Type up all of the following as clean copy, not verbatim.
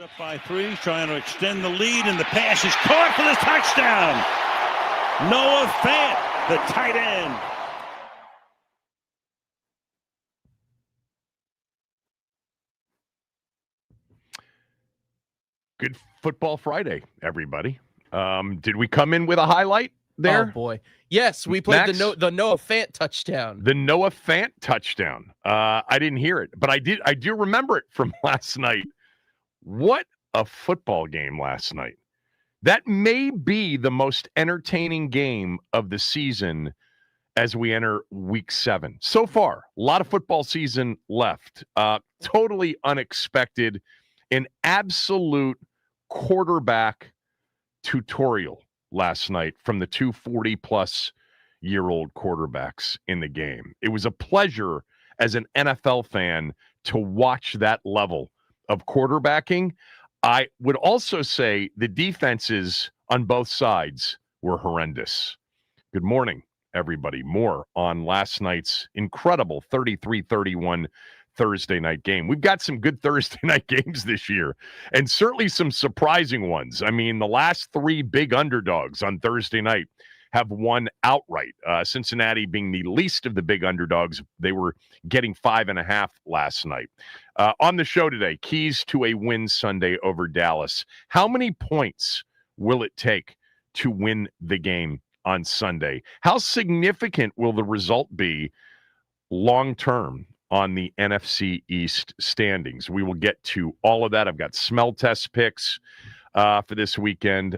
Up by 3, trying to extend the lead, and the pass is caught for the touchdown. Noah Fant, the tight end. Good Football Friday, everybody. Did we come in with a highlight there? Oh, boy. Yes, we played the Noah Fant touchdown. The Noah Fant touchdown. I didn't hear it, but I do remember it from last night. What a football game last night. That may be the most entertaining game of the season as we enter week 7. So far, a lot of football season left. Totally unexpected. An absolute quarterback tutorial last night from the 240-plus-year-old quarterbacks in the game. It was a pleasure as an NFL fan to watch that level of quarterbacking. I would also say the defenses on both sides were horrendous. Good morning, everybody. More on last night's incredible 33-31 Thursday night game. We've got some good Thursday night games this year, and certainly some surprising ones. I mean, the last 3 big underdogs on Thursday night have won outright. Cincinnati being the least of the big underdogs. They were getting 5.5 last night. On the show today, keys to a win Sunday over Dallas. How many points will it take to win the game on Sunday? How significant will the result be long-term on the NFC East standings? We will get to all of that. I've got smell test picks for this weekend.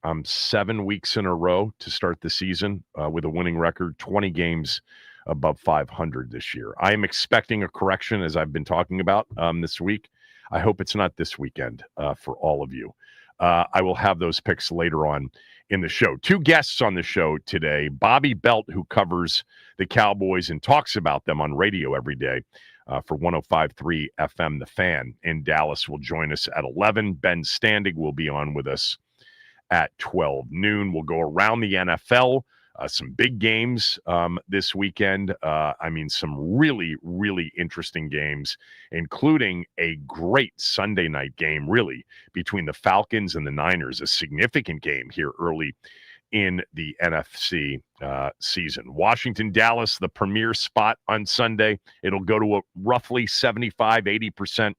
I'm 7 weeks in a row to start the season with a winning record, 20 games above 500 this year. I am expecting a correction, as I've been talking about this week. I hope it's not this weekend for all of you. I will have those picks later on in the show. 2 guests on the show today. Bobby Belt, who covers the Cowboys and talks about them on radio every day for 105.3 FM The Fan in Dallas, will join us at 11. Ben Standig will be on with us at 12 noon. We'll go around the NFL. Some big games this weekend. Some really, really interesting games, including a great Sunday night game, really, between the Falcons and the Niners, a significant game here early in the NFC season. Washington, Dallas, the premier spot on Sunday. It'll go to roughly 75-80%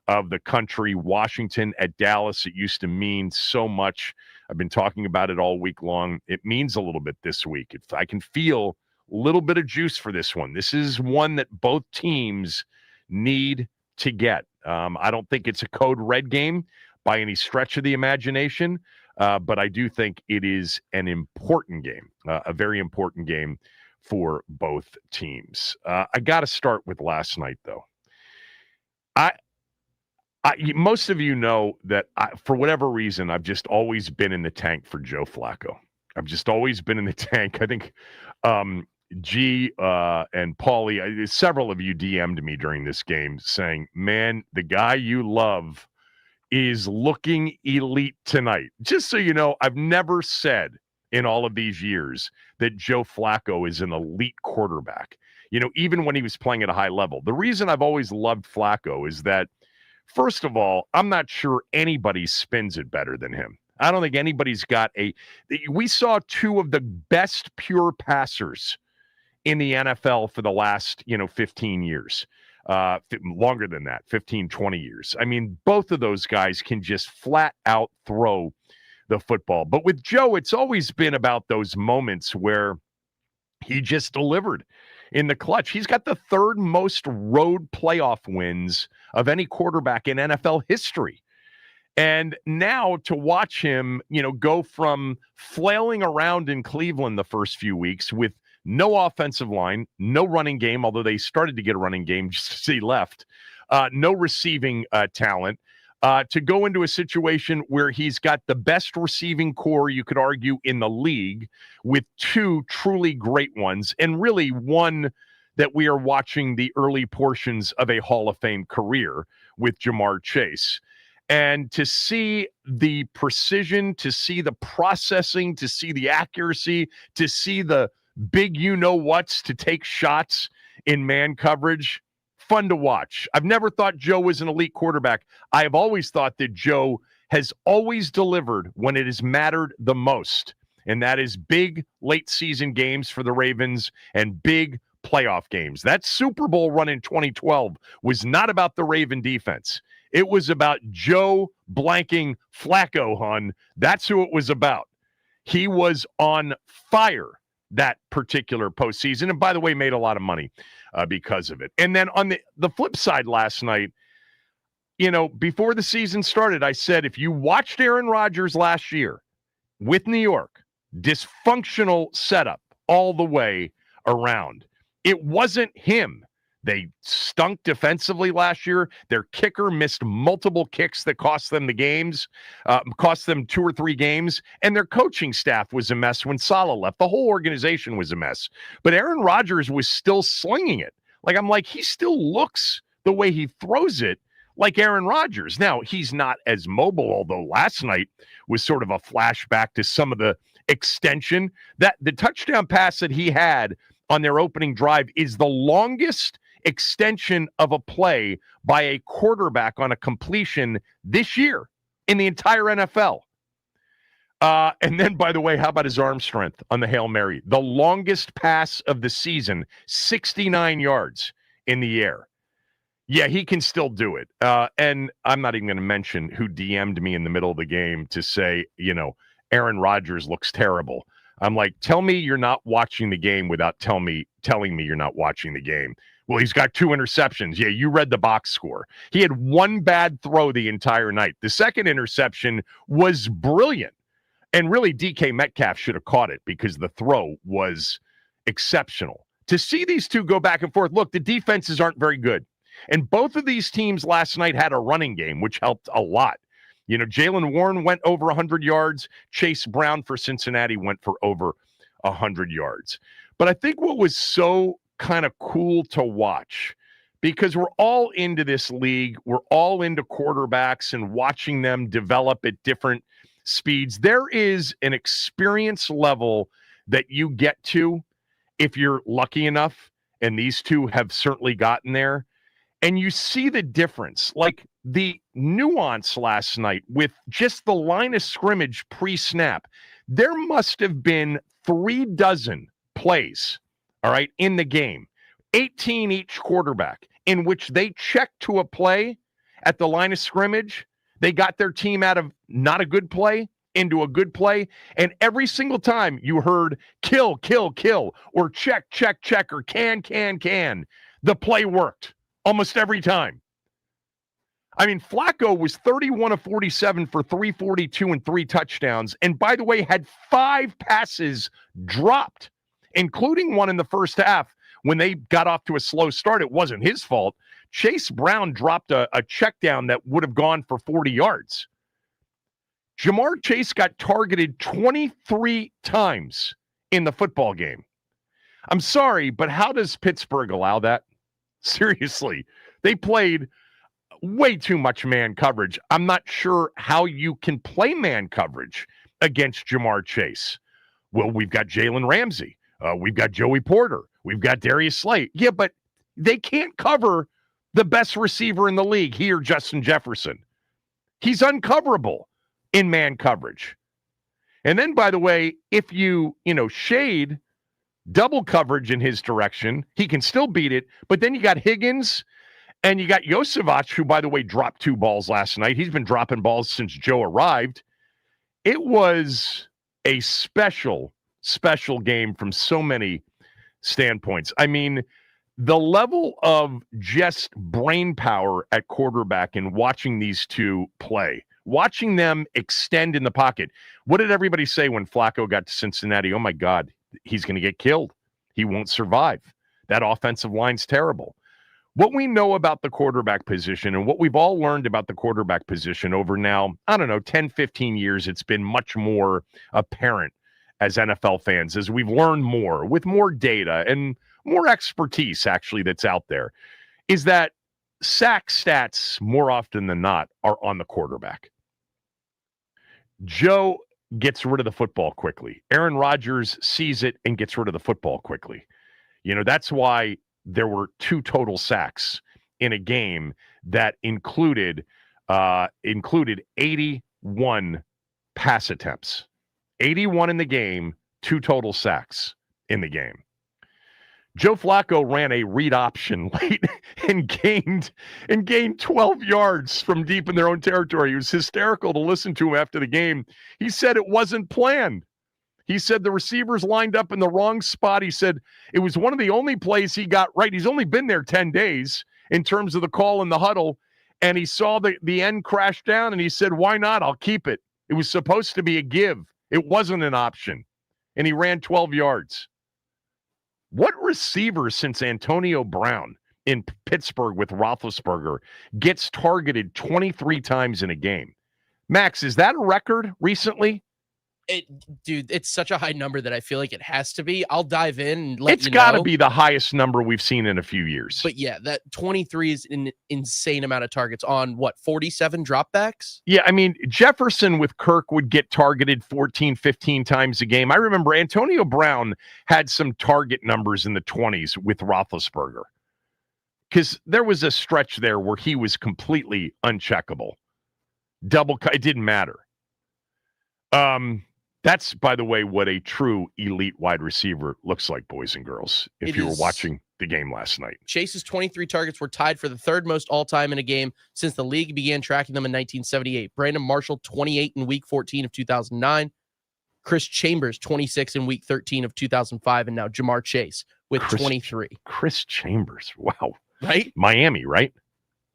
of the country. Washington at Dallas, it used to mean so much. I've been talking about it all week long. It means a little bit this week. I can feel a little bit of juice for this one. This is one that both teams need to get. I don't think it's a code red game by any stretch of the imagination, but I do think it is an important game, a very important game for both teams. I got to start with last night, though. Most of you know that for whatever reason, I've just always been in the tank for Joe Flacco. I've just always been in the tank. I think G and Paulie, several of you DM'd me during this game saying, man, the guy you love is looking elite tonight. Just so you know, I've never said in all of these years that Joe Flacco is an elite quarterback. You know, even when he was playing at a high level. The reason I've always loved Flacco is that, first of all, I'm not sure anybody spins it better than him. I don't think anybody's got we saw 2 of the best pure passers in the NFL for the last, 15 years. Longer than that, 15, 20 years. I mean, both of those guys can just flat out throw the football. But with Joe, it's always been about those moments where he just delivered in the clutch. He's got the 3rd most road playoff wins of any quarterback in NFL history. And now to watch him, go from flailing around in Cleveland the first few weeks with no offensive line, no running game, although they started to get a running game just as he left, no receiving talent, to go into a situation where he's got the best receiving core, you could argue, in the league, with 2 truly great ones, and really one that we are watching the early portions of a Hall of Fame career with Jamar Chase. And to see the precision, to see the processing, to see the accuracy, to see the big you-know-whats to take shots in man coverage, fun to watch. I've never thought Joe was an elite quarterback. I have always thought that Joe has always delivered when it has mattered the most, and that is big late season games for the Ravens and big playoff games. That Super Bowl run in 2012 was not about the Raven defense. It was about Joe blanking Flacco, hon. That's who it was about. He was on fire that particular postseason, and by the way, made a lot of money because of it. And then on the flip side last night, before the season started, I said, if you watched Aaron Rodgers last year with New York, dysfunctional setup all the way around. It wasn't him. They stunk defensively last year. Their kicker missed multiple kicks that cost them the games, cost them 2 or 3 games, and their coaching staff was a mess when Saleh left. The whole organization was a mess. But Aaron Rodgers was still slinging it. He still looks the way he throws it like Aaron Rodgers. Now, he's not as mobile, although last night was sort of a flashback to some of the extension. That the touchdown pass that he had on their opening drive is the longest extension of a play by a quarterback on a completion this year in the entire NFL. And then, by the way, how about his arm strength on the Hail Mary? The longest pass of the season, 69 yards in the air. Yeah, he can still do it. And I'm not even going to mention who DM'd me in the middle of the game to say, Aaron Rodgers looks terrible. I'm like, tell me you're not watching the game without telling me you're not watching the game. Well, he's got 2 interceptions. Yeah, you read the box score. He had 1 bad throw the entire night. The second interception was brilliant. And really, DK Metcalf should have caught it because the throw was exceptional. To see these two go back and forth, look, the defenses aren't very good. And both of these teams last night had a running game, which helped a lot. Jaylen Warren went over 100 yards. Chase Brown for Cincinnati went for over 100 yards. But I think what was so kind of cool to watch, because we're all into this league, we're all into quarterbacks and watching them develop at different speeds. There is an experience level that you get to if you're lucky enough, and these two have certainly gotten there. And you see the difference, like the nuance last night with just the line of scrimmage pre-snap. There must have been 36 plays, all right, in the game, 18 each quarterback, in which they checked to a play at the line of scrimmage. They got their team out of not a good play into a good play. And every single time you heard kill, kill, kill, or check, check, check, or can, the play worked. Almost every time. I mean, Flacco was 31 of 47 for 342 and 3 touchdowns. And by the way, had 5 passes dropped, including one in the first half when they got off to a slow start. It wasn't his fault. Chase Brown dropped a check down that would have gone for 40 yards. Jamar Chase got targeted 23 times in the football game. I'm sorry, but how does Pittsburgh allow that? Seriously, they played way too much man coverage. I'm not sure how you can play man coverage against Jamar Chase. Well, we've got Jalen Ramsey. We've got Joey Porter. We've got Darius Slay. Yeah, but they can't cover the best receiver in the league here, Justin Jefferson. He's uncoverable in man coverage. And then, by the way, if you shade double coverage in his direction, he can still beat it. But then you got Higgins and you got Josevac, who, by the way, dropped 2 balls last night. He's been dropping balls since Joe arrived. It was a special game from so many standpoints. I mean, the level of just brain power at quarterback and watching these two play, watching them extend in the pocket. What did everybody say when Flacco got to Cincinnati? Oh, my God. He's going to get killed. He won't survive. That offensive line's terrible. What we know about the quarterback position and what we've all learned about the quarterback position over now, 10, 15 years, it's been much more apparent as NFL fans, as we've learned more with more data and more expertise, actually, that's out there, is that sack stats, more often than not, are on the quarterback. Joe gets rid of the football quickly. Aaron Rodgers sees it and gets rid of the football quickly. That's why there were 2 total sacks in a game that included 81 pass attempts. 81 in the game, 2 total sacks in the game. Joe Flacco ran a read option late and gained 12 yards from deep in their own territory. It was hysterical to listen to him after the game. He said it wasn't planned. He said the receivers lined up in the wrong spot. He said it was one of the only plays he got right. He's only been there 10 days in terms of the call in the huddle, and he saw the end crash down, and he said, why not? I'll keep it. It was supposed to be a give. It wasn't an option, and he ran 12 yards. What receiver since Antonio Brown in Pittsburgh with Roethlisberger gets targeted 23 times in a game? Max, is that a record recently? Dude, it's such a high number that I feel like it has to be. I'll dive in and let you know. It's got to be the highest number we've seen in a few years. But yeah, that 23 is an insane amount of targets on, 47 dropbacks? Yeah, I mean, Jefferson with Kirk would get targeted 14, 15 times a game. I remember Antonio Brown had some target numbers in the 20s with Roethlisberger because there was a stretch there where he was completely uncheckable. It didn't matter. That's, by the way, what a true elite wide receiver looks like, boys and girls, if you were watching the game last night. Chase's 23 targets were tied for the third most all-time in a game since the league began tracking them in 1978. Brandon Marshall, 28 in Week 14 of 2009. Chris Chambers, 26 in Week 13 of 2005. And now Jamar Chase with 23. Chris Chambers. Wow. Right? Miami, right?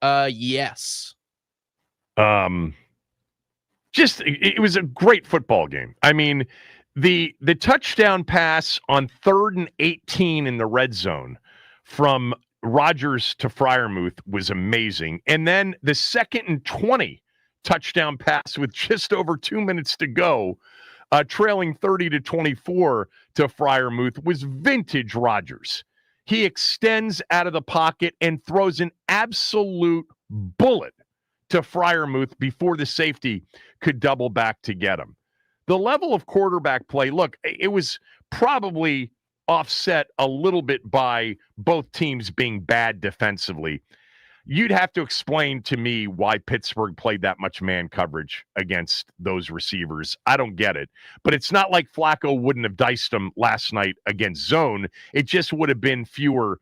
Yes. It was a great football game. I mean, the touchdown pass on 3rd and 18 in the red zone from Rodgers to Freiermuth was amazing. And then the 2nd and 20 touchdown pass with just over 2 minutes to go, trailing 30-24 to Freiermuth, was vintage Rodgers. He extends out of the pocket and throws an absolute bullet to Freiermuth before the safety could double back to get him. The level of quarterback play, look, it was probably offset a little bit by both teams being bad defensively. You'd have to explain to me why Pittsburgh played that much man coverage against those receivers. I don't get it. But it's not like Flacco wouldn't have diced them last night against zone. It just would have been fewer,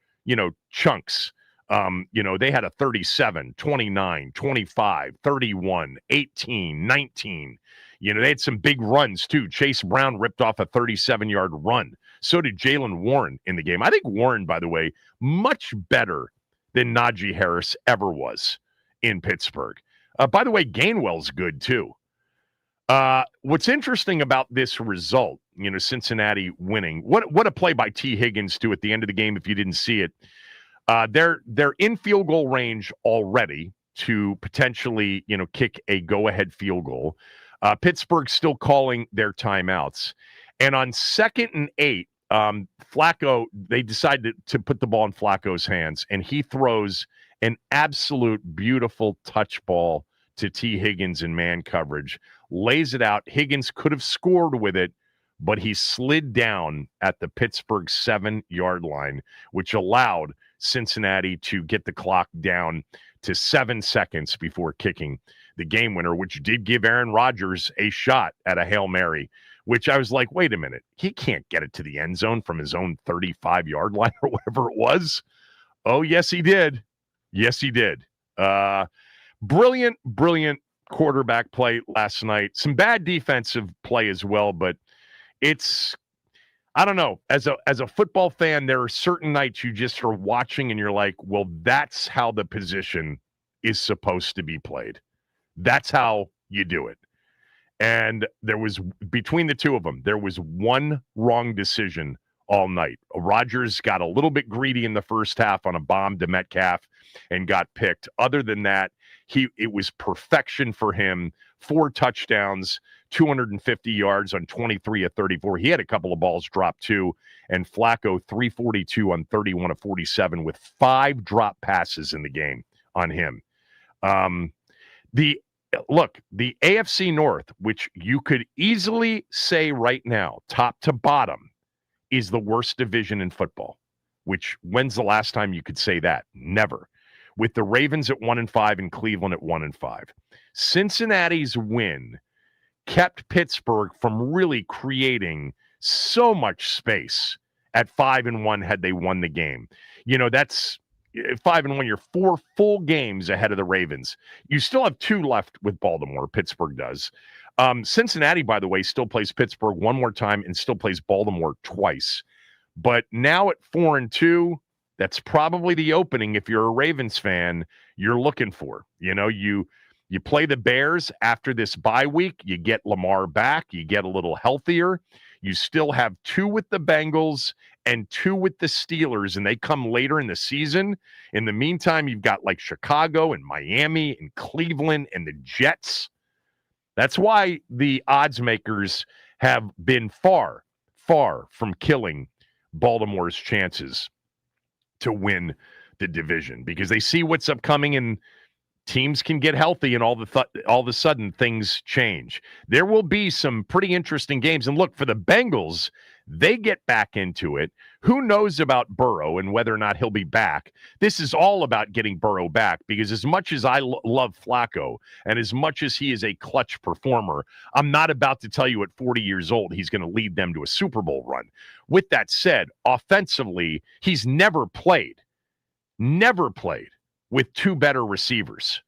chunks. They had a 37, 29, 25, 31, 18, 19. They had some big runs, too. Chase Brown ripped off a 37-yard run. So did Jaylen Warren in the game. I think Warren, by the way, much better than Najee Harris ever was in Pittsburgh. By the way, Gainwell's good, too. What's interesting about this result, Cincinnati winning, what a play by T. Higgins, too, at the end of the game, if you didn't see it. They're in field goal range already to potentially, kick a go-ahead field goal. Pittsburgh's still calling their timeouts. And on 2nd and 8, Flacco, they decided to put the ball in Flacco's hands, and he throws an absolute beautiful touch ball to T. Higgins in man coverage, lays it out. Higgins could have scored with it, but he slid down at the Pittsburgh 7-yard line, which allowed Cincinnati to get the clock down to 7 seconds before kicking the game winner, which did give Aaron Rodgers a shot at a Hail Mary, which I was like, wait a minute, he can't get it to the end zone from his own 35-yard line or whatever it was. Oh, yes, he did. Yes, he did. Brilliant quarterback play last night. Some bad defensive play as well, but I don't know. As a football fan, there are certain nights you just are watching and you're like, well, that's how the position is supposed to be played. That's how you do it. And there was, between the two of them, there was one wrong decision all night. Rodgers got a little bit greedy in the first half on a bomb to Metcalf and got picked. Other than that, it was perfection for him. 4 touchdowns, 250 yards on 23 of 34. He had a couple of balls dropped too. And Flacco, 342 on 31 of 47 with 5 drop passes in the game on him. The AFC North, which you could easily say right now, top to bottom, is the worst division in football. Which, when's the last time you could say that? Never. with the Ravens at 1-5 and Cleveland at 1-5. Cincinnati's win kept Pittsburgh from really creating so much space at 5-1 had they won the game. That's 5-1. You're 4 full games ahead of the Ravens. You still have 2 left with Baltimore. Pittsburgh does. Cincinnati, by the way, still plays Pittsburgh one more time and still plays Baltimore twice. But now at 4-2, that's probably the opening if you're a Ravens fan you're looking for. You play the Bears after this bye week. You get Lamar back. You get a little healthier. You still have 2 with the Bengals and 2 with the Steelers, and they come later in the season. In the meantime, you've got like Chicago and Miami and Cleveland and the Jets. That's why the odds makers have been far, far from killing Baltimore's chances to win the division, because they see what's upcoming and teams can get healthy and all of a sudden things change. There will be some pretty interesting games. And look, for the Bengals, they get back into it. Who knows about Burrow and whether or not he'll be back? This is all about getting Burrow back, because as much as I love Flacco and as much as he is a clutch performer, I'm not about to tell you at 40 years old he's going to lead them to a Super Bowl run. With that said, offensively, he's never played with 2 better receivers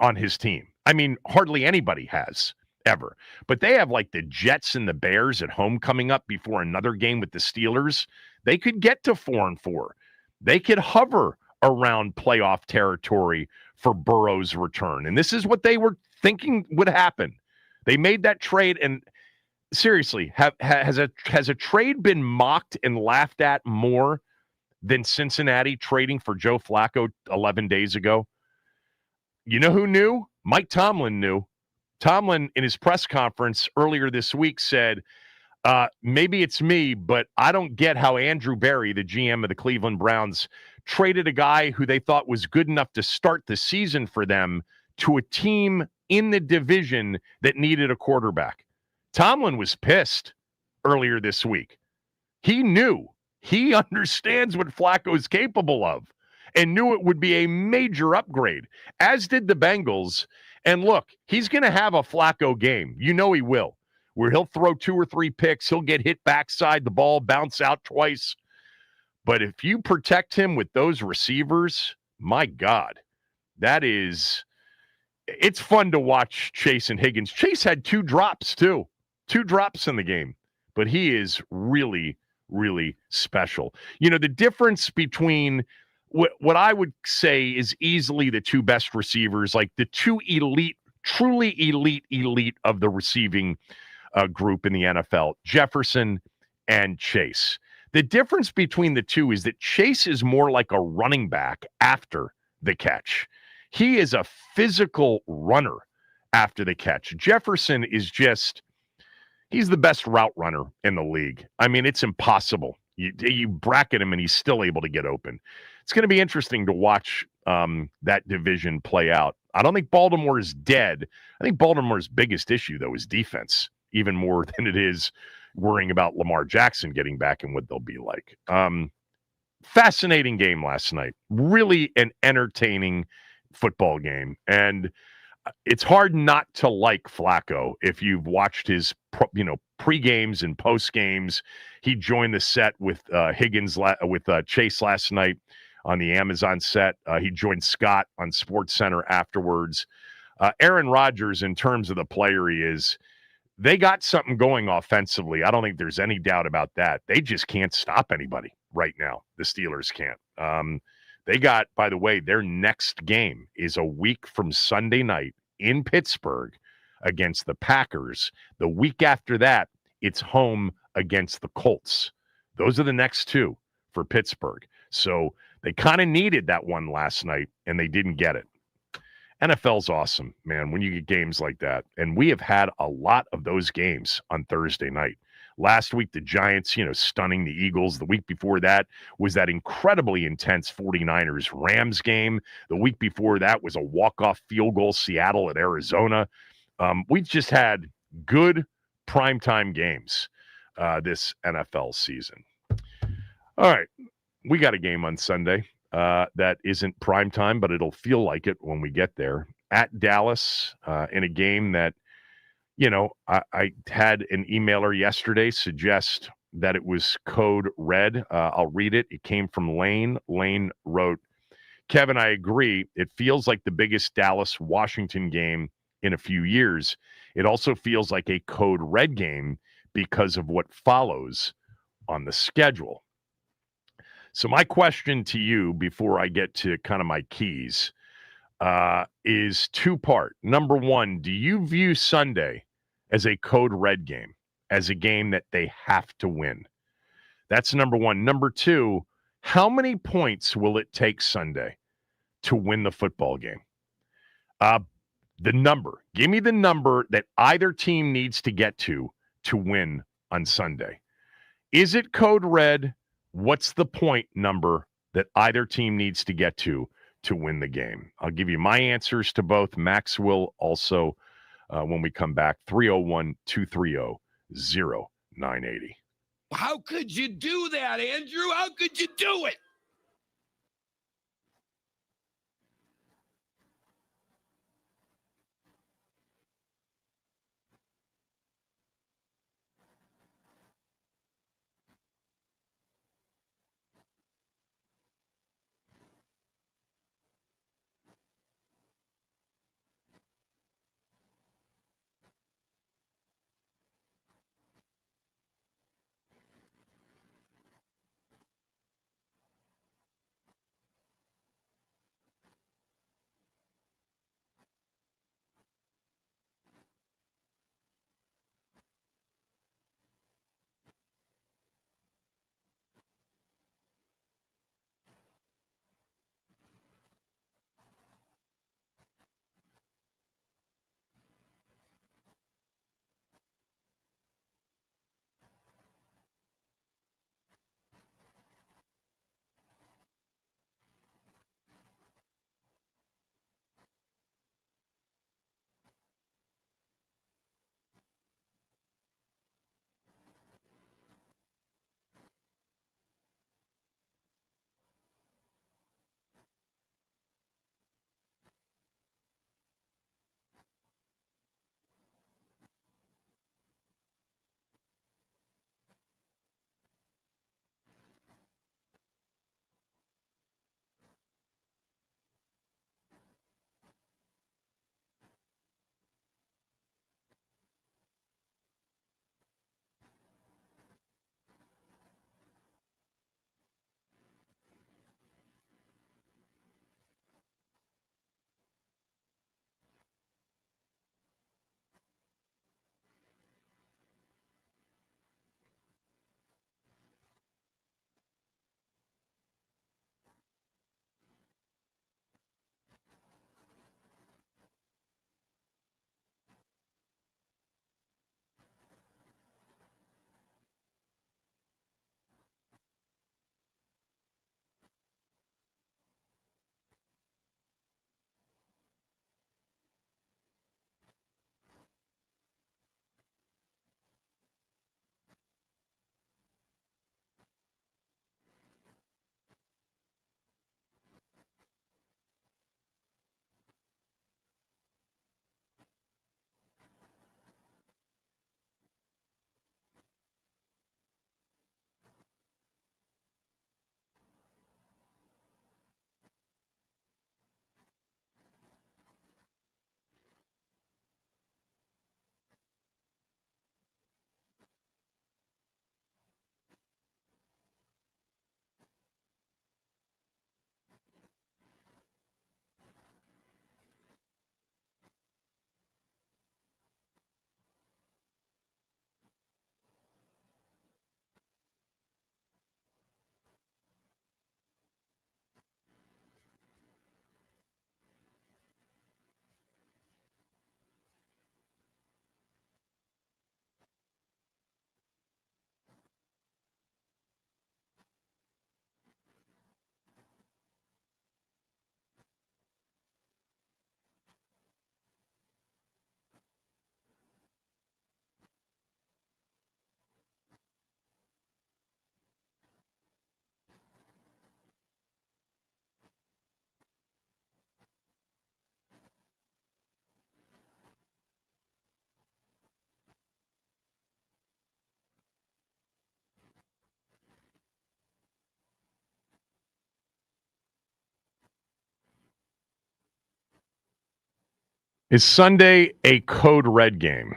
on his team. I mean, hardly anybody has ever. But they have like the Jets and the Bears at home coming up before another game with the Steelers. They could get to 4-4. They could hover around playoff territory for Burrow's return. And this is what they were thinking would happen. They made that trade, and seriously, has a trade been mocked and laughed at more than Cincinnati trading for Joe Flacco 11 days ago? You know who knew? Mike Tomlin knew. Tomlin, in his press conference earlier this week, said, maybe it's me, but I don't get how Andrew Berry, the GM of the Cleveland Browns, traded a guy who they thought was good enough to start the season for them to a team in the division that needed a quarterback. Tomlin was pissed earlier this week. He knew. He understands what Flacco is capable of and knew it would be a major upgrade, as did the Bengals. And look, he's going to have a Flacco game. You know he will, where he'll throw 2 or 3 picks. He'll get hit backside the ball, bounce out twice. But if you protect him with those receivers, my God, it's fun to watch Chase and Higgins. Chase had 2 drops too, 2 drops in the game, but he is really, really special. The difference between what I would say is easily the 2 best receivers, like the 2 elite, truly elite of the receiving group in the NFL, Jefferson and Chase. The difference between the 2 is that Chase is more like a running back after the catch. He is a physical runner after the catch. Jefferson is he's the best route runner in the league. I mean, it's impossible. You bracket him and he's still able to get open. It's going to be interesting to watch that division play out. I don't think Baltimore is dead. I think Baltimore's biggest issue, though, is defense, even more than it is worrying about Lamar Jackson getting back and what they'll be like. Fascinating game last night. Really an entertaining football game. And it's hard not to like Flacco if you've watched his pre-games and post-games. He joined the set with Chase last night on the Amazon set. He joined Scott on SportsCenter afterwards. Aaron Rodgers, in terms of the player he is, they got something going offensively. I don't think there's any doubt about that. They just can't stop anybody right now. The Steelers can't. They got, by the way, their next game is a week from Sunday night in Pittsburgh against the Packers. The week after that, it's home against the Colts. Those are the next 2 for Pittsburgh. So they kind of needed that one last night, and they didn't get it. NFL's awesome, man, when you get games like that. And we have had a lot of those games on Thursday night. Last week, the Giants, stunning the Eagles. The week before that was that incredibly intense 49ers-Rams game. The week before that was a walk-off field goal, Seattle at Arizona. We've just had good primetime games this NFL season. All right, we got a game on Sunday. that isn't prime time, but it'll feel like it when we get there. At Dallas, in a game that, I had an emailer yesterday suggest that it was code red. I'll read it. It came from Lane. Lane wrote, Kevin, I agree. It feels like the biggest Dallas-Washington game in a few years. It also feels like a code red game because of what follows on the schedule. So my question to you before I get to kind of my keys is two-part. Number one, do you view Sunday as a code red game, as a game that they have to win? That's number one. Number two, how many points will it take Sunday to win the football game? The number. Give me the number that either team needs to get to win on Sunday. Is it code red? What's the point number that either team needs to get to win the game? I'll give you my answers to both. Max will also, when we come back, 301-230-0980. How could you do that, Andrew? How could you do it? Is Sunday a code red game?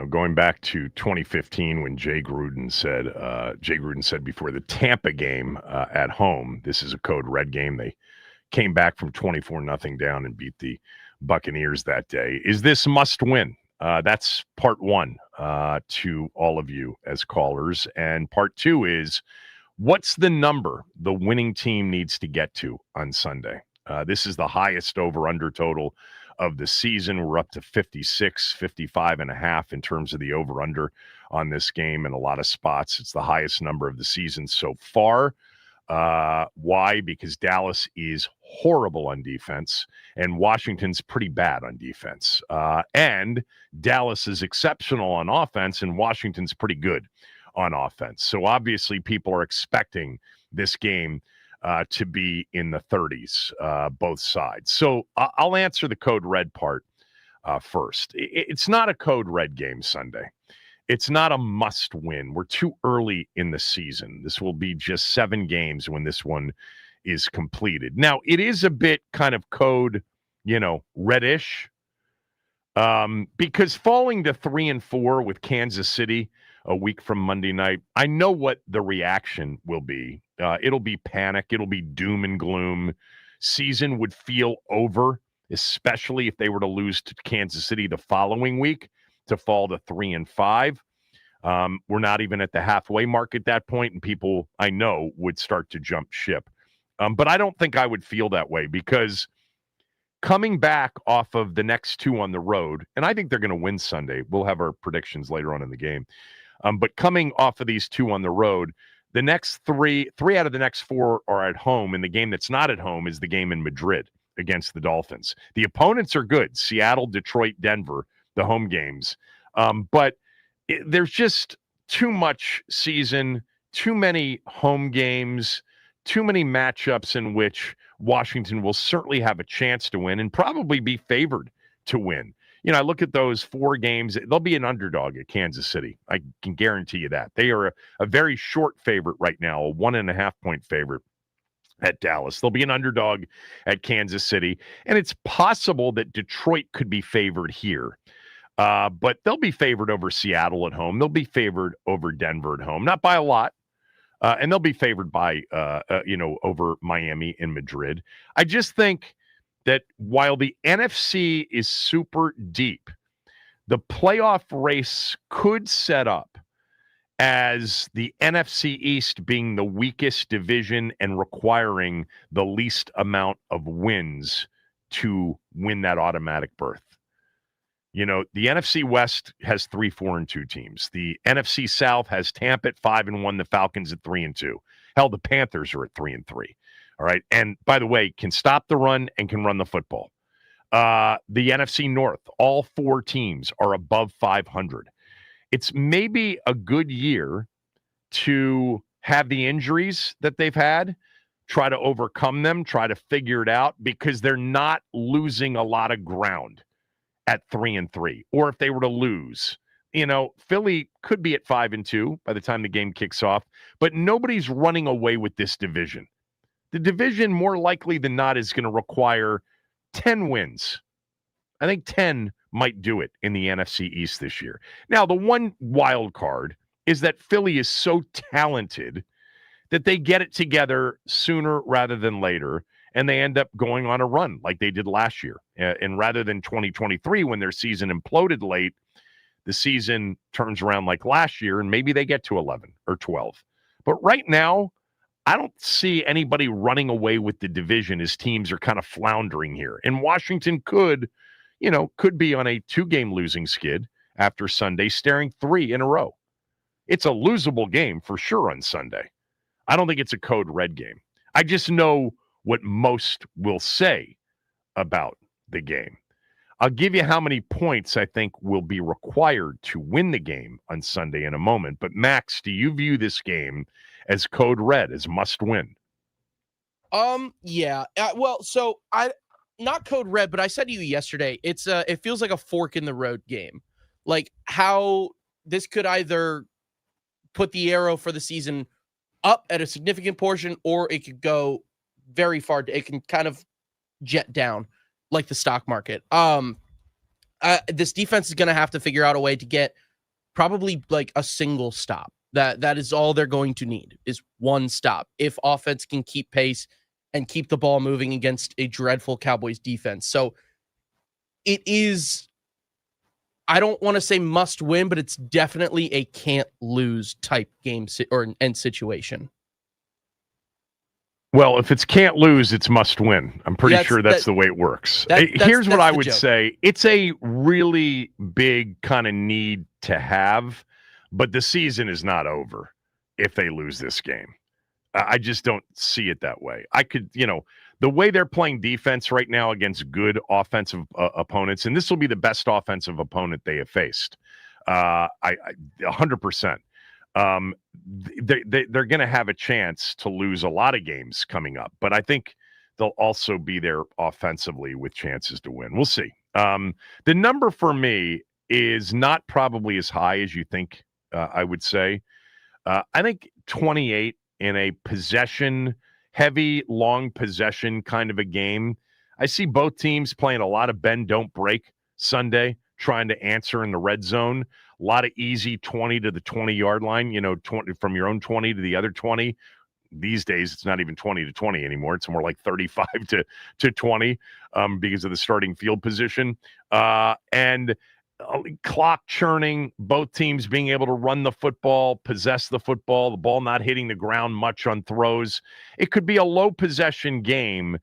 Going back to 2015 when Jay Gruden said before the Tampa game at home, this is a code red game. They came back from 24-0 down and beat the Buccaneers that day. Is this must win? That's part one to all of you as callers. And part two is, what's the number the winning team needs to get to on Sunday? This is the highest over-under total of the season. We're up to 55.5 in terms of the over-under on this game in a lot of spots. It's the highest number of the season so far. Why? Because Dallas is horrible on defense, and Washington's pretty bad on defense. And Dallas is exceptional on offense, and Washington's pretty good on offense. So obviously people are expecting this game to be in the 30s, both sides. So I'll answer the code red part first. It's not a code red game Sunday. It's not a must win. We're too early in the season. This will be just 7 games when this one is completed. Now, it is a bit kind of code, reddish, because falling to 3-4 with Kansas City a week from Monday night, I know what the reaction will be. It'll be panic. It'll be doom and gloom. Season would feel over, especially if they were to lose to Kansas City the following week, to fall to 3-5. We're not even at the halfway mark at that point, and people I know would start to jump ship. But I don't think I would feel that way, because coming back off of the next 2 on the road, and I think they're going to win Sunday. We'll have our predictions later on in the game. But coming off of these 2 on the road, the next 3 out of the next 4 are at home, and the game that's not at home is the game in Madrid against the Dolphins. The opponents are good: Seattle, Detroit, Denver, the home games. But there's just too much season, too many home games, too many matchups in which Washington will certainly have a chance to win and probably be favored to win. I look at those 4 games. They'll be an underdog at Kansas City. I can guarantee you that. They are a very short favorite right now, a 1.5-point favorite at Dallas. They'll be an underdog at Kansas City. And it's possible that Detroit could be favored here. But they'll be favored over Seattle at home. They'll be favored over Denver at home, not by a lot. And they'll be favored by, over Miami and Madrid. I just think that while the NFC is super deep, the playoff race could set up as the NFC East being the weakest division and requiring the least amount of wins to win that automatic berth. The NFC West has 3-4-2 teams. The NFC South has Tampa at 5-1, the Falcons at 3-2. Hell, the Panthers are at 3-3. All right. And by the way, can stop the run and can run the football. The NFC North, all 4 teams are above 500. It's maybe a good year to have the injuries that they've had, try to overcome them, try to figure it out, because they're not losing a lot of ground at 3-3. Or if they were to lose, Philly could be at 5-2 by the time the game kicks off, but nobody's running away with this division. The division, more likely than not, is going to require 10 wins. I think 10 might do it in the NFC East this year. Now, the one wild card is that Philly is so talented that they get it together sooner rather than later, and they end up going on a run like they did last year. And rather than 2023, when their season imploded late, the season turns around like last year, and maybe they get to 11 or 12. But right now, I don't see anybody running away with the division as teams are kind of floundering here. And Washington could be on a 2-game losing skid after Sunday, staring 3 in a row. It's a losable game for sure on Sunday. I don't think it's a code red game. I just know what most will say about the game. I'll give you how many points I think will be required to win the game on Sunday in a moment. But Max, do you view this game as code red, as must win? Yeah. So I not code red, but I said to you yesterday, it feels like a fork in the road game. Like how this could either put the arrow for the season up at a significant portion, or it could go very far. It can kind of jet down like the stock market. this defense is going to have to figure out a way to get probably like a single stop. That is all they're going to need is one stop. If offense can keep pace and keep the ball moving against a dreadful Cowboys defense. So it is, I don't want to say must win, but it's definitely a can't lose type game and situation. Well, if it's can't lose, it's must win. I'm pretty sure that's the way it works. Here's what I would say. It's a really big kind of need to have, but the season is not over if they lose this game. I just don't see it that way. I could, the way they're playing defense right now against good offensive opponents, and this will be the best offensive opponent they have faced. 100%. They're going to have a chance to lose a lot of games coming up, but I think they'll also be there offensively with chances to win. We'll see. The number for me is not probably as high as you think. I would say, I think 28 in a heavy, long possession kind of a game. I see both teams playing a lot of bend, don't break Sunday, trying to answer in the red zone. A lot of easy 20 to the 20-yard line, 20 from your own 20 to the other 20. These days, it's not even 20 to 20 anymore. It's more like 35 to 20 because of the starting field position. And clock churning, both teams being able to run the football, possess the football, the ball not hitting the ground much on throws. It could be a low possession game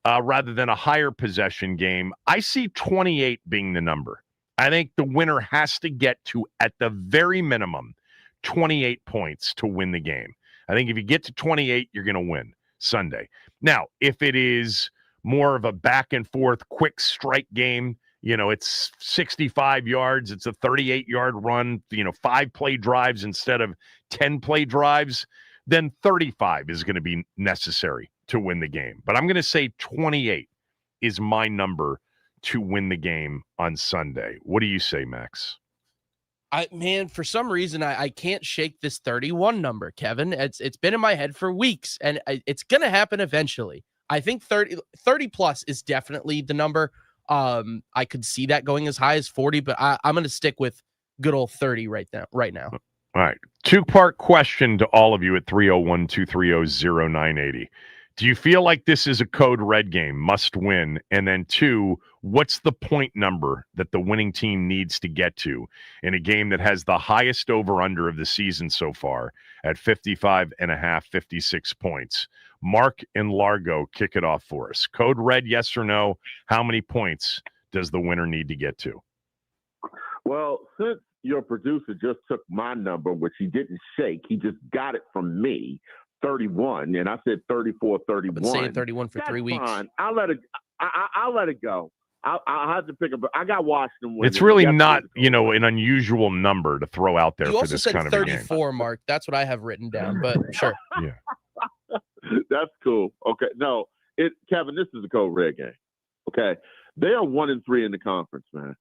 rather than a higher possession game. I see 28 being the number. I think the winner has to get to, at the very minimum, 28 points to win the game. I think if you get to 28, you're going to win Sunday. Now, if it is more of a back and forth, quick strike game, it's 65 yards, it's a 38-yard run, 5-play drives instead of 10-play drives, then 35 is going to be necessary to win the game. But I'm going to say 28 is my number to win the game on Sunday. What do you say, Max? For some reason, I can't shake this 31 number, Kevin. It's been in my head for weeks, and it's going to happen eventually. I think 30 plus is definitely the number. I could see that going as high as 40, but I'm going to stick with good old 30 right now. All right. Two-part question to all of you at 301-230-0980. Do you feel like this is a code red game, must win? And then 2, what's the point number that the winning team needs to get to in a game that has the highest over-under of the season so far at 55.5, 56 points? Mark and Largo, kick it off for us. Code red, yes or no? How many points does the winner need to get to? Well, since your producer just took my number, which he didn't shake, he just got it from me, 31, and I said 34, 31. I've been saying 31 for 3 weeks. Fine. I'll let it go. I'll have to pick up. I got Washington winning. It's really not, an unusual number to throw out there for this kind of a game. You also said 34, Mark. That's what I have written down, but sure. Yeah. That's cool. Okay. No, Kevin, this is a code red game. Okay. They are 1-3 in the conference, man.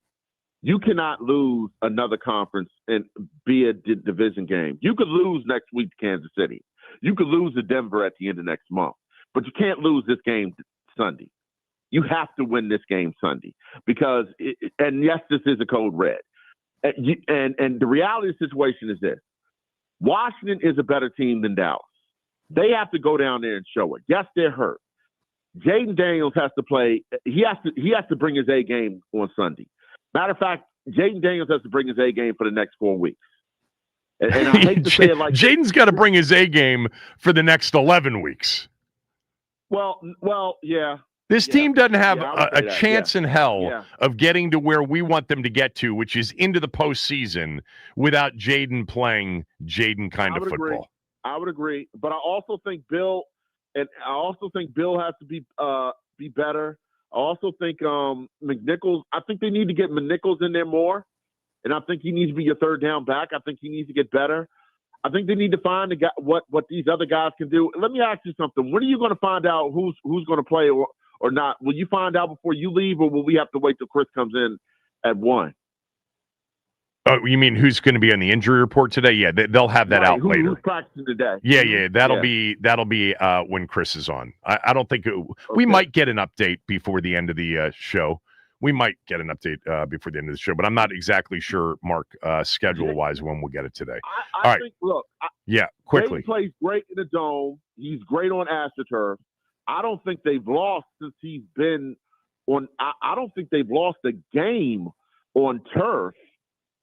You cannot lose another conference and be a division game. You could lose next week to Kansas City. You could lose to Denver at the end of next month, but you can't lose this game Sunday. You have to win this game Sunday because, and yes, this is a code red. And the reality of the situation is this. Washington is a better team than Dallas. They have to go down there and show it. Yes, they're hurt. Jaden Daniels has to play. He has to bring his A game on Sunday. Matter of fact, Jaden Daniels has to bring his A game for the next 4 weeks. And I hate to say it like Jaden's got to bring his A game for the next 11 weeks. Well, yeah. This team doesn't have a chance in hell of getting to where we want them to get to, which is into the postseason, without Jaden playing Jaden kind of football. I would agree, but I also think Bill has to be better. I also think McNichols. I think they need to get McNichols in there more, and I think he needs to be your third down back. I think he needs to get better. I think they need to find what these other guys can do. Let me ask you something. When are you going to find out who's going to play or not? Will you find out before you leave, or will we have to wait till Chris comes in at 1? Oh, you mean who's going to be on the injury report today? Yeah, they'll have that out later. Who's practicing today? Yeah, that'll be when Chris is on. I don't think we might get an update before the end of the show We might get an update before the end of the show, but I'm not exactly sure, Mark, schedule-wise, when we'll get it today. I think, look, quickly. Dave plays great in the Dome. He's great on AstroTurf. I don't think they've lost since he's been on. I don't think they've lost a game on turf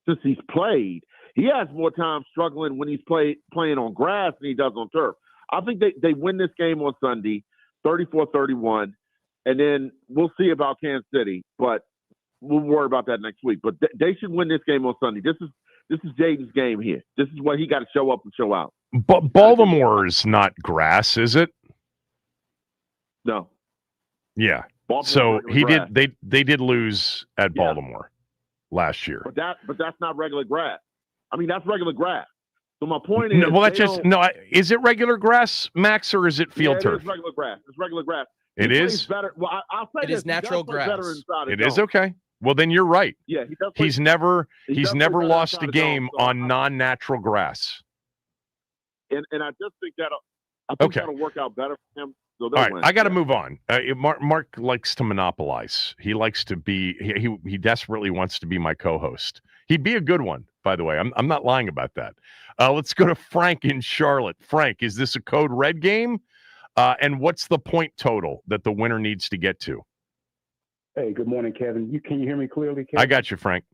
since he's played. He has more time struggling when he's playing on grass than he does on turf. I think they win this game on Sunday, 34-31, and then we'll see about Kansas City, but we'll worry about that next week. But they should win this game on Sunday. This is Jaden's game here. This is what he got to show up and show out. But Baltimore's not grass, is it? No. Yeah. Baltimore so they did lose at Baltimore last year. But that's not regular grass. I mean, that's regular grass. So my point is, is it regular grass, Max, or is it field turf? It is regular grass. It's regular grass. It is better. Well, I'll say it is natural grass. It is okay. Well, then you're right. Yeah, he's never lost a game on non-natural grass. And I just think that'll work out better for him. So all right, I got to move on. Mark likes to monopolize. He likes to be. He desperately wants to be my co-host. He'd be a good one, by the way. I'm not lying about that. Let's go to Frank in Charlotte. Frank, is this a Code Red game? And what's the point total that the winner needs to get to? Hey, good morning, Kevin. Can you hear me clearly, Kevin? I got you, Frank.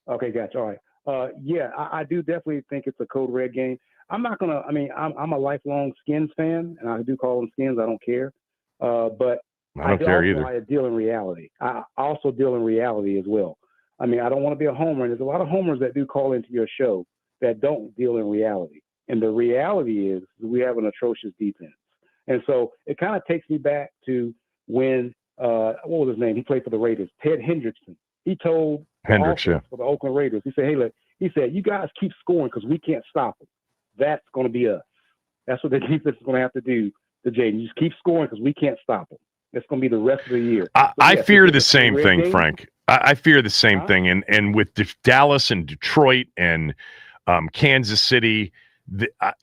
Okay, gotcha. All right. I do definitely think it's a Code Red game. I'm not gonna. I mean, I'm a lifelong Skins fan, and I do call them Skins. I don't care. But I don't care either. I deal in reality. I also deal in reality as well. I mean, I don't want to be a homer, and there's a lot of homers that do call into your show that don't deal in reality. And the reality is we have an atrocious defense. And so it kind of takes me back to when, what was his name? He played for the Raiders, Ted Hendrickson. He told for the Oakland Raiders, he said, hey, look, he said, you guys keep scoring because we can't stop them. That's going to be us. That's what the defense is going to have to do to Jaden. Just keep scoring because we can't stop them. It's going to be the rest of the year. I fear the same thing, Frank. I fear the same thing. And with Dallas and Detroit and Kansas City,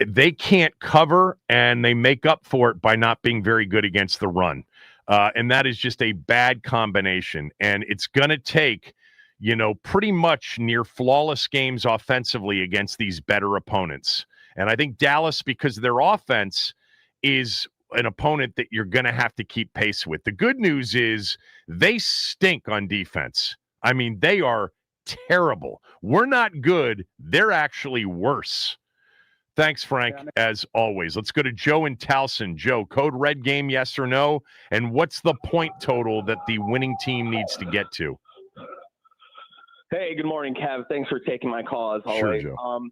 they can't cover, and they make up for it by not being very good against the run. And that is just a bad combination. And it's going to take, pretty much near flawless games offensively against these better opponents. And I think Dallas, because their offense is an opponent that you're going to have to keep pace with. The good news is they stink on defense. I mean, they are terrible. We're not good. They're actually worse. Thanks, Frank, as always. Let's go to Joe in Towson. Joe, Code Red game, yes or no? And what's the point total that the winning team needs to get to? Hey, good morning, Kev. Thanks for taking my call, as always. Sure, Joe.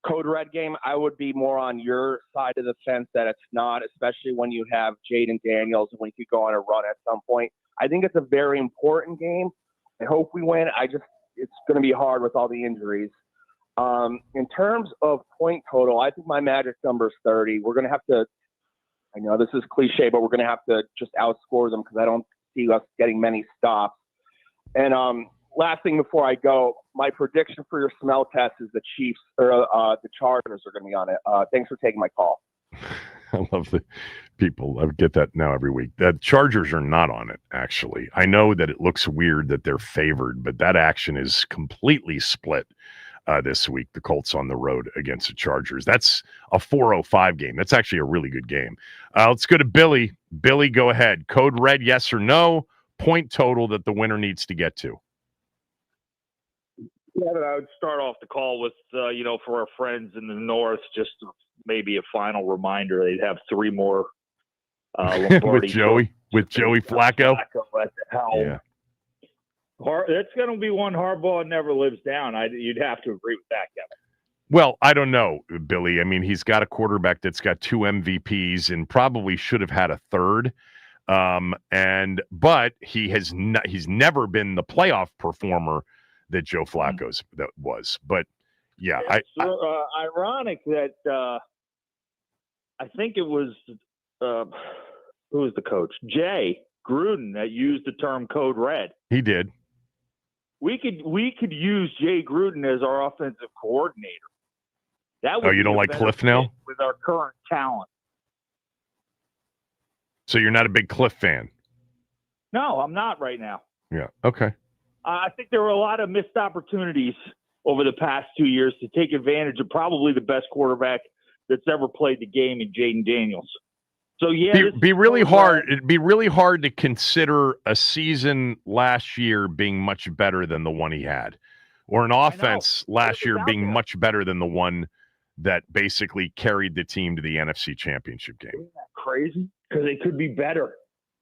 Code Red game, I would be more on your side of the fence that it's not, especially when you have Jaden Daniels and when he could go on a run at some point. I think it's a very important game. I hope we win. It's going to be hard with all the injuries. In terms of point total, I think my magic number is 30. We're going to have to, I know this is cliche, but we're going to have to just outscore them because I don't see us getting many stops. And last thing before I go, my prediction for your smell test is the Chiefs or the Chargers are going to be on it. Thanks for taking my call. I love the people. I get that now every week. The Chargers are not on it, actually. I know that it looks weird that they're favored, but that action is completely split this week. The Colts on the road against the Chargers. That's a 4:05 game. That's actually a really good game. Let's go to Billy. Billy, go ahead. Code Red, yes or no? Point total that the winner needs to get to. Yeah, but I would start off the call with, for our friends in the North, just maybe a final reminder. They'd have 3 more Lombardi with Joey Flacco. At the helm. Yeah. It's going to be one Harbaugh never lives down. You'd have to agree with that, Kevin. Well, I don't know, Billy. I mean, he's got a quarterback that's got 2 MVPs and probably should have had a third. But he's never been the playoff performer that Joe Flacco's that was. But yeah, ironic that I think it was who was the coach? Jay Gruden that used the term Code Red. He did. We could use Jay Gruden as our offensive coordinator. That would you don't like Cliff now? With our current talent. So you're not a big Cliff fan? No, I'm not right now. Yeah. Okay. I think there were a lot of missed opportunities over the past 2 years to take advantage of probably the best quarterback that's ever played the game in Jaden Daniels. So be really hard. It'd be really hard to consider a season last year being much better than the one he had, or an offense last year being much better than the one that basically carried the team to the NFC Championship game. Isn't that crazy? Because they could be better.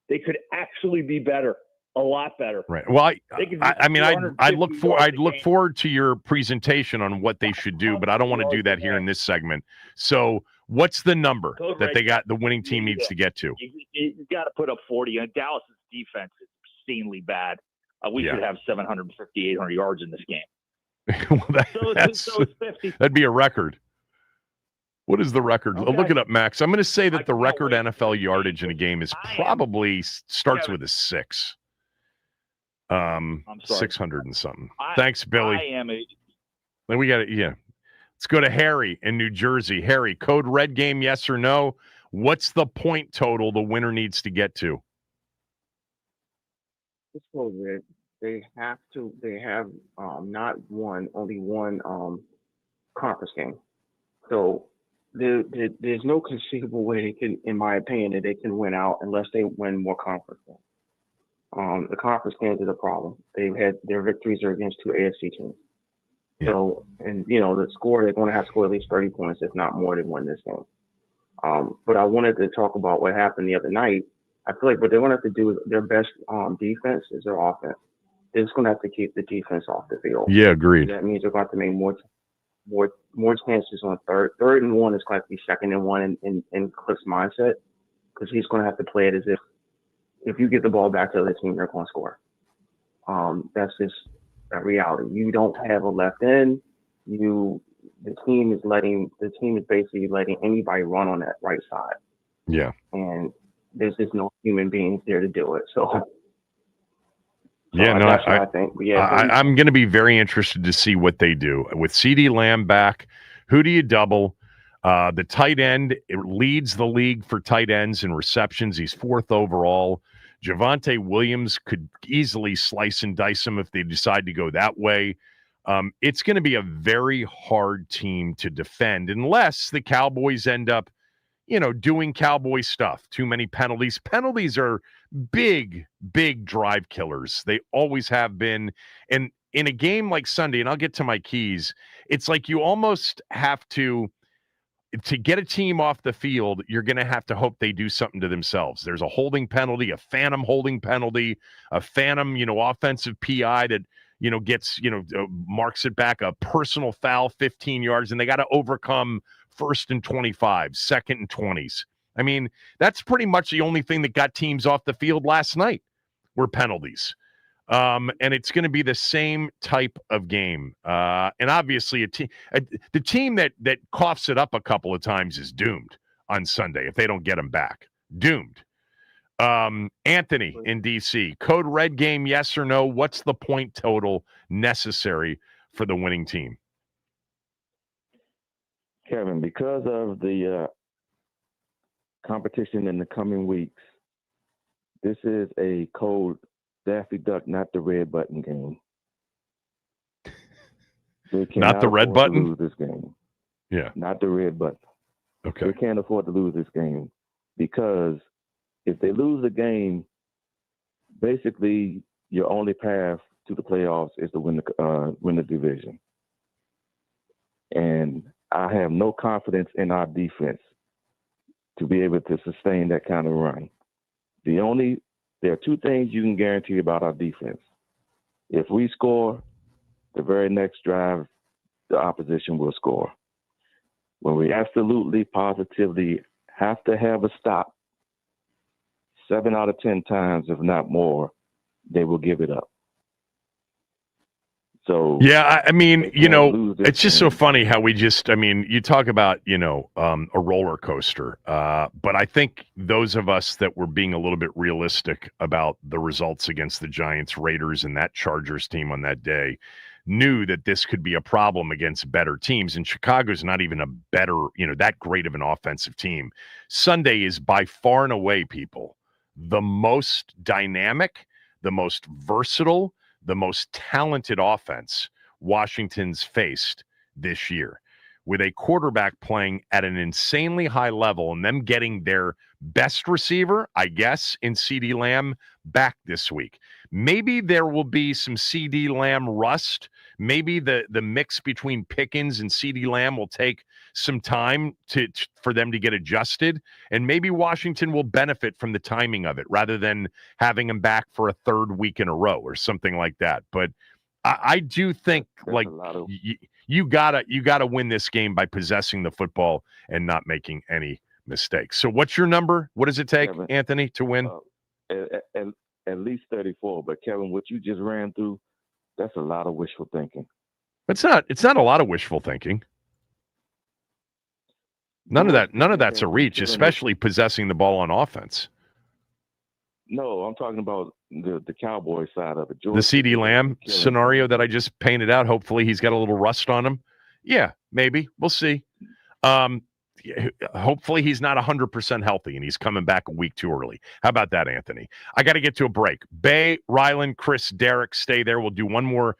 They could actually be better. A lot better. Right. Well, I'd look forward to your presentation on what they should do, but I don't want to do that here in this segment. So, what's the number that they got? The winning team needs to get to. You got to put up 40. And Dallas's defense is obscenely bad. We could have 750, 800 yards in this game. Well, it's 50. That'd be a record. What is the record? Okay. Look it up, Max. I'm going to say that the record NFL yardage in a game is probably starts with a 6. 600 and something. Thanks, Billy. Then we got it. Yeah. Let's go to Harry in New Jersey. Harry, code red game, yes or no? What's the point total the winner needs to get to? It's code red. They have only one conference game. So there's no conceivable way they can, in my opinion, that they can win out unless they win more conference games. The conference games is a problem. They've had their victories are against 2 AFC teams. Yeah. So, and the score, they're going to have to score at least 30 points, if not more, to win this game. But I wanted to talk about what happened the other night. I feel like what they're going to have to do is their best defense is their offense. They're just going to have to keep the defense off the field. Yeah, agreed. That means they're going to have to make more chances on third and one is going to be second and one in Cliff's mindset, because he's going to have to play it as if you get the ball back to the other team, they're going to score. That's just a reality. You don't have a left end. The team is basically letting anybody run on that right side. Yeah. And there's just no human beings there to do it. So I think. But I'm going to be very interested to see what they do with CeeDee Lamb back. Who do you double? The tight end, it leads the league for tight ends in receptions. He's 4th overall. Javonte Williams could easily slice and dice him if they decide to go that way. It's going to be a very hard team to defend unless the Cowboys end up, doing Cowboy stuff. Too many penalties. Penalties are big, big drive killers. They always have been. And in a game like Sunday, and I'll get to my keys, it's like you almost have to get a team off the field, you're going to have to hope they do something to themselves. There's a holding penalty, a phantom holding penalty, a phantom, offensive PI that, gets, marks it back, a personal foul, 15 yards, and they got to overcome 1st and 25, 2nd and 20s. I mean, that's pretty much the only thing that got teams off the field last night were penalties. And it's going to be the same type of game. And obviously, the team that coughs it up a couple of times is doomed on Sunday if they don't get them back. Doomed. Anthony in D.C., code red game, yes or no? What's the point total necessary for the winning team? Kevin, because of the competition in the coming weeks, this is a code Daffy Duck, not the red button game. Not the red button? Lose this game. Yeah. Not the red button. Okay. They can't afford to lose this game, because if they lose the game, basically your only path to the playoffs is to win the division. And I have no confidence in our defense to be able to sustain that kind of run. There are 2 things you can guarantee about our defense. If we score, the very next drive, the opposition will score. When we absolutely, positively have to have a stop, 7 out of 10 times, if not more, they will give it up. So yeah, I mean, it's just so funny how we just, you talk about, a roller coaster. But I think those of us that were being a little bit realistic about the results against the Giants, Raiders, and that Chargers team on that day knew that this could be a problem against better teams. And Chicago's not even a better, that great of an offensive team. Sunday is by far and away, people, the most dynamic, the most versatile, the most talented offense Washington's faced this year, with a quarterback playing at an insanely high level and them getting their best receiver, I guess, in CeeDee Lamb back this week. Maybe there will be some CeeDee Lamb rust. Maybe the mix between Pickens and CeeDee Lamb will take some time for them to get adjusted. And maybe Washington will benefit from the timing of it rather than having him back for a third week in a row or something like that. But I do think like you gotta win this game by possessing the football and not making any mistakes. So what's your number? What does it take, Kevin, Anthony, to win? At least 34. But Kevin, what you just ran through, that's a lot of wishful thinking. It's not a lot of wishful thinking. None of that's a reach, especially possessing the ball on offense. No, I'm talking about the Cowboys side of it. The CeeDee Lamb scenario that I just painted out. Hopefully he's got a little rust on him. Yeah, maybe. We'll see. Hopefully he's not 100% healthy and he's coming back a week too early. How about that, Anthony? I got to get to a break. Bay, Ryland, Chris, Derek, stay there. We'll do one more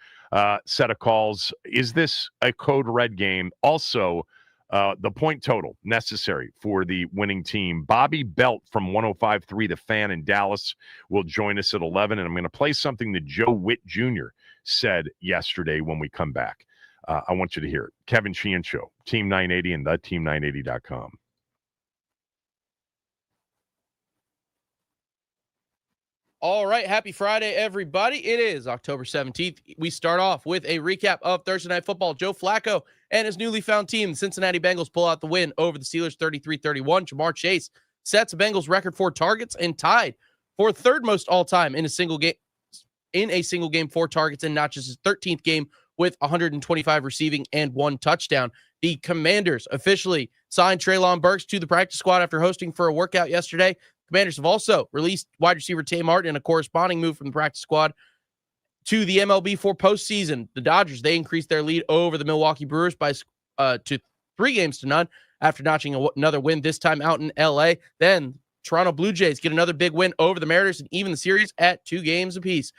set of calls. Is this a code red game? Also, the point total necessary for the winning team. Bobby Belt from 105.3 The Fan in Dallas will join us at 11, and I'm going to play something that Joe Witt Jr. said yesterday when we come back. I want you to hear it. Kevin Sheehan Show, Team 980 and theteam980.com. All right. Happy Friday, everybody. It is October 17th. We start off with a recap of Thursday Night Football. Joe Flacco and his newly found team, the Cincinnati Bengals, pull out the win over the Steelers 33-31. Jamar Chase sets a Bengals record for targets and tied for third most all-time in a single game. 4 targets and not just his 13th game with 125 receiving and 1 touchdown. The Commanders officially signed Treylon Burks to the practice squad after hosting for a workout yesterday. Commanders have also released wide receiver Tay Martin in a corresponding move from the practice squad to the MLB for postseason. The Dodgers, they increased their lead over the Milwaukee Brewers by to 3-0 after notching another win, this time out in LA. Then Toronto Blue Jays get another big win over the Mariners and even the series at 2 games apiece.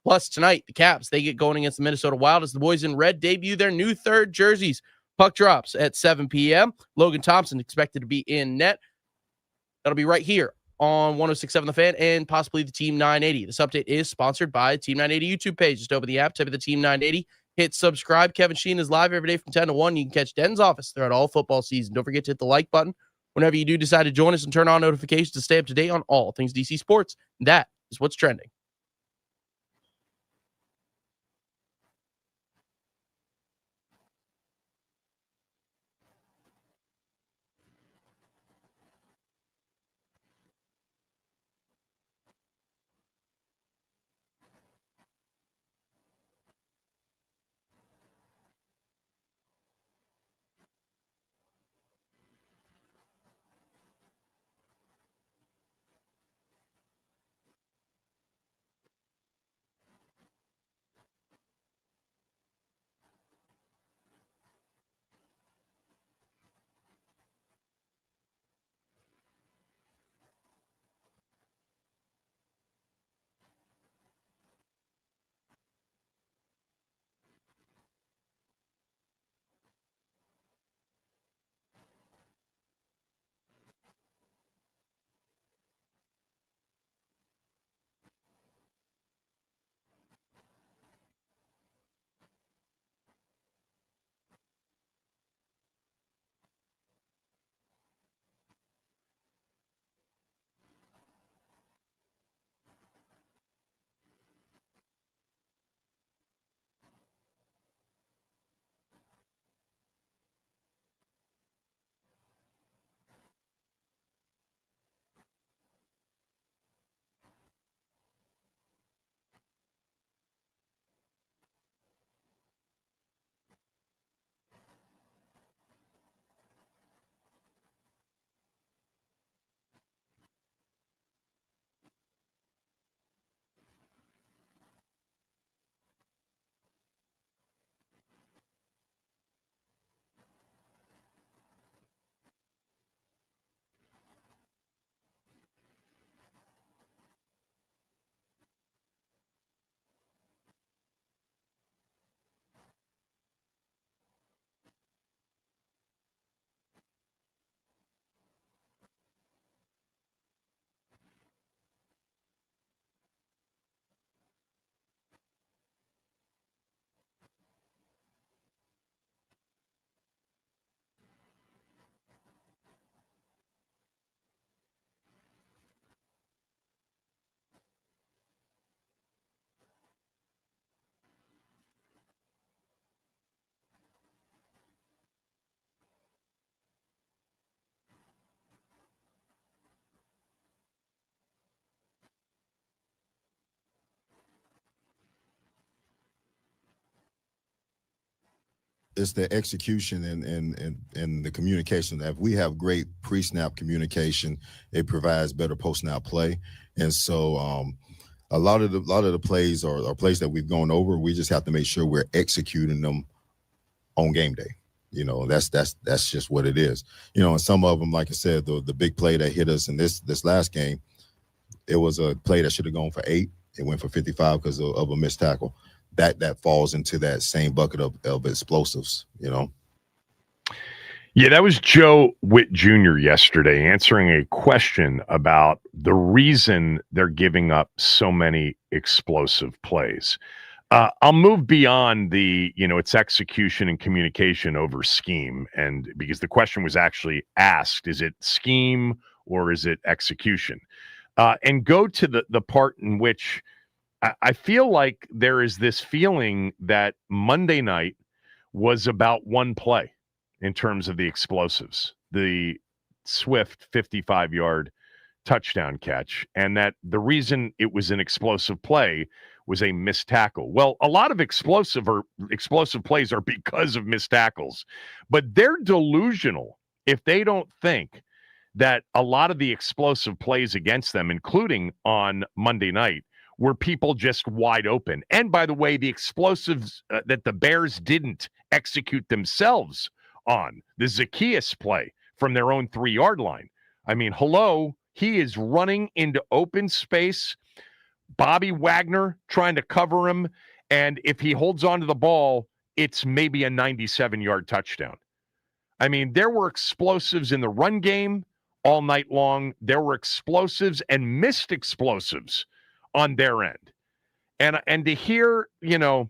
Plus, tonight, the Caps, they get going against the Minnesota Wild as the boys in red debut their new third jerseys. Puck drops at 7 p.m. Logan Thompson expected to be in net. That'll be right here on 106.7 The Fan and possibly the Team 980. This update is sponsored by Team 980 YouTube page. Just open the app, type of the Team 980, hit subscribe. Kevin Sheehan is live every day from 10 to 1. You can catch Den's office throughout all football season. Don't forget to hit the like button whenever you do decide to join us and turn on notifications to stay up to date on all things DC sports. That is what's trending. it's the execution and the communication. If we have great pre-snap communication, it provides better post-snap play. And so a lot of the plays are plays that we've gone over. We just have to make sure we're executing them on game day. You know, that's just what it is. You know, and some of them, like I said, the big play that hit us in this last game, it was a play that should have gone for 8. It went for 55 because of a missed tackle. That falls into that same bucket of explosives, you know. Yeah, that was Joe Witt Jr. yesterday answering a question about the reason they're giving up so many explosive plays. I'll move beyond it's execution and communication over scheme, and because the question was actually asked, is it scheme or is it execution? And go to the part in which I feel like there is this feeling that Monday night was about one play in terms of the explosives, the Swift 55-yard touchdown catch, and that the reason it was an explosive play was a missed tackle. Well, a lot of explosive plays are because of missed tackles, but they're delusional if they don't think that a lot of the explosive plays against them, including on Monday night, were people just wide open. And by the way, the explosives that the Bears didn't execute themselves on, the Zacchaeus play from their own 3-yard line. I mean, hello, he is running into open space. Bobby Wagner trying to cover him. And if he holds onto the ball, it's maybe a 97-yard touchdown. I mean, there were explosives in the run game all night long. There were explosives and missed explosives on their end. And to hear, the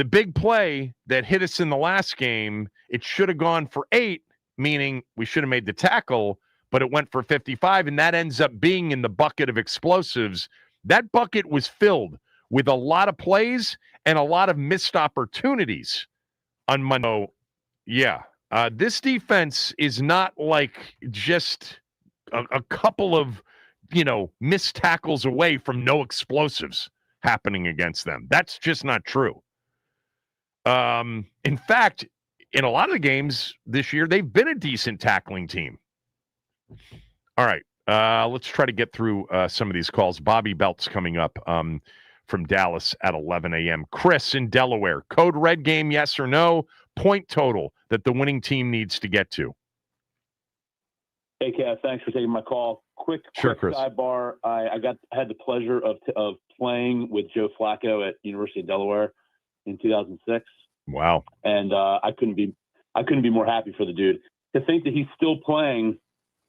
big play that hit us in the last game, it should have gone for 8, meaning we should have made the tackle, but it went for 55, and that ends up being in the bucket of explosives. That bucket was filled with a lot of plays and a lot of missed opportunities on Monday. Yeah, this defense is not like just a couple of missed tackles away from no explosives happening against them. That's just not true. In fact, in a lot of the games this year, they've been a decent tackling team. All right, let's try to get through some of these calls. Bobby Belt's coming up from Dallas at 11 a.m. Chris in Delaware, Code Red game, yes or no? Point total that the winning team needs to get to. Hey, Cav, thanks for taking my call. Quick Chris. sidebar. I had the pleasure of playing with Joe Flacco at University of Delaware in 2006. Wow. And I couldn't be more happy for the dude. To think that he's still playing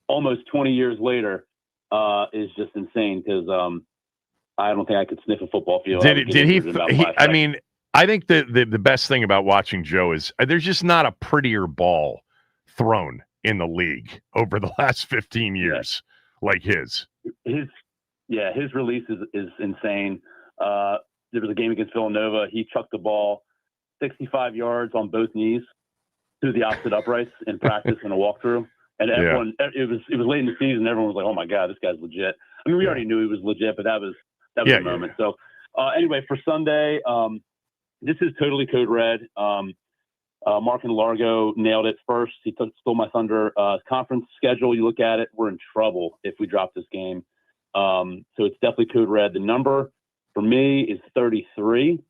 almost 20 years later is just insane, because I don't think I could sniff a football field. I mean, I think the best thing about watching Joe is there's just not a prettier ball thrown in the league over the last 15 years like his. His release is insane. There was a game against Villanova. He chucked the ball 65 yards on both knees to the opposite uprights in practice in a walkthrough. And everyone, it was late in the season. Everyone was like, "Oh my God, this guy's legit." I mean, we already knew he was legit, but that was the moment. So anyway, for Sunday, this is totally Code Red. Mark and Largo nailed it first. He stole my thunder. Conference schedule, you look at it, we're in trouble if we drop this game. So it's definitely Code Red. The number for me is 33.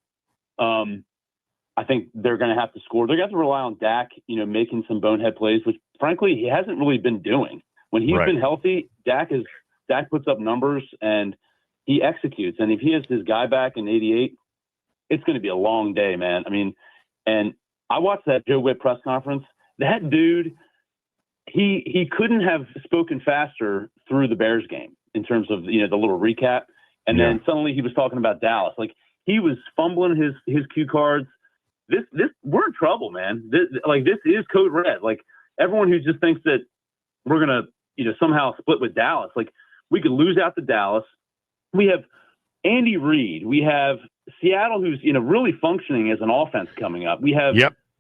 I think they're going to have to score. They're going to have to rely on Dak, making some bonehead plays, which frankly he hasn't really been doing. When he's been healthy, Dak puts up numbers and he executes. And if he has his guy back in 88, it's going to be a long day, man. I mean, and I watched that Joe Witt press conference. That dude, he couldn't have spoken faster through the Bears game in terms of the little recap. And then suddenly he was talking about Dallas. Like, he was fumbling his cue cards. This we're in trouble, man. This is Code Red. Like, everyone who just thinks that we're gonna somehow split with Dallas, like, we could lose out to Dallas. We have Andy Reid. We have Seattle, who's really functioning as an offense coming up. We have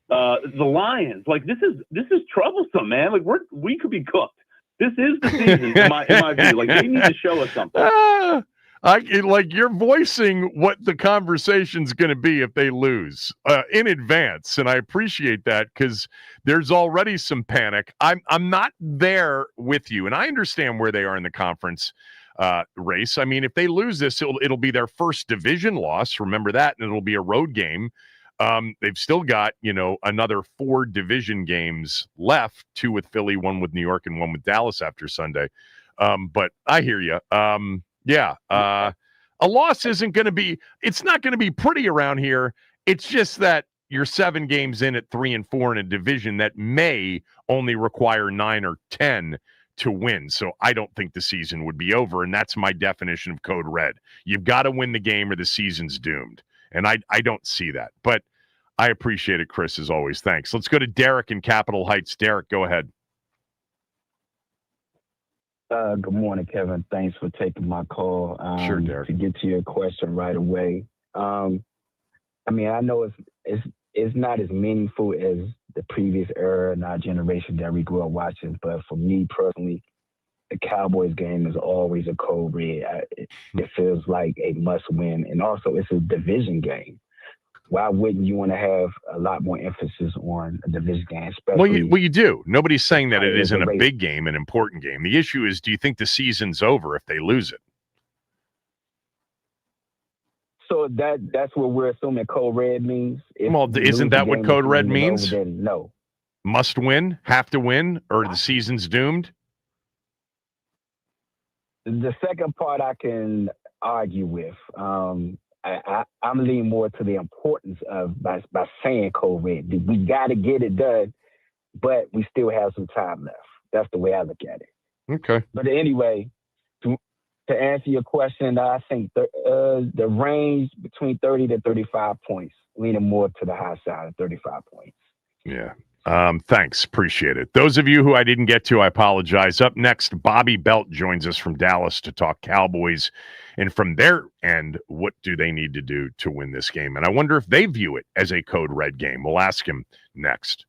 the Lions. Like, this is troublesome, man. Like, we could be cooked. This is the season in my view. Like, they need to show us something. Like you're voicing what the conversation's going to be if they lose in advance, and I appreciate that because there's already some panic. I'm not there with you, and I understand where they are in the conference race. I mean, if they lose this, it'll be their first division loss. Remember that, and it'll be a road game. They've still got another 4 division games left, 2 with Philly, 1 with New York, and 1 with Dallas after Sunday. But I hear you. A loss isn't going to be, it's not going to be pretty around here. It's just that you're 7 games in at 3-4 in a division that may only require 9 or 10 to win. So I don't think the season would be over. And that's my definition of code red. You've got to win the game or the season's doomed. And I don't see that. But I appreciate it, Chris, as always. Thanks. Let's go to Derek in Capitol Heights. Derek, go ahead. Good morning, Kevin. Thanks for taking my call. Sure, Derek. To get to your question right away. I mean, I know it's not as meaningful as the previous era and our generation that we grew up watching, but for me personally, the Cowboys game is always a code red. It feels like a must-win, and also it's a division game. Why wouldn't you want to have a lot more emphasis on a division game? Well, you do. Nobody's saying that it isn't a big game, an important game. The issue is, do you think the season's over if they lose it? So that's what we're assuming code red means? Well, isn't that what code red means? No. Must win, have to win, or the season's doomed? The second part I can argue with. I'm leaning more to the importance of by saying code red. We got to get it done, but we still have some time left. That's the way I look at it. Okay. But anyway, to answer your question, I think the range between 30 to 35 points, leaning more to the high side of 35 points. Yeah. Thanks. Appreciate it. Those of you who I didn't get to, I apologize. Up next, Bobby Belt joins us from Dallas to talk Cowboys. And from their end, what do they need to do to win this game? And I wonder if they view it as a code red game. We'll ask him next.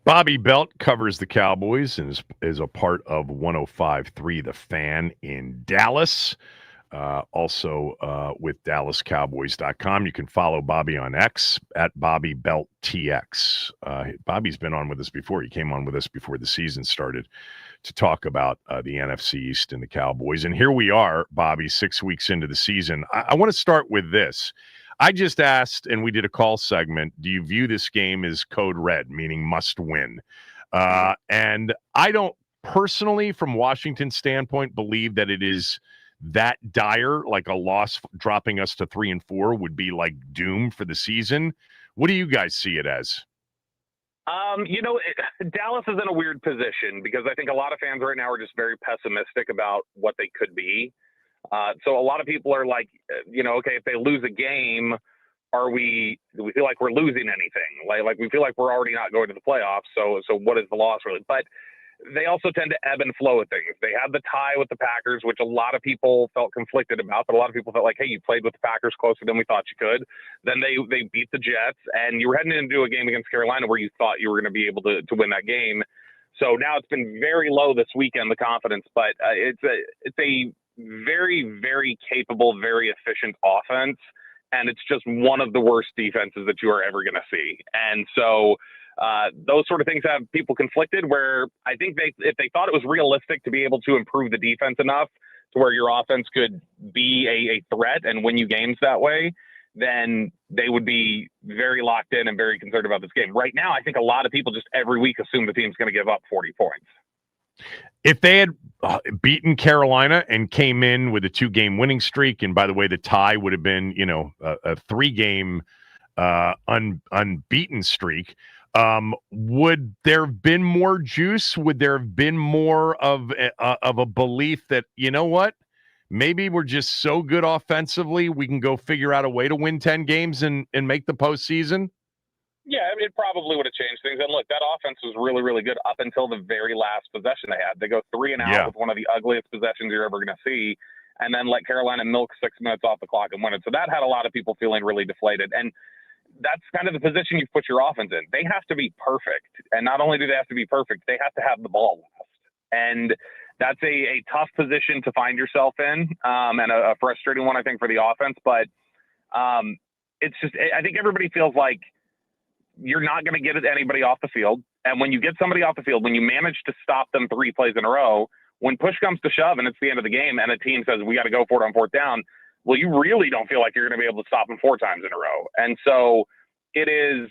Bobby Belt covers the Cowboys and is a part of 105.3 The Fan in Dallas. Also with DallasCowboys.com. You can follow Bobby on X at BobbyBeltTX. Bobby's been on with us before. He came on with us before the season started to talk about the NFC East and the Cowboys. And here we are, Bobby, 6 weeks into the season. I want to start with this. I just asked, and we did a call segment, do you view this game as code red, meaning must win? And I don't personally, from Washington's standpoint, believe that it is that dire, like a loss dropping us to 3-4 would be like doom for the season. What do you guys see it as? Dallas is in a weird position because I think a lot of fans right now are just very pessimistic about what they could be. So a lot of people are like, okay, if they lose a game, do we feel like we're losing anything? Like we feel like we're already not going to the playoffs. So what is the loss really? But they also tend to ebb and flow with things. They had the tie with the Packers, which a lot of people felt conflicted about, but a lot of people felt like, hey, you played with the Packers closer than we thought you could. Then they beat the Jets, and you were heading into a game against Carolina where you thought you were going to be able to win that game. So now it's been very low this weekend, the confidence, but it's a very, very capable, very efficient offense, and it's just one of the worst defenses that you are ever going to see. And so those sort of things have people conflicted, where I think if they thought it was realistic to be able to improve the defense enough to where your offense could be a threat and win you games that way, then they would be very locked in and very concerned about this game. Right now, I think a lot of people just every week assume the team's going to give up 40 points. If they had beaten Carolina and came in with a 2-game winning streak, and by the way, the tie would have been, a 3-game unbeaten streak, would there have been more juice? Would there have been more of a belief that, you know what, maybe we're just so good offensively, we can go figure out a way to win 10 games and make the postseason? Yeah, it probably would have changed things. And look, that offense was really, really good up until the very last possession they had. They go 3 and out with one of the ugliest possessions you're ever going to see, and then let Carolina milk 6 minutes off the clock and win it. So that had a lot of people feeling really deflated. And that's kind of the position you put your offense in. They have to be perfect. And not only do they have to be perfect, they have to have the ball last. And that's a tough position to find yourself in, and a frustrating one, I think, for the offense. But it's just, I think everybody feels like you're not going to get anybody off the field. And when you get somebody off the field, when you manage to stop them 3 plays in a row, when push comes to shove and it's the end of the game and a team says, we got to go for it on 4th down, well, you really don't feel like you're going to be able to stop them 4 times in a row. And so it has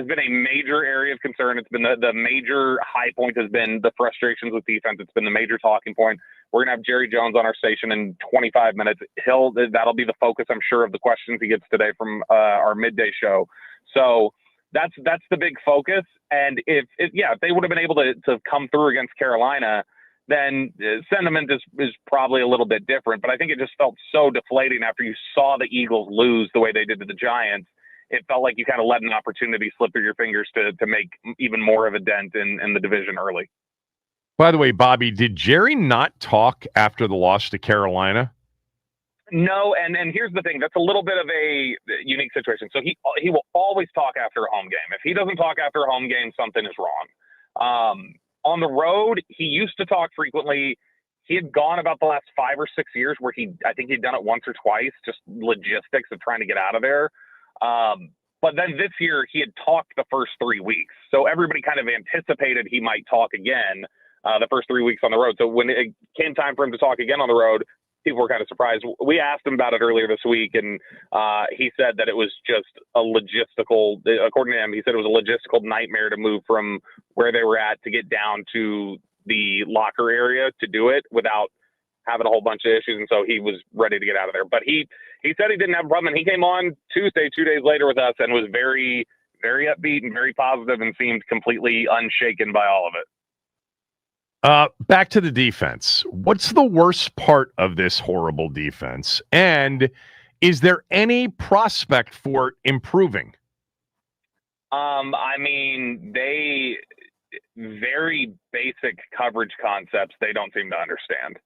been a major area of concern. It's been the major high point has been the frustrations with defense. It's been the major talking point. We're going to have Jerry Jones on our station in 25 minutes. That'll be the focus, I'm sure, of the questions he gets today from our midday show. So that's the big focus. And if they would have been able to come through against Carolina, then sentiment is probably a little bit different. But I think it just felt so deflating after you saw the Eagles lose the way they did to the Giants. It felt like you kind of let an opportunity slip through your fingers to make even more of a dent in the division early. By the way, Bobby, did Jerry not talk after the loss to Carolina? No, and here's the thing. That's a little bit of a unique situation. So he will always talk after a home game. If he doesn't talk after a home game, something is wrong. On the road, he used to talk frequently. He had gone about the last 5 or 6 years where I think he'd done it once or twice, just logistics of trying to get out of there. But then this year he had talked the first 3 weeks. So everybody kind of anticipated he might talk again the first 3 weeks on the road. So when it came time for him to talk again on the road, people were kind of surprised. We asked him about it earlier this week, and he said that it was just a logistical, according to him, he said it was a logistical nightmare to move from where they were at to get down to the locker area to do it without having a whole bunch of issues. And so he was ready to get out of there. But he said he didn't have a problem. And he came on Tuesday, 2 days later with us, and was very, very upbeat and very positive and seemed completely unshaken by all of it. Back to the defense. What's the worst part of this horrible defense? And is there any prospect for improving? I mean, they very basic coverage concepts they don't seem to understand.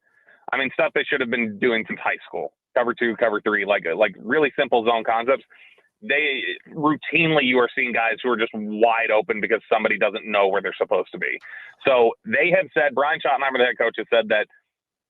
I mean, stuff they should have been doing since high school. Cover 2, cover 3, like really simple zone concepts. routinely you are seeing guys who are just wide open because somebody doesn't know where they're supposed to be. So they have said, Brian Schottenheimer, the head coach, has said that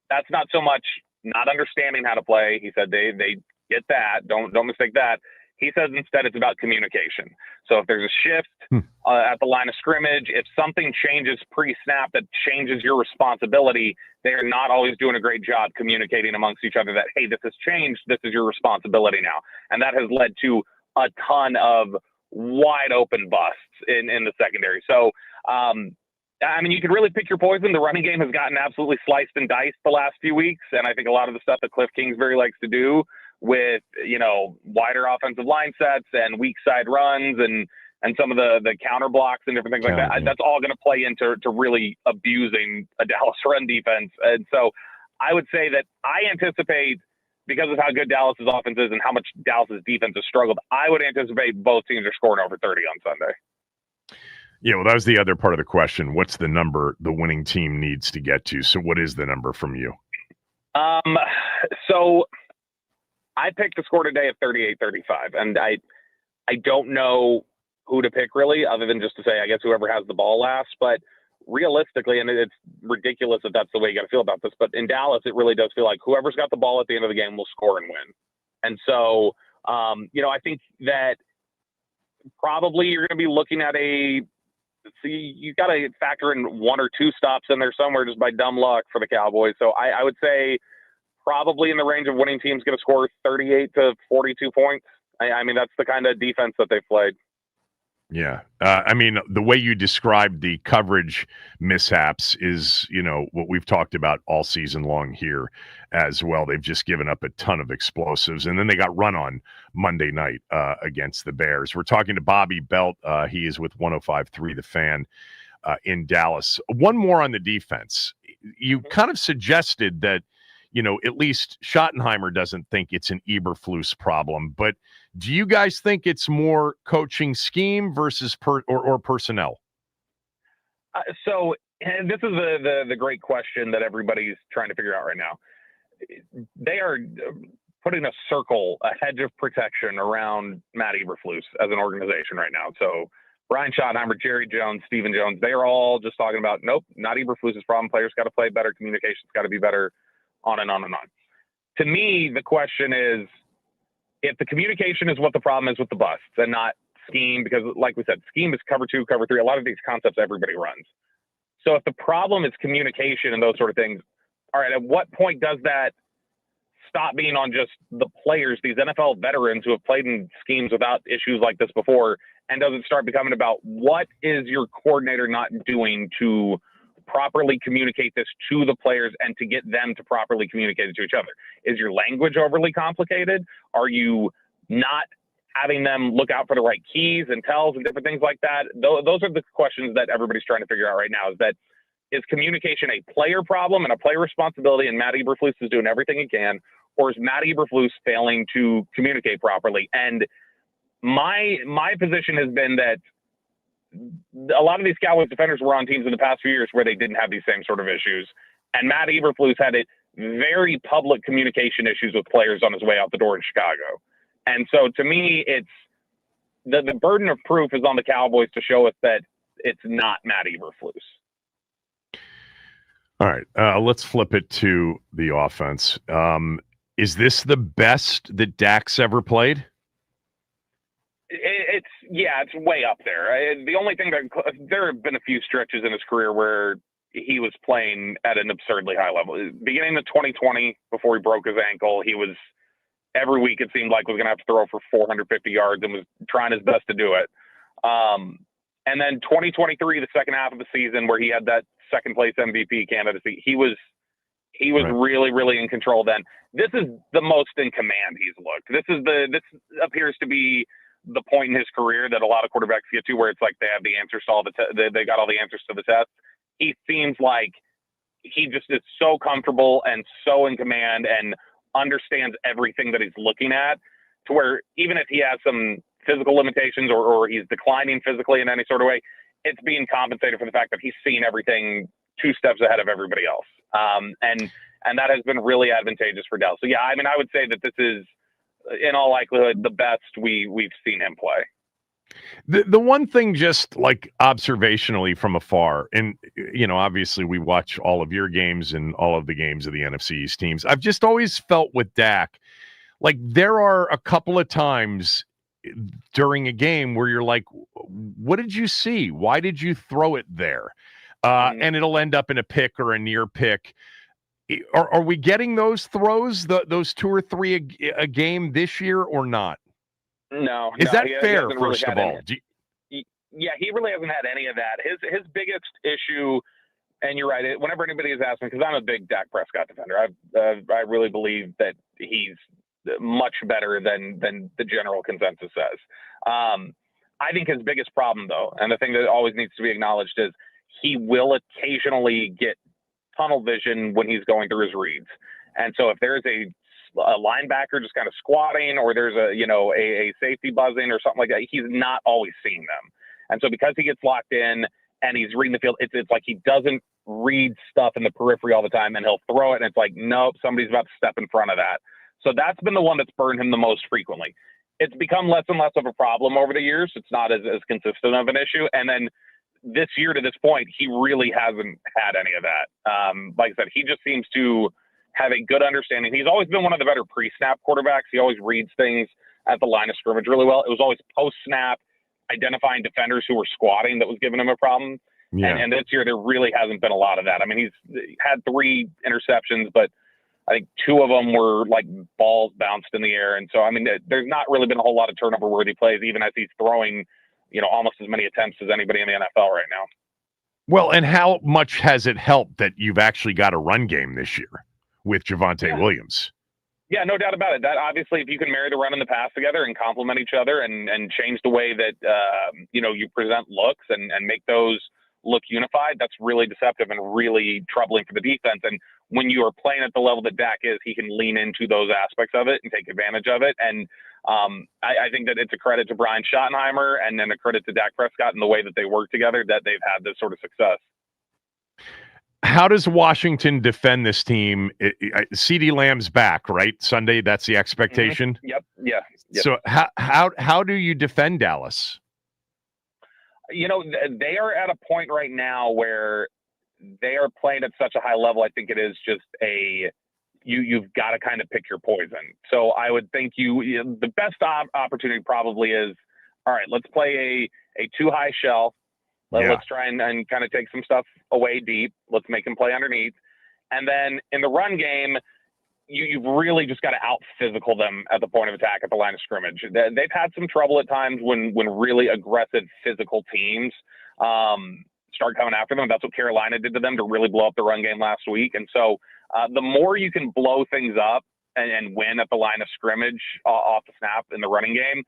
that's not so much not understanding how to play. He said they get that. Don't mistake that. He says instead it's about communication. So if there's a shift at the line of scrimmage, if something changes pre-snap that changes your responsibility, they are not always doing a great job communicating amongst each other that, hey, this has changed. This is your responsibility now. And that has led to a ton of wide open busts in the secondary. So, I mean, you can really pick your poison. The running game has gotten absolutely sliced and diced the last few weeks. And I think a lot of the stuff that Cliff Kingsbury likes to do with, wider offensive line sets and weak side runs and some of the counter blocks and different things like that, that's all going to play into really abusing a Dallas run defense. And so I would say that I anticipate, because of how good Dallas's offense is and how much Dallas's defense has struggled, I would anticipate both teams are scoring over 30 on Sunday. Yeah, well, that was the other part of the question. What's the number the winning team needs to get to? So what is the number from you? So I picked the score today of 38-35, and I don't know who to pick really, other than just to say, I guess whoever has the ball last. But realistically, and it's ridiculous that that's the way you got to feel about this, but in Dallas, it really does feel like whoever's got the ball at the end of the game will score and win. And so, I think that probably you're going to be looking at you got to factor in one or two stops in there somewhere just by dumb luck for the Cowboys. So I would say probably in the range of winning teams going to score 38 to 42 points. I mean, that's the kind of defense that they've played. Yeah. I mean, the way you described the coverage mishaps is, what we've talked about all season long here as well. They've just given up a ton of explosives, and then they got run on Monday night against the Bears. We're talking to Bobby Belt. He is with 105.3 The Fan in Dallas. One more on the defense. You kind of suggested that, at least Schottenheimer doesn't think it's an Eberflus problem, but do you guys think it's more coaching scheme versus or personnel? So this is the great question that everybody's trying to figure out right now. They are putting a hedge of protection around Matt Eberflus as an organization right now. So Brian Schottenheimer, Jerry Jones, Stephen Jones, they are all just talking about, nope, not Eberflus's problem. Players got to play better. Communication's got to be better, on and on and on. To me, the question is, if the communication is what the problem is with the busts and not scheme, because like we said, scheme is cover 2, cover 3, a lot of these concepts everybody runs. So if the problem is communication and those sort of things, all right, at what point does that stop being on just the players, these NFL veterans who have played in schemes without issues like this before, and does it start becoming about what is your coordinator not doing to properly communicate this to the players and to get them to properly communicate it to each other? Is your language overly complicated? Are you not having them look out for the right keys and tells and different things like that? Those are the questions that everybody's trying to figure out right now. Is communication a player problem and a player responsibility, and Matt Eberflus is doing everything he can, or is Matt Eberflus failing to communicate properly? And my position has been that a lot of these Cowboys defenders were on teams in the past few years where they didn't have these same sort of issues. And Matt Eberflus had very public communication issues with players on his way out the door in Chicago. And so to me, it's the burden of proof is on the Cowboys to show us that it's not Matt Eberflus. All right. Let's flip it to the offense. Is this the best that Dak's ever played? It's way up there. The only thing there have been a few stretches in his career where he was playing at an absurdly high level. Beginning of 2020, before he broke his ankle, he was every week it seemed like was going to have to throw for 450 yards and was trying his best to do it. And then 2023, the second half of the season, where he had that second place MVP candidacy, he was right. Really, really in control then. This is the most in command he's looked. This appears to be the point in his career that a lot of quarterbacks get to, where it's like they have the answers to all they got all the answers to the test. He seems like he just is so comfortable and so in command and understands everything that he's looking at, to where even if he has some physical limitations or he's declining physically in any sort of way, it's being compensated for the fact that he's seen everything 2 steps ahead of everybody else. And that has been really advantageous for Dallas. So yeah, I mean, I would say that this is in all likelihood, the best we've seen him play. The one thing, just like observationally from afar, and obviously we watch all of your games and all of the games of the NFC East teams. I've just always felt with Dak, like there are a couple of times during a game where you're like, what did you see? Why did you throw it there? And it'll end up in a pick or a near pick. Are we getting those throws, those 2 or 3 a game this year or not? No. Is that he fair, hasn't first of all? Yeah, he really hasn't had any of that. His biggest issue, and you're right, whenever anybody is asking, because I'm a big Dak Prescott defender, I really believe that he's much better than the general consensus says. I think his biggest problem, though, and the thing that always needs to be acknowledged, is he will occasionally get tunnel vision when he's going through his reads. And so if there's a linebacker just kind of squatting, or there's a safety buzzing or something like that, he's not always seeing them. And so because he gets locked in and he's reading the field, it's like he doesn't read stuff in the periphery all the time, and he'll throw it and it's like, nope, somebody's about to step in front of that. So that's been the one that's burned him the most frequently. It's become less and less of a problem over the years. It's not as consistent of an issue. And then this year, to this point, he really hasn't had any of that. Like I said, he just seems to have a good understanding. He's always been one of the better pre-snap quarterbacks. He always reads things at the line of scrimmage really well. It was always post-snap, identifying defenders who were squatting, that was giving him a problem. Yeah. And this year, there really hasn't been a lot of that. I mean, he's had 3 interceptions, but I think 2 of them were like balls bounced in the air. And so, I mean, there's not really been a whole lot of turnover-worthy plays, even as he's throwing, almost as many attempts as anybody in the NFL right now. Well, and how much has it helped that you've actually got a run game this year with Javonte Williams? Yeah, no doubt about it. That obviously, if you can marry the run and the pass together and complement each other and change the way that you present looks and make those look unified, that's really deceptive and really troubling for the defense. And when you are playing at the level that Dak is, he can lean into those aspects of it and take advantage of it. And I think that it's a credit to Brian Schottenheimer and then a credit to Dak Prescott and the way that they work together that they've had this sort of success. How does Washington defend this team? CeeDee Lamb's back, right? Sunday, that's the expectation? Mm-hmm. Yep. Yeah. Yep. So how do you defend Dallas? They are at a point right now where they are playing at such a high level. I think it is just you've got to kind of pick your poison. So I would think the best opportunity probably is, all right, let's play a too high shell. Let's try and kind of take some stuff away deep. Let's make him play underneath. And then in the run game, you've really just got to out-physical them at the point of attack at the line of scrimmage. They've had some trouble at times when really aggressive physical teams start coming after them. That's what Carolina did to them to really blow up the run game last week. And so the more you can blow things up and win at the line of scrimmage off the snap in the running game,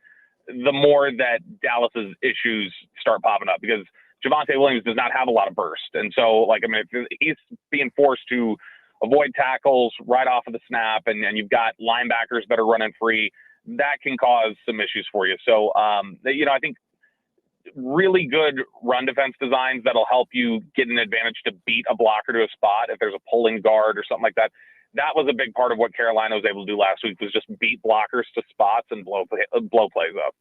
the more that Dallas's issues start popping up, because Javonte Williams does not have a lot of burst. And so, if he's being forced to avoid tackles right off of the snap, and you've got linebackers that are running free, that can cause some issues for you. So, I think really good run defense designs that'll help you get an advantage to beat a blocker to a spot if there's a pulling guard or something like that. That was a big part of what Carolina was able to do last week, was just beat blockers to spots and blow plays up.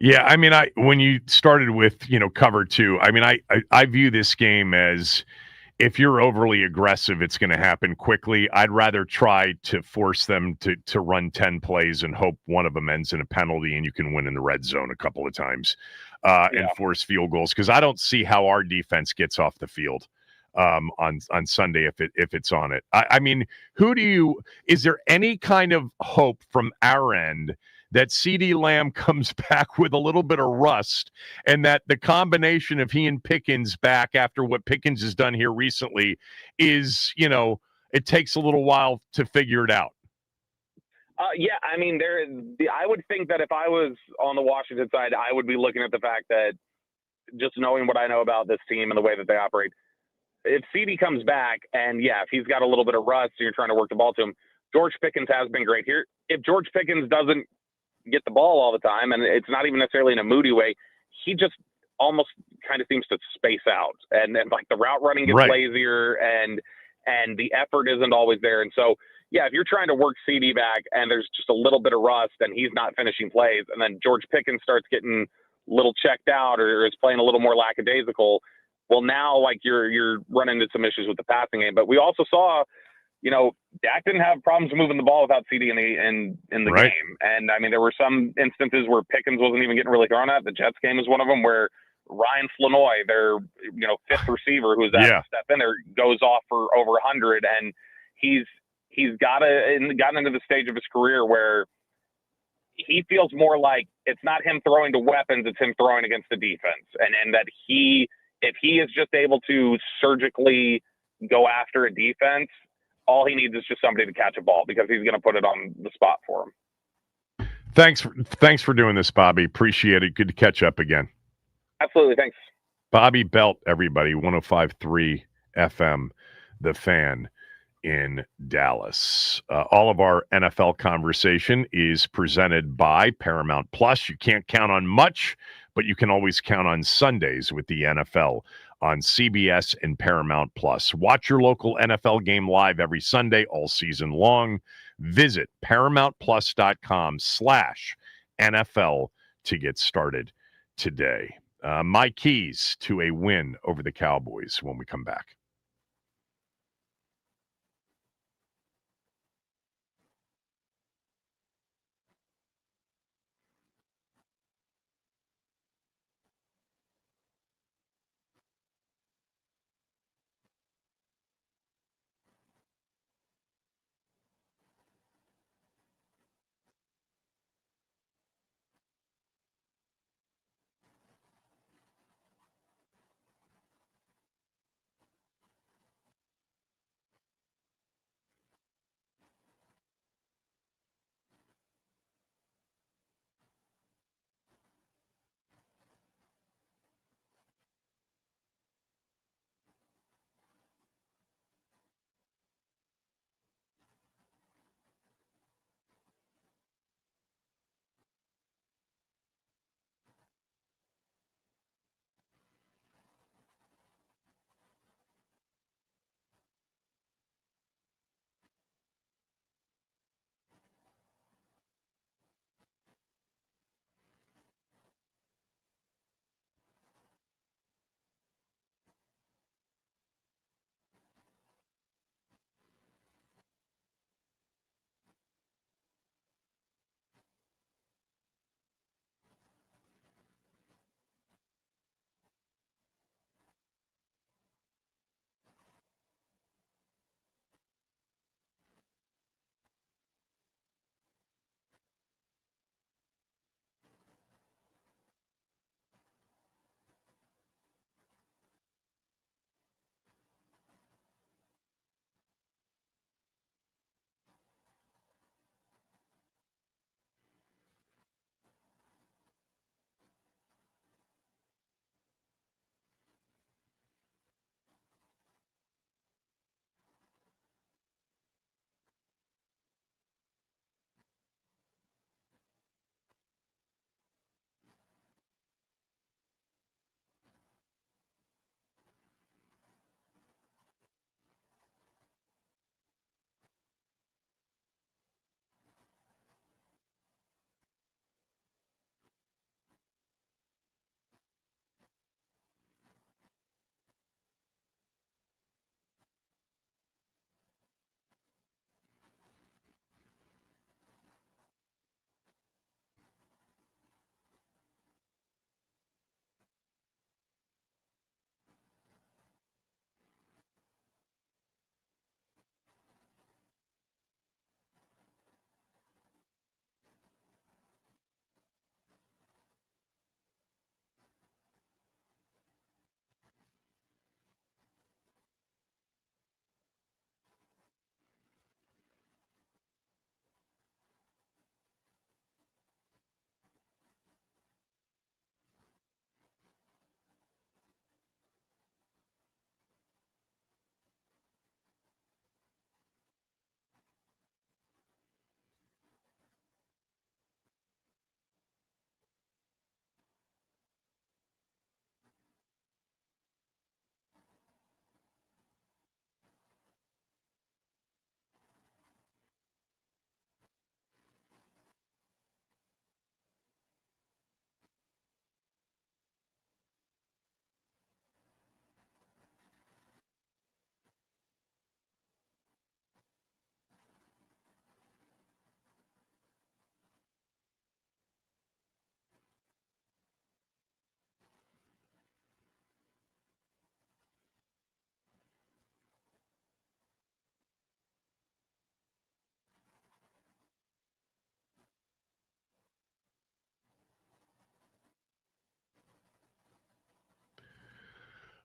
Yeah, I mean, when you started with, cover 2, I mean, I view this game as, if you're overly aggressive, it's going to happen quickly. I'd rather try to force them to run 10 plays and hope one of them ends in a penalty and you can win in the red zone a couple of times and force field goals, because I don't see how our defense gets off the field on Sunday if it's on it. I mean, is there any kind of hope from our end that CeeDee Lamb comes back with a little bit of rust, and that the combination of he and Pickens back after what Pickens has done here recently is, it takes a little while to figure it out? Yeah, I mean, I would think that if I was on the Washington side, I would be looking at the fact that, just knowing what I know about this team and the way that they operate, if CeeDee comes back and, if he's got a little bit of rust and you're trying to work the ball to him, George Pickens has been great here. If George Pickens doesn't get the ball all the time, and it's not even necessarily in a moody way, he just almost kind of seems to space out, and like the route running gets lazier, and the effort isn't always there. And so yeah, if you're trying to work CD back and there's just a little bit of rust and he's not finishing plays, and then George Pickens starts getting a little checked out or is playing a little more lackadaisical, well, now like you're running into some issues with the passing game. But we also saw, Dak didn't have problems moving the ball without CD in the Right. game. And I mean, there were some instances where Pickens wasn't even getting really thrown at. The Jets game is one of them where Ryan Flanoy, their fifth receiver who's asked to step in there, goes off for over 100, and he's gotten into the stage of his career where he feels more like it's not him throwing to weapons, it's him throwing against the defense, and that if he is just able to surgically go after a defense, all he needs is just somebody to catch a ball because he's going to put it on the spot for him. Thanks for doing this, Bobby. Appreciate it. Good to catch up again. Absolutely. Thanks. Bobby Belt, everybody, 105.3 FM, The Fan in Dallas. All of our NFL conversation is presented by Paramount Plus. You can't count on much, but you can always count on Sundays with the NFL on CBS and Paramount Plus. Watch your local NFL game live every Sunday all season long. Visit ParamountPlus.com/NFL to get started today. My keys to a win over the Cowboys when we come back.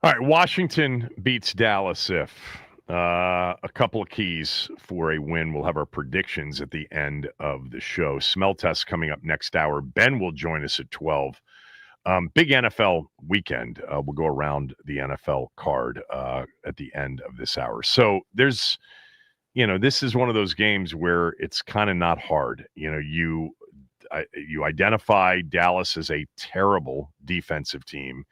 All right, Washington beats Dallas if a couple of keys for a win. We'll have our predictions at the end of the show. Smell test coming up next hour. Ben will join us at 12. Big NFL weekend. We'll go around the NFL card at the end of this hour. So there's, this is one of those games where it's kind of not hard. You identify Dallas as a terrible defensive team,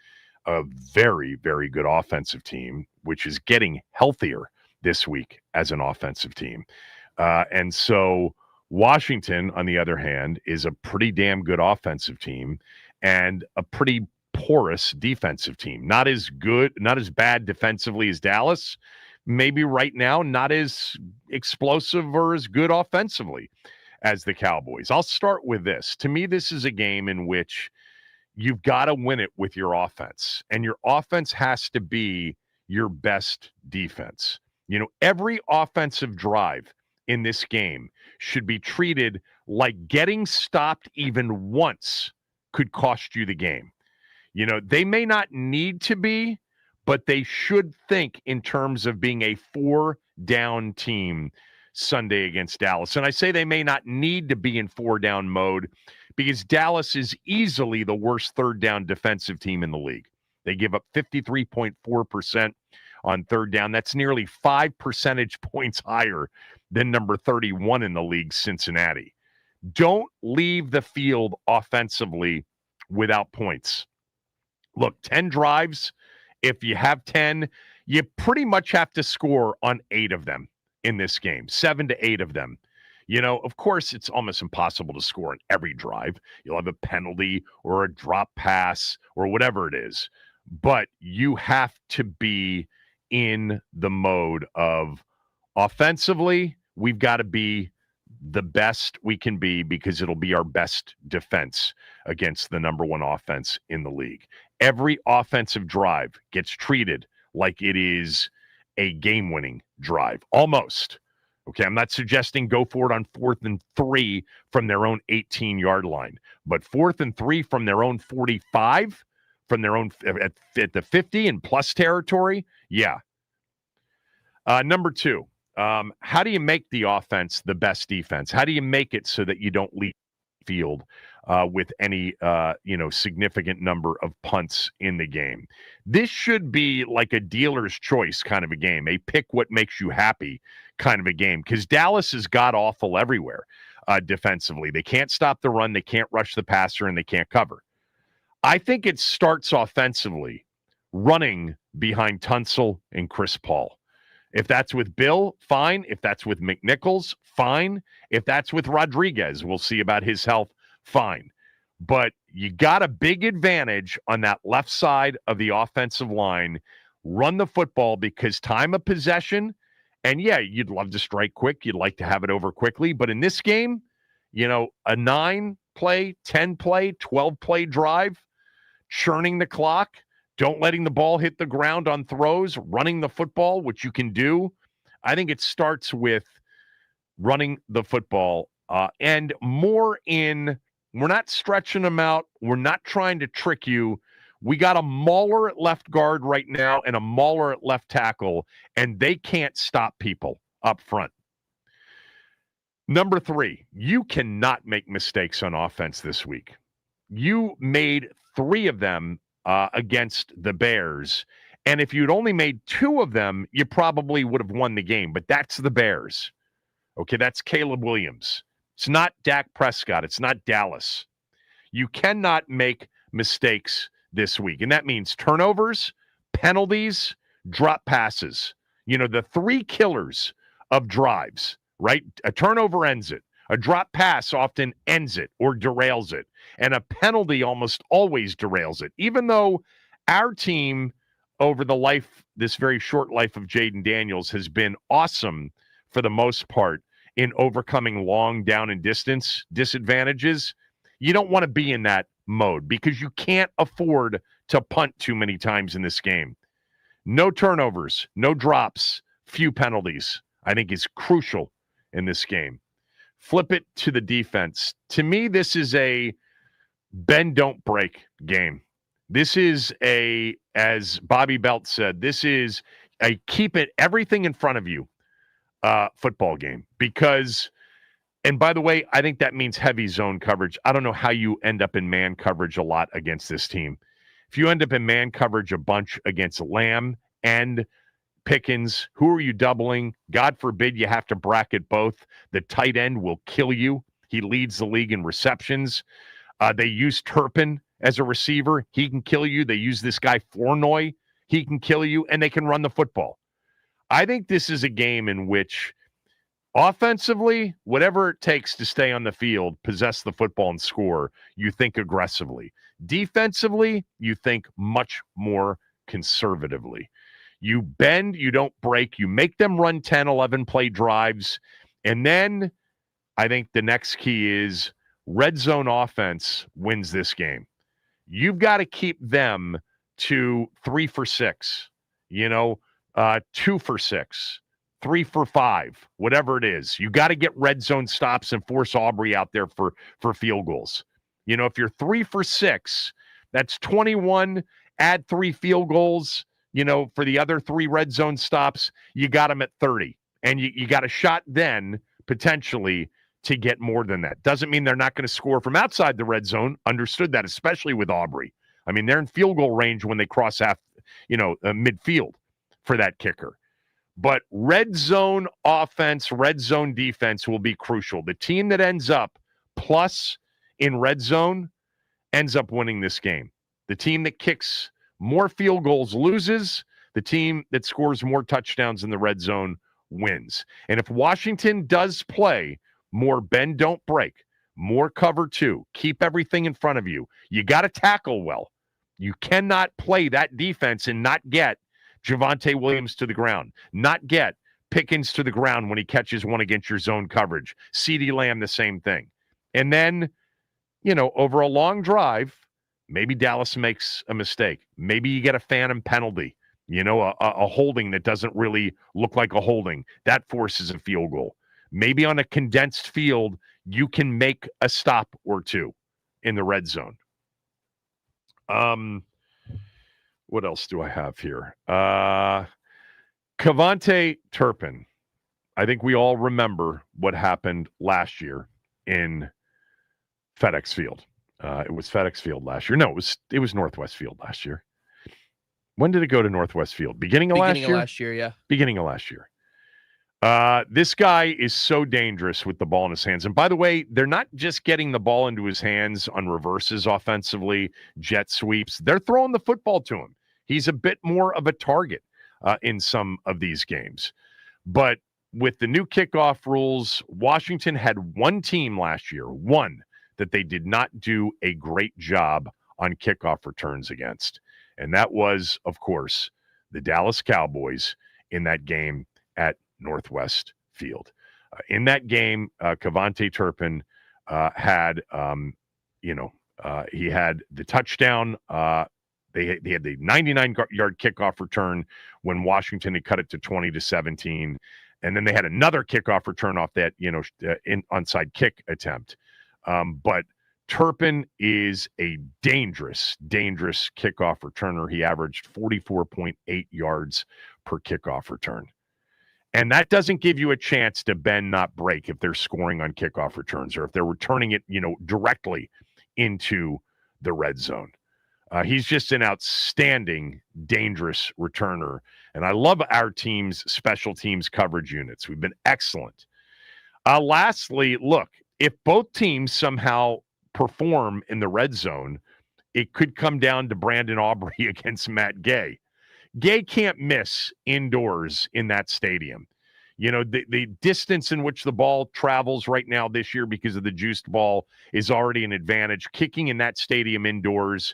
a very, very good offensive team, which is getting healthier this week as an offensive team. And so Washington, on the other hand, is a pretty damn good offensive team and a pretty porous defensive team. Not as good, not as bad defensively as Dallas. Maybe right now, not as explosive or as good offensively as the Cowboys. I'll start with this. To me, this is a game in which you've got to win it with your offense, and your offense has to be your best defense. Every offensive drive in this game should be treated like getting stopped even once could cost you the game. They may not need to be, but they should think in terms of being a 4-down team Sunday against Dallas. And I say they may not need to be in 4-down mode because Dallas is easily the worst third-down defensive team in the league. They give up 53.4% on third down. That's nearly 5 percentage points higher than number 31 in the league, Cincinnati. Don't leave the field offensively without points. Look, 10 drives. If you have 10, you pretty much have to score on 8 of them in this game, 7 to 8 of them. Of course, it's almost impossible to score on every drive. You'll have a penalty or a drop pass or whatever it is. But you have to be in the mode of offensively, we've got to be the best we can be because it'll be our best defense against the number one offense in the league. Every offensive drive gets treated like it is a game-winning drive, almost. Okay, I'm not suggesting go for it on 4th and 3 from their own 18-yard line, but 4th and 3 from their own 45, from their own at the 50 and plus territory, yeah. Number 2, how do you make the offense the best defense? How do you make it so that you don't leave the field with any significant number of punts in the game? This should be like a dealer's choice kind of a game, a pick what makes you happy kind of a game, because Dallas is god-awful everywhere defensively. They can't stop the run, they can't rush the passer, and they can't cover. I think it starts offensively, running behind Tunsil and Chris Paul. If that's with Bill, fine. If that's with McNichols, fine. If that's with Rodriguez, we'll see about his health, fine. But you got a big advantage on that left side of the offensive line. Run the football because time of possession, and yeah, you'd love to strike quick. You'd like to have it over quickly. But in this game, a 9-play, 10-play, 12-play drive, churning the clock, don't letting the ball hit the ground on throws, running the football, which you can do. I think it starts with running the football and more in, we're not stretching them out. We're not trying to trick you. We got a mauler at left guard right now and a mauler at left tackle, and they can't stop people up front. Number 3, you cannot make mistakes on offense this week. You made 3 of them against the Bears. And if you'd only made 2 of them, you probably would have won the game. But that's the Bears. Okay, that's Caleb Williams. It's not Dak Prescott. It's not Dallas. You cannot make mistakes this week. And that means turnovers, penalties, drop passes. The 3 killers of drives, right? A turnover ends it. A drop pass often ends it or derails it. And a penalty almost always derails it. Even though our team over this very short life of Jaden Daniels has been awesome for the most part in overcoming long down and distance disadvantages, you don't want to be in that mode because you can't afford to punt too many times in this game. No turnovers, no drops, few penalties, I think is crucial in this game. Flip it to the defense. To me, this is a bend, don't break game. This is as Bobby Belt said, this is a keep it everything in front of you football game. Because, and by the way, I think that means heavy zone coverage. I don't know how you end up in man coverage a lot against this team. If you end up in man coverage a bunch against Lamb and Pickens, who are you doubling? God forbid you have to bracket both. The tight end will kill you. He leads the league in receptions. They use Turpin as a receiver. He can kill you. They use this guy Flournoy. He can kill you, and they can run the football. I think this is a game in which offensively, whatever it takes to stay on the field, possess the football and score, you think aggressively. Defensively, you think much more conservatively. You bend, you don't break. You make them run 10, 11 play drives. And then I think the next key is red zone offense wins this game. You've got to keep them to 3 for 6, 2 for 6, 3 for 5, whatever it is. You got to get red zone stops and force Aubrey out there for field goals. If you're 3 for 6, that's 21, add 3 field goals, for the other 3 red zone stops, you got them at 30. And you got a shot then, potentially, to get more than that. Doesn't mean they're not going to score from outside the red zone. Understood that, especially with Aubrey. I mean, they're in field goal range when they cross half, midfield for that kicker. But red zone offense, red zone defense will be crucial. The team that ends up plus in red zone ends up winning this game. The team that kicks more field goals loses. The team that scores more touchdowns in the red zone wins. And if Washington does play more bend, don't break, more cover 2, keep everything in front of you, you got to tackle well. You cannot play that defense and not get Javonte Williams to the ground, not get Pickens to the ground when he catches one against your zone coverage. CeeDee Lamb, the same thing. And then, over a long drive, maybe Dallas makes a mistake. Maybe you get a phantom penalty, a holding that doesn't really look like a holding. That forces a field goal. Maybe on a condensed field, you can make a stop or 2 in the red zone. What else do I have here? Kevontae Turpin. I think we all remember what happened last year in FedEx Field. It was FedEx Field last year. No, it was Northwest Field last year. When did it go to Northwest Field? Beginning of last year, yeah. Beginning of last year. This guy is so dangerous with the ball in his hands. And by the way, they're not just getting the ball into his hands on reverses offensively, jet sweeps. They're throwing the football to him. He's a bit more of a target in some of these games. But with the new kickoff rules, Washington had one team last year, that they did not do a great job on kickoff returns against. And that was, of course, the Dallas Cowboys in that game at Northwest Field. In that game, Kevontae Turpin had, he had the touchdown. They had the 99-yard kickoff return when Washington had cut it to 20-17. And then they had another kickoff return off that, onside kick attempt. But Turpin is a dangerous kickoff returner. He averaged 44.8 yards per kickoff return. And that doesn't give you a chance to bend, not break if they're scoring on kickoff returns or if they're returning it, directly into the red zone. He's just an outstanding, dangerous returner. And I love our team's special teams coverage units. We've been excellent. Lastly, look, if both teams somehow perform in the red zone, it could come down to Brandon Aubrey against Matt Gay. Gay can't miss indoors in that stadium. The distance in which the ball travels right now this year because of the juiced ball is already an advantage. Kicking in that stadium indoors,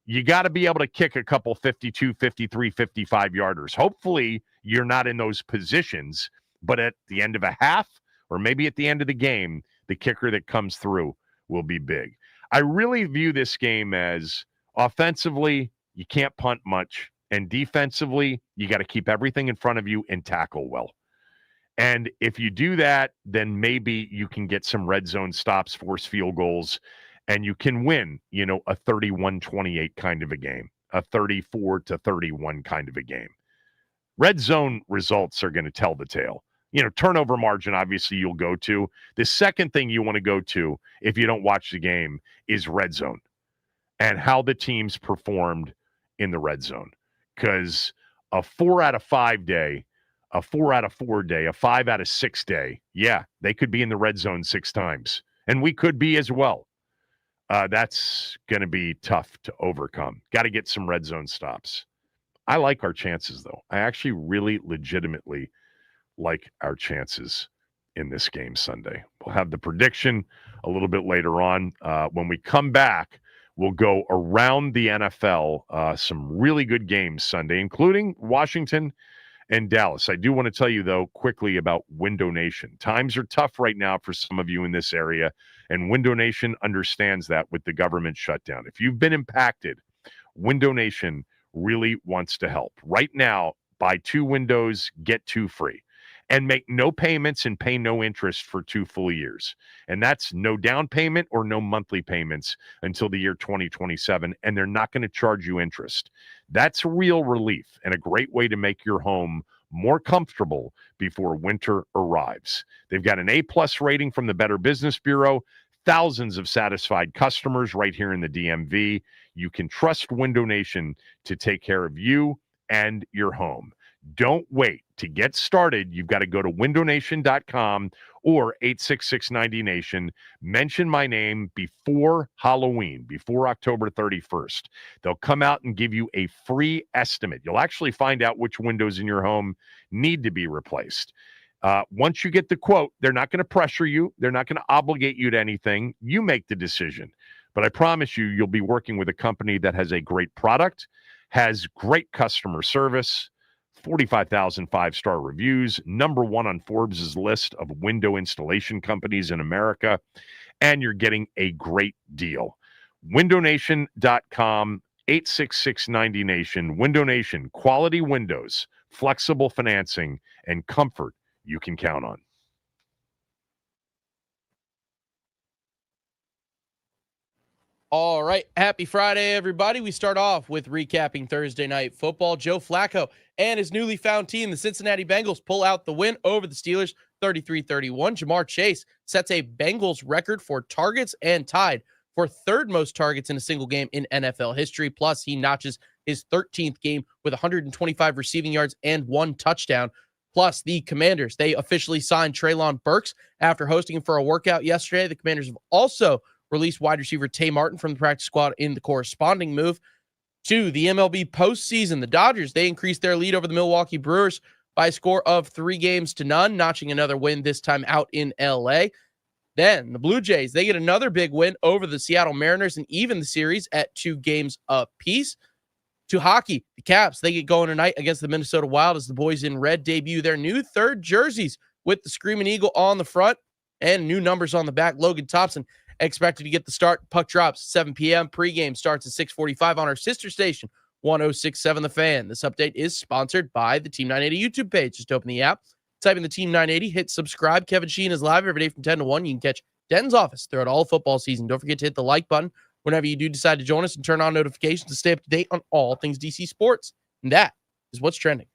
you got to be able to kick a couple 52, 53, 55-yarders. Hopefully, you're not in those positions, but at the end of a half or maybe at the end of the game, the kicker that comes through will be big. I really view this game as offensively, you can't punt much. And defensively, you got to keep everything in front of you and tackle well. And if you do that, then maybe you can get some red zone stops, force field goals, and you can win, a 31-28 kind of a game, a 34-31 kind of a game. Red zone results are going to tell the tale. Turnover margin, obviously, you'll go to. The second thing you want to go to if you don't watch the game is red zone and how the teams performed in the red zone. Because a 4 out of 5 day, a 4 out of 4 day, a 5 out of 6 day, yeah, they could be in the red zone 6 times. And we could be as well. That's going to be tough to overcome. Got to get some red zone stops. I like our chances, though. I actually really legitimately like our chances in this game Sunday. We'll have the prediction a little bit later on. When we come back, we'll go around the NFL. Some really good games Sunday, including Washington and Dallas. I do want to tell you, though, quickly about Window Nation. Times are tough right now for some of you in this area, and Window Nation understands that with the government shutdown. If you've been impacted, Window Nation really wants to help. Right now, buy 2 windows, get 2 free. And make no payments and pay no interest for 2 full years. And that's no down payment or no monthly payments until the year 2027. And they're not going to charge you interest. That's real relief and a great way to make your home more comfortable before winter arrives. They've got an A+ rating from the Better Business Bureau. Thousands of satisfied customers right here in the DMV. You can trust Window Nation to take care of you and your home. Don't wait. To get started, you've got to go to windownation.com or 866-90-NATION. Mention my name before Halloween, before October 31st. They'll come out and give you a free estimate. You'll actually find out which windows in your home need to be replaced. Once you get the quote, they're not going to pressure you. They're not going to obligate you to anything. You make the decision. But I promise you, you'll be working with a company that has a great product, has great customer service, 45,000 5-star reviews, #1 on Forbes' list of window installation companies in America, and you're getting a great deal. WindowNation.com, 866-90-NATION. Window Nation, quality windows, flexible financing, and comfort you can count on. All right. Happy Friday, everybody. We start off with recapping Thursday night football. Joe Flacco and his newly found team, the Cincinnati Bengals, pull out the win over the Steelers 33-31. Jamar Chase sets a Bengals record for targets and tied for 3rd most targets in a single game in NFL history. Plus, he notches his 13th game with 125 receiving yards and 1 touchdown. Plus, the Commanders, they officially signed Treylon Burks after hosting him for a workout yesterday. The Commanders have also released wide receiver Tay Martin from the practice squad in the corresponding move. To the MLB postseason, the Dodgers, they increased their lead over the Milwaukee Brewers by a score of 3-0, notching another win, this time out in L.A. Then the Blue Jays, they get another big win over the Seattle Mariners and even the series at 2 games apiece. To hockey, the Caps, they get going tonight against the Minnesota Wild as the boys in red debut their new 3rd jerseys with the Screaming Eagle on the front and new numbers on the back. Logan Thompson expected to get the start. Puck drops 7 p.m. Pregame starts at 6:45 on our sister station, 106.7 The Fan. This update is sponsored by the Team 980 YouTube page. Just open the app, type in the Team 980, hit subscribe. Kevin Sheehan is live every day from 10 to 1. You can catch Den's office throughout all football season. Don't forget to hit the like button whenever you do decide to join us and turn on notifications to stay up to date on all things DC sports. And that is what's trending.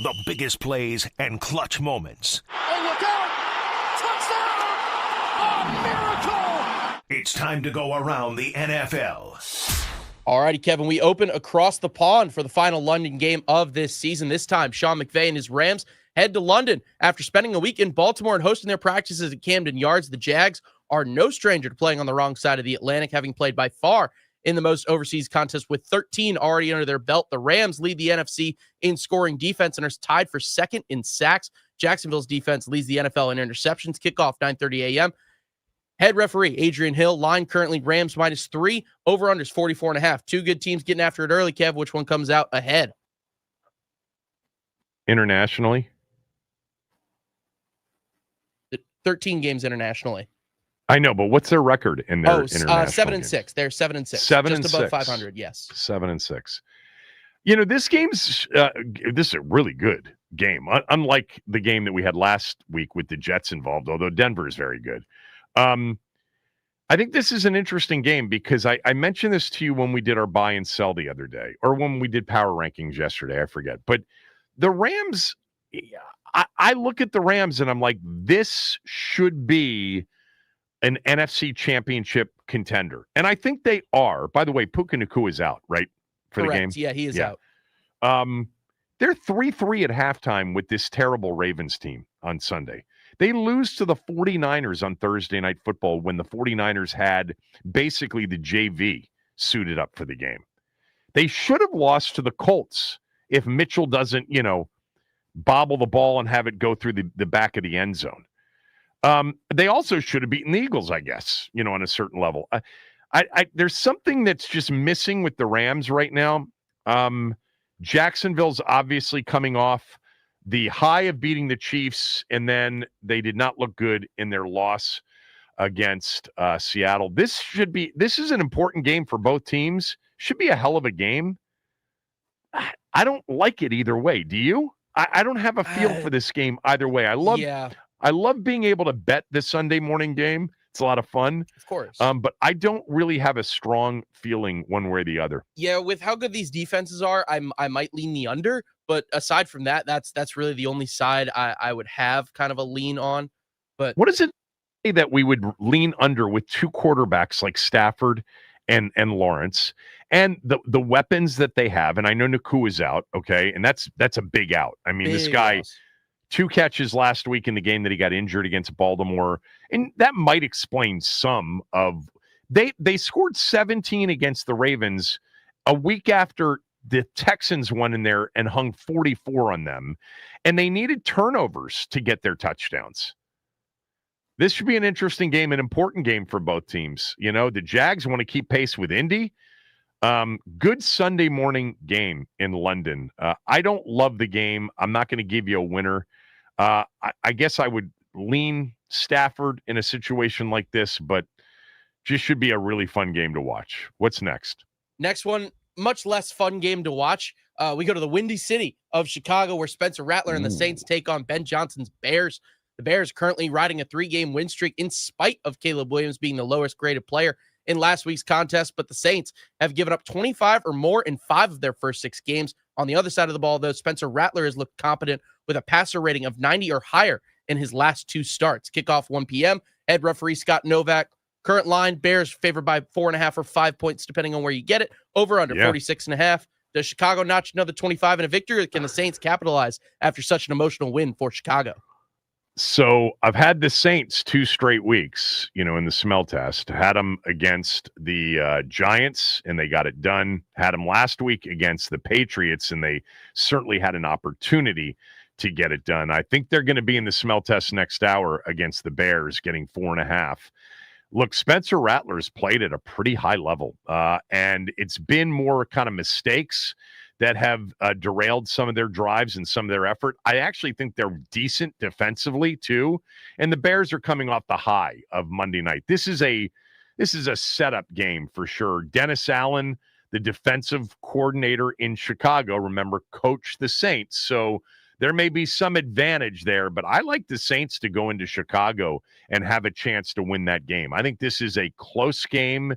The biggest plays and clutch moments. Oh, look out! Touchdown! A miracle! It's time to go around the NFL. All righty, Kevin, we open across the pond for the final London game of this season. This time, Sean McVay and his Rams head to London after spending a week in Baltimore and hosting their practices at Camden Yards. The Jags are no stranger to playing on the wrong side of the Atlantic, having played by far in the most overseas contests with 13 already under their belt. The Rams lead the NFC in scoring defense and are tied for second in sacks. Jacksonville's defense leads the NFL in interceptions. Kickoff 9:30 a.m. Head referee Adrian Hill. Line currently Rams -3. Over-unders 44.5. Two good teams getting after it early, Kev. Which one comes out ahead? Internationally? 13 games internationally. I know, but what's their record in their international 7-6. games? They're 7-6. 7 just and above 6. 500. Yes. 7-6. This game's this is a really good game, unlike the game that we had last week with the Jets involved. Although Denver is very good. I think this is an interesting game because I mentioned this to you when we did our buy and sell the other day, or when we did power rankings yesterday. I forget, but the Rams. I look at the Rams and I'm like, this should be an NFC championship contender. And I think they are. By the way, Puka Nacua is out, right? For Correct. the game? Yeah, he is out. They're 3-3 at halftime with this terrible Ravens team on Sunday. They lose to the 49ers on Thursday Night Football when the 49ers had basically the JV suited up for the game. They should have lost to the Colts if Mitchell doesn't, bobble the ball and have it go through the back of the end zone. They also should have beaten the Eagles, I guess, on a certain level. There's something that's just missing with the Rams right now. Jacksonville's obviously coming off the high of beating the Chiefs, and then they did not look good in their loss against Seattle. This is an important game for both teams. Should be a hell of a game. I don't like it either way. Do you? I don't have a feel for this game either way. I love being able to bet the Sunday morning game. It's a lot of fun. Of course. But I don't really have a strong feeling one way or the other. Yeah, with how good these defenses are, I might lean the under. But aside from that, that's really the only side I would have kind of a lean on. But what is it that we would lean under with two quarterbacks like Stafford and Lawrence and the weapons that they have? And I know Nacua is out, okay, and that's a big out. I mean, this guy loss. 2 catches last week in the game that he got injured against Baltimore, and that might explain some of they scored 17 against the Ravens a week after the Texans won in there and hung 44 on them, and they needed turnovers to get their touchdowns. This should be an interesting game, an important game for both teams. The Jags want to keep pace with Indy. Good Sunday morning game in London. I don't love the game. I'm not going to give you a winner. I guess I would lean Stafford in a situation like this, but just should be a really fun game to watch. What's next? Next one, much less fun game to watch. We go to the Windy City of Chicago, where Spencer Rattler and the Saints take on Ben Johnson's Bears. The Bears currently riding a 3-game win streak in spite of Caleb Williams being the lowest graded player in last week's contest, but the Saints have given up 25 or more in 5 of their first 6 games. On the other side of the ball, though, Spencer Rattler has looked competent with a passer rating of 90 or higher in his last 2 starts. Kickoff 1 p.m. Head referee Scott Novak. Current line, Bears favored by 4.5 or 5 points, depending on where you get it. Over under 46.5. Does Chicago notch another 25 in a victory, or can the Saints capitalize after such an emotional win for Chicago? So I've had the Saints 2 straight weeks, in the smell test. Had them against the Giants, and they got it done. Had them last week against the Patriots, and they certainly had an opportunity to get it done. I think they're going to be in the smell test next hour against the Bears, getting 4.5. Look, Spencer Rattler's played at a pretty high level, and it's been more kind of mistakes that have derailed some of their drives and some of their effort. I actually think they're decent defensively too, and the Bears are coming off the high of Monday night. This is a setup game for sure. Dennis Allen, the defensive coordinator in Chicago, remember, coached the Saints, so there may be some advantage there, but I like the Saints to go into Chicago and have a chance to win that game. I think this is a close game,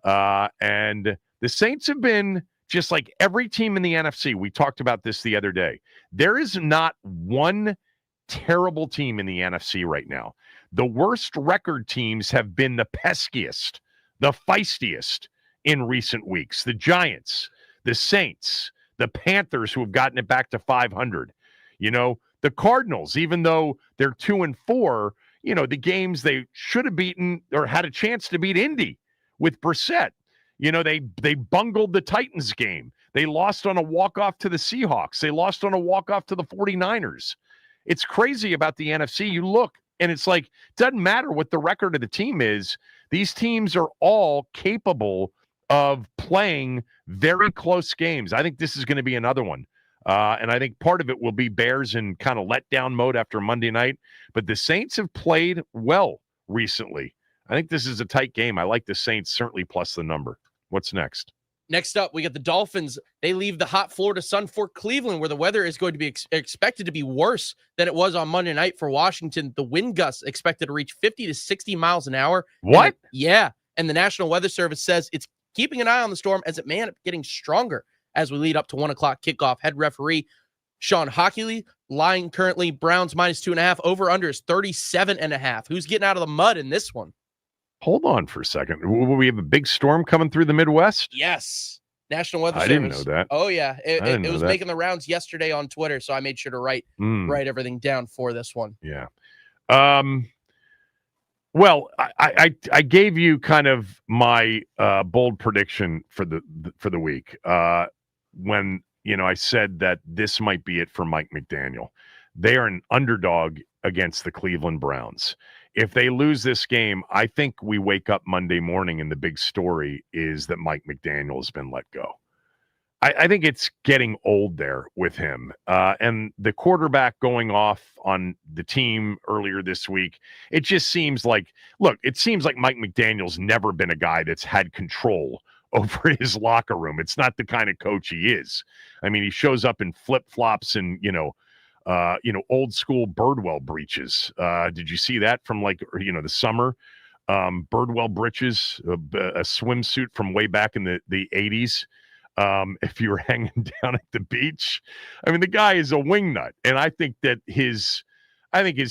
and the Saints have been just like every team in the NFC, we talked about this the other day. There is not one terrible team in the NFC right now. The worst record teams have been the peskiest, the feistiest in recent weeks. The Giants, the Saints, the Panthers, who have gotten it back to 500. The Cardinals, even though they're 2-4, the games they should have beaten or had a chance to beat Indy with Brissett. They bungled the Titans game. They lost on a walk-off to the Seahawks. They lost on a walk-off to the 49ers. It's crazy about the NFC. You look, and it's like, it doesn't matter what the record of the team is. These teams are all capable of playing very close games. I think this is going to be another one. And I think part of it will be Bears in kind of letdown mode after Monday night. But the Saints have played well recently. I think this is a tight game. I like the Saints, certainly plus the number. What's next? Next up, we got the Dolphins. They leave the hot Florida sun for Cleveland, where the weather is going to be expected to be worse than it was on Monday night for Washington. The wind gusts expected to reach 50 to 60 miles an hour. What? And the National Weather Service says it's keeping an eye on the storm as it may end up getting stronger as we lead up to 1 o'clock kickoff. Head referee Sean Hockley, line currently Browns -2.5. Over under is 37.5. Who's getting out of the mud in this one? Hold on for a second. Will we have a big storm coming through the Midwest? Yes. National Weather Service. I didn't know that. Oh, yeah. It was that. making the rounds yesterday on Twitter, so I made sure to write everything down for this one. Yeah. Well, I gave you kind of my bold prediction for the week when I said that this might be it for Mike McDaniel. They are an underdog against the Cleveland Browns. If they lose this game, I think we wake up Monday morning and the big story is that Mike McDaniel has been let go. I think it's getting old there with him. And the quarterback going off on the team earlier this week, it just seems like, it seems like Mike McDaniel's never been a guy that's had control over his locker room. It's not the kind of coach he is. I mean, he shows up in flip-flops and, old school Birdwell breeches. Did you see that from the summer? Birdwell breeches, a swimsuit from way back in the 80s. If you were hanging down at the beach, I mean, the guy is a wingnut, and I think that his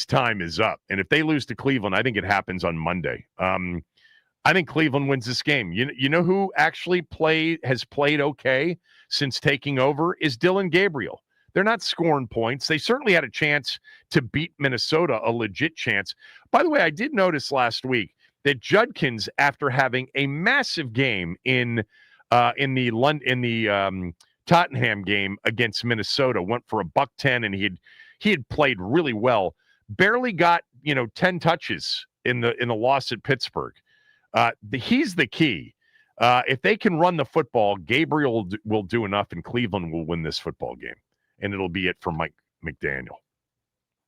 time is up. And if they lose to Cleveland, I think it happens on Monday. I think Cleveland wins this game. You know who actually has played okay since taking over is Dylan Gabriel. They're not scoring points. They certainly had a chance to beat Minnesota, a legit chance. By the way, I did notice last week that Judkins, after having a massive game in the Tottenham game against Minnesota, went for $110, and he had played really well. Barely got 10 touches in the loss at Pittsburgh. He's the key. If they can run the football, Gabriel will do enough, and Cleveland will win this football game. And it'll be it for Mike McDaniel.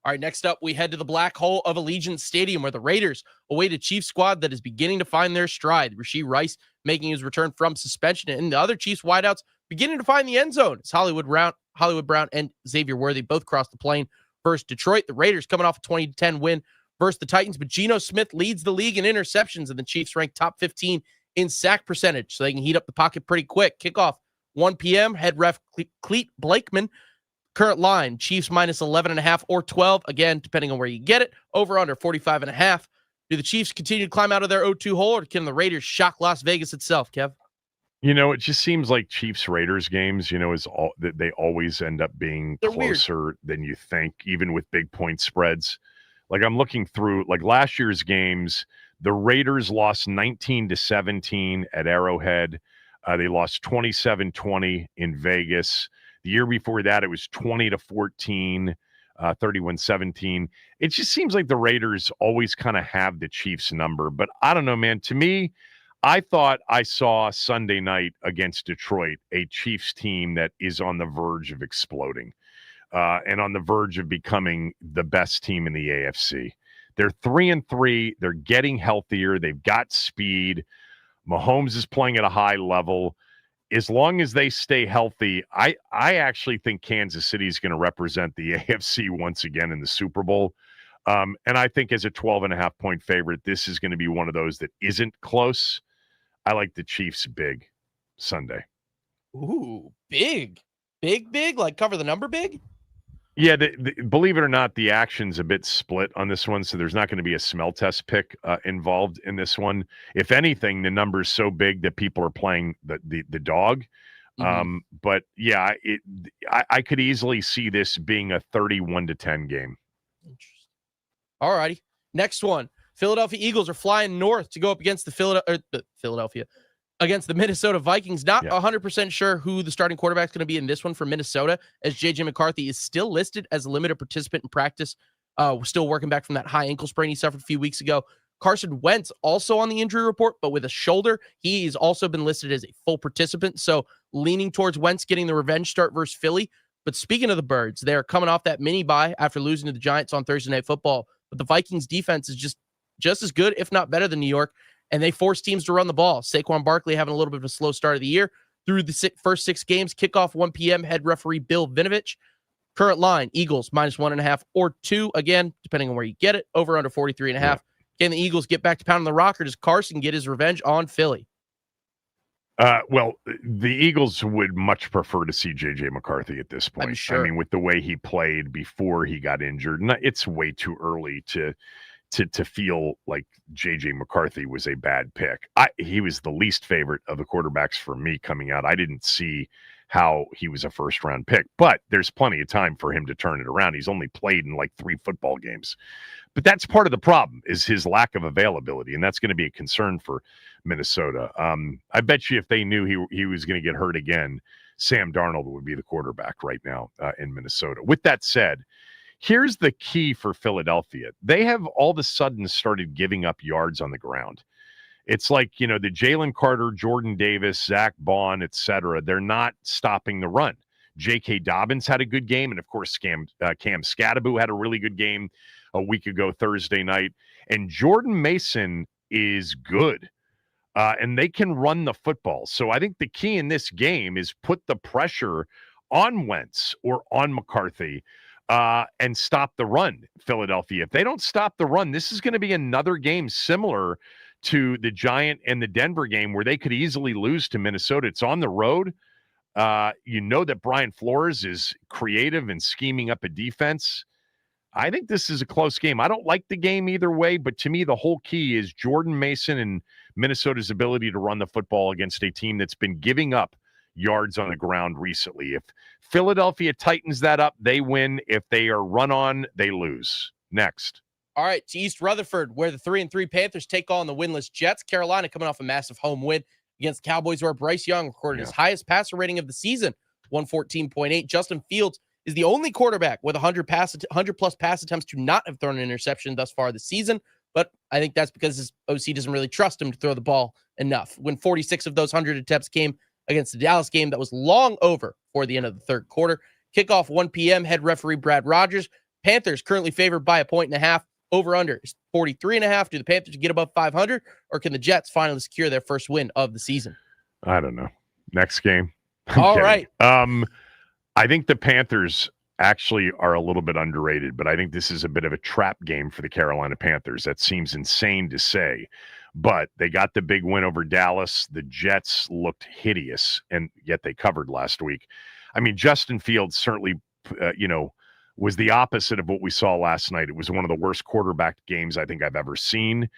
All right, next up, we head to the black hole of Allegiant Stadium, where the Raiders await a Chiefs squad that is beginning to find their stride. Rashee Rice making his return from suspension, and the other Chiefs wideouts beginning to find the end zone. It's Hollywood Brown and Xavier Worthy both crossed the plane versus Detroit. The Raiders coming off a 20-10 win versus the Titans, but Geno Smith leads the league in interceptions, and the Chiefs rank top 15 in sack percentage, so they can heat up the pocket pretty quick. Kickoff 1 p.m. Head ref Cleet Blakeman. Current line, Chiefs -11.5 or 12. Again, depending on where you get it. Over under 45.5. Do the Chiefs continue to climb out of their 0-2 hole, or can the Raiders shock Las Vegas itself, Kev? It just seems like Chiefs-Raiders games, is all that they always end up being closer than you think, even with big point spreads. Like I'm looking through, last year's games, the Raiders lost 19-17 at Arrowhead. They lost 27-20 in Vegas. The year before that, it was 20-14, 31-17. It just seems like the Raiders always kind of have the Chiefs number. But I don't know, man. To me, I thought I saw Sunday night against Detroit a Chiefs team that is on the verge of exploding and on the verge of becoming the best team in the AFC. They're 3-3. They're getting healthier. They've got speed. Mahomes is playing at a high level. As long as they stay healthy, I actually think Kansas City is going to represent the AFC once again in the Super Bowl. And I think as a 12.5-point favorite, this is going to be one of those that isn't close. I like the Chiefs big Sunday. Ooh, big. Big, like cover the number big? Yeah, believe it or not, the action's a bit split on this one, so there's not going to be a smell test pick involved in this one. If anything, the number's so big that people are playing the dog. But yeah, I could easily see this being a 31-10 game. Interesting. All righty. Next one. Philadelphia Eagles are flying north to go up against against the Minnesota Vikings. Not 100% sure who the starting quarterback is going to be in this one for Minnesota, as J.J. McCarthy is still listed as a limited participant in practice. Still working back from that high ankle sprain he suffered a few weeks ago. Carson Wentz also on the injury report, but with a shoulder. He's also been listed as a full participant, so leaning towards Wentz getting the revenge start versus Philly. But speaking of the Birds, they're coming off that mini bye after losing to the Giants on Thursday Night Football. But the Vikings defense is just as good, if not better than New York, and they force teams to run the ball. Saquon Barkley having a little bit of a slow start of the year. Through the first 6 games, kickoff 1 p.m., head referee Bill Vinovich. Current line, Eagles -1.5 or 2, again, depending on where you get it, over under 43.5. Yeah. Can the Eagles get back to pounding the rock, or does Carson get his revenge on Philly? Well, the Eagles would much prefer to see J.J. McCarthy at this point. I'm sure. I mean, with the way he played before he got injured, it's way too early to feel like J.J. McCarthy was a bad pick. He was the least favorite of the quarterbacks for me coming out. I didn't see how he was a first-round pick, but there's plenty of time for him to turn it around. He's only played in like 3 football games. But that's part of the problem, is his lack of availability, and that's going to be a concern for Minnesota. I bet you if they knew he was going to get hurt again, Sam Darnold would be the quarterback right now in Minnesota. With that said, here's the key for Philadelphia. They have all of a sudden started giving up yards on the ground. It's like, the Jalen Carter, Jordan Davis, Zach Bond, et cetera, they're not stopping the run. J.K. Dobbins had a good game, and of course, Cam Scatteraboo had a really good game a week ago Thursday night. And Jordan Mason is good, and they can run the football. So I think the key in this game is put the pressure on Wentz or on McCarthy and stop the run, Philadelphia. If they don't stop the run, this is going to be another game similar to the Giant and the Denver game where they could easily lose to Minnesota. It's on the road. That Brian Flores is creative and scheming up a defense. I think this is a close game. I don't like the game either way, but to me, the whole key is Jordan Mason and Minnesota's ability to run the football against a team that's been giving up yards on the ground recently. If Philadelphia tightens that up, they win. If they are run on, they lose. Next. All right, to East Rutherford, where the 3-3 Panthers take on the winless Jets. Carolina coming off a massive home win against Cowboys, where Bryce Young recorded his highest passer rating of the season, 114.8. Justin Fields is the only quarterback with 100-plus pass attempts to not have thrown an interception thus far this season, but I think that's because his OC doesn't really trust him to throw the ball enough. When 46 of those 100 attempts came against the Dallas game, that was long over for the end of the third quarter. Kickoff 1 p.m., head referee Brad Rogers. Panthers currently favored by 1.5. Over-under is 43.5. Do the Panthers get above 500, or can the Jets finally secure their first win of the season? I don't know. Next game. All right. I think the Panthers actually are a little bit underrated, but I think this is a bit of a trap game for the Carolina Panthers. That seems insane to say, but they got the big win over Dallas. The Jets looked hideous, and yet they covered last week. I mean, Justin Fields certainly, was the opposite of what we saw last night. It was one of the worst quarterback games I think I've ever seen.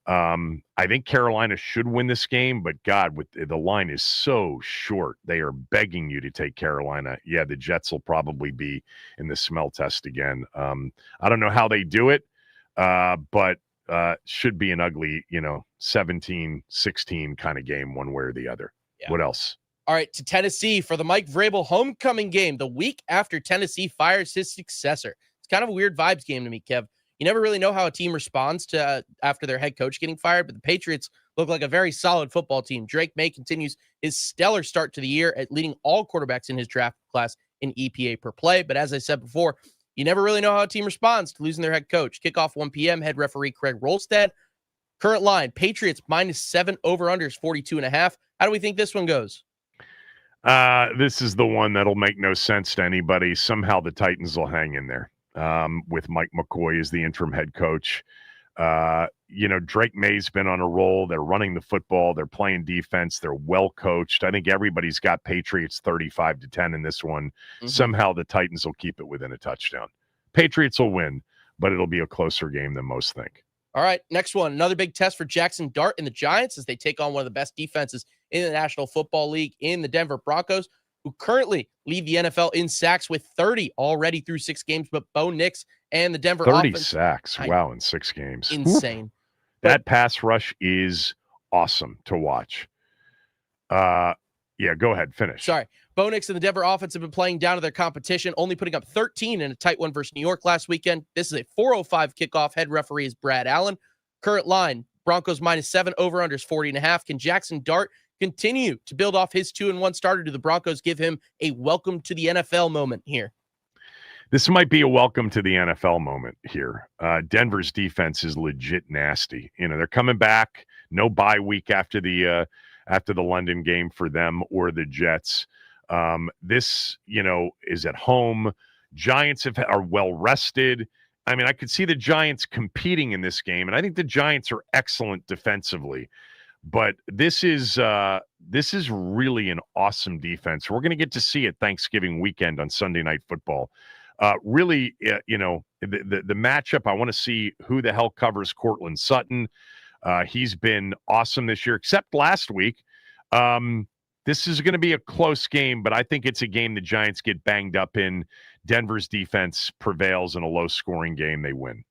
I think Carolina should win this game, but God, the line is so short. They are begging you to take Carolina. Yeah, the Jets will probably be in the smell test again. I don't know how they do it, but should be an ugly, 17-16 kind of game one way or the other. Yeah. What else? All right, to Tennessee for the Mike Vrabel homecoming game, the week after Tennessee fires his successor. It's kind of a weird vibes game to me, Kev. You never really know how a team responds to after their head coach getting fired, but the Patriots look like a very solid football team. Drake May continues his stellar start to the year at leading all quarterbacks in his draft class in EPA per play. But as I said before, you never really know how a team responds to losing their head coach. Kickoff 1 p.m., head referee Craig Rolstad. Current line, Patriots -7, over-unders 42.5. How do we think this one goes? This is the one that'll make no sense to anybody. Somehow the Titans will hang in there with Mike McCoy as the interim head coach. Drake May's been on a roll. They're running the football. They're playing defense. They're well coached. I think everybody's got Patriots 35-10 in this one. Mm-hmm. Somehow the Titans will keep it within a touchdown. Patriots will win, but it'll be a closer game than most think. All right, next one. Another big test for Jackson Dart and the Giants as they take on one of the best defenses in the National Football League in the Denver Broncos, who currently lead the NFL in sacks with 30 already through 6 games. But Bo Nix and the Denver 30 offense. sacks. Wow, in 6 games. Insane. That pass rush is awesome to watch. Yeah, go ahead. Finish. Sorry. Bo Nix and the Denver offense have been playing down to their competition, only putting up 13 in a tight one versus New York last weekend. This is a 4:05 kickoff. Head referee is Brad Allen. Current line, Broncos -7, over-unders 40.5. Can Jackson Dart continue to build off his 2-1 starter? Do the Broncos give him a welcome to the NFL moment here? This might be a welcome to the NFL moment here. Denver's defense is legit nasty. They're coming back. No bye week after the London game for them or the Jets. This, is at home. Giants are well rested. I mean, I could see the Giants competing in this game, and I think the Giants are excellent defensively. But this is really an awesome defense. We're going to get to see it Thanksgiving weekend on Sunday Night Football. Really, the matchup, I want to see who the hell covers Cortland Sutton. He's been awesome this year, except last week. This is going to be a close game, but I think it's a game the Giants get banged up in. Denver's defense prevails in a low-scoring game. They win.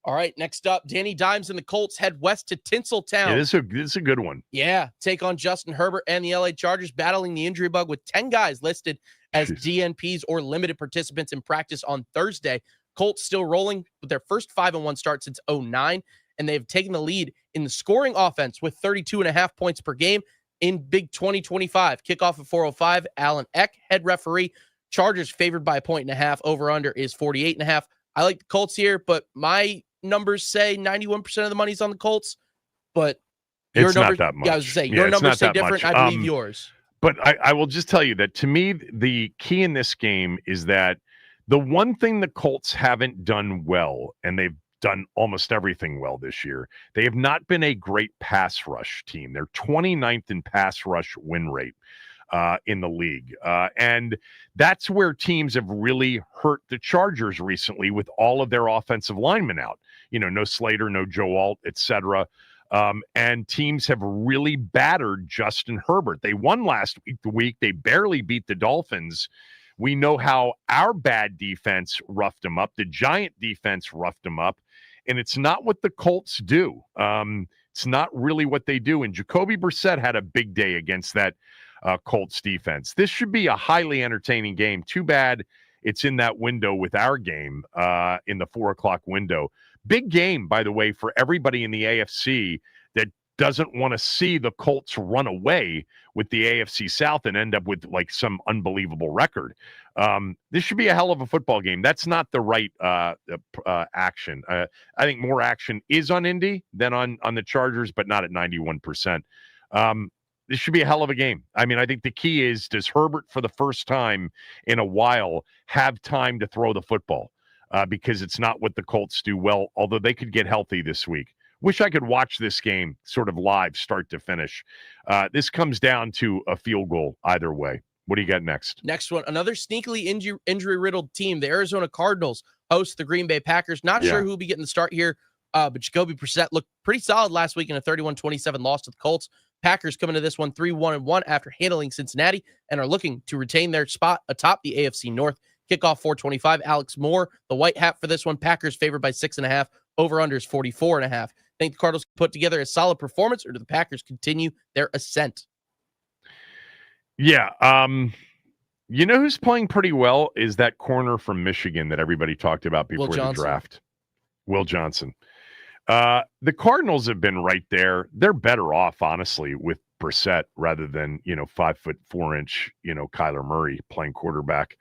All right, next up, Danny Dimes and the Colts head west to Tinseltown. Yeah, this is a good one. Yeah, take on Justin Herbert and the LA Chargers, battling the injury bug with 10 guys listed as DNPs or limited participants in practice on Thursday. Colts still rolling with their first 5-1 start since 2009, and they've taken the lead in the scoring offense with 32.5 points per game in Big 2025. Kickoff at 4:05. Alan Eck, head referee. Chargers favored by 1.5. Over-under is 48.5. I like the Colts here, but my numbers say 91% of the money's on the Colts. But your it's numbers, not that much. Yeah, I was going to say, your numbers say different. I believe yours. But I will just tell you that, to me, the key in this game is that the one thing the Colts haven't done well, and they've done almost everything well this year, they have not been a great pass rush team. They're 29th in pass rush win rate in the league. And that's where teams have really hurt the Chargers recently with all of their offensive linemen out. No Slater, no Joe Alt, etc. And teams have really battered Justin Herbert. They won last week. They barely beat the Dolphins. We know how our bad defense roughed them up. The Giant defense roughed them up. And it's not what the Colts do. It's not really what they do. And Jacoby Brissett had a big day against that Colts defense. This should be a highly entertaining game. Too bad it's in that window with our game in the 4:00 window. Big game, by the way, for everybody in the AFC that doesn't want to see the Colts run away with the AFC South and end up with like some unbelievable record. This should be a hell of a football game. That's not the right action. I think more action is on Indy than on the Chargers, but not at 91%. This should be a hell of a game. I mean, I think the key is, does Herbert, for the first time in a while, have time to throw the football? Because it's not what the Colts do well, although they could get healthy this week. Wish I could watch this game sort of live, start to finish. This comes down to a field goal either way. What do you got next? Next one, another sneakily injury-riddled team. The Arizona Cardinals host the Green Bay Packers. Not sure who will be getting the start here, but Jacoby Brissett looked pretty solid last week in a 31-27 loss to the Colts. Packers coming to this one 3-1-1 after handling Cincinnati and are looking to retain their spot atop the AFC North. Kickoff 4:25. Alex Moore, the white hat for this one. Packers favored by 6.5. Over-under is 44.5. Think the Cardinals put together a solid performance, or do the Packers continue their ascent? Yeah. You know who's playing pretty well is that corner from Michigan that everybody talked about before the draft. Will Johnson. The Cardinals have been right there. They're better off, honestly, with Brissett rather than, 5'4" Kyler Murray playing quarterback.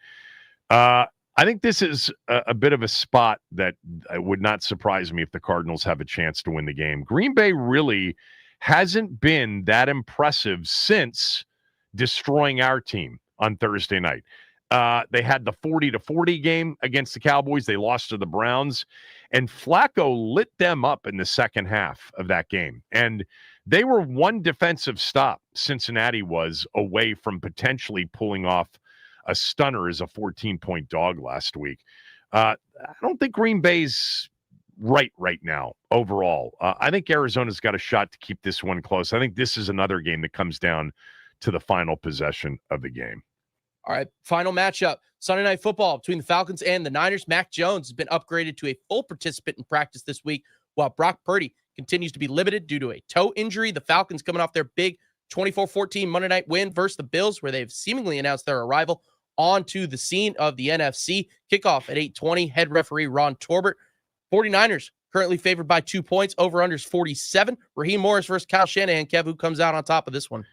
I think this is a bit of a spot that would not surprise me if the Cardinals have a chance to win the game. Green Bay really hasn't been that impressive since destroying our team on Thursday night. They had the 40-40 game against the Cowboys. They lost to the Browns, and Flacco lit them up in the second half of that game. And they were one defensive stop, Cincinnati was, away from potentially pulling off a stunner as a 14-point dog last week. I don't think Green Bay's right now overall. I think Arizona's got a shot to keep this one close. I think this is another game that comes down to the final possession of the game. All right, final matchup. Sunday Night Football between the Falcons and the Niners. Mac Jones has been upgraded to a full participant in practice this week, while Brock Purdy continues to be limited due to a toe injury. The Falcons coming off their big 24-14 Monday night win versus the Bills, where they've seemingly announced their arrival onto the scene of the NFC. Kickoff at 8:20. Head referee Ron Torbert. 49ers currently favored by 2 points. Over-unders 47. Raheem Morris versus Kyle Shanahan. Kev, who comes out on top of this one?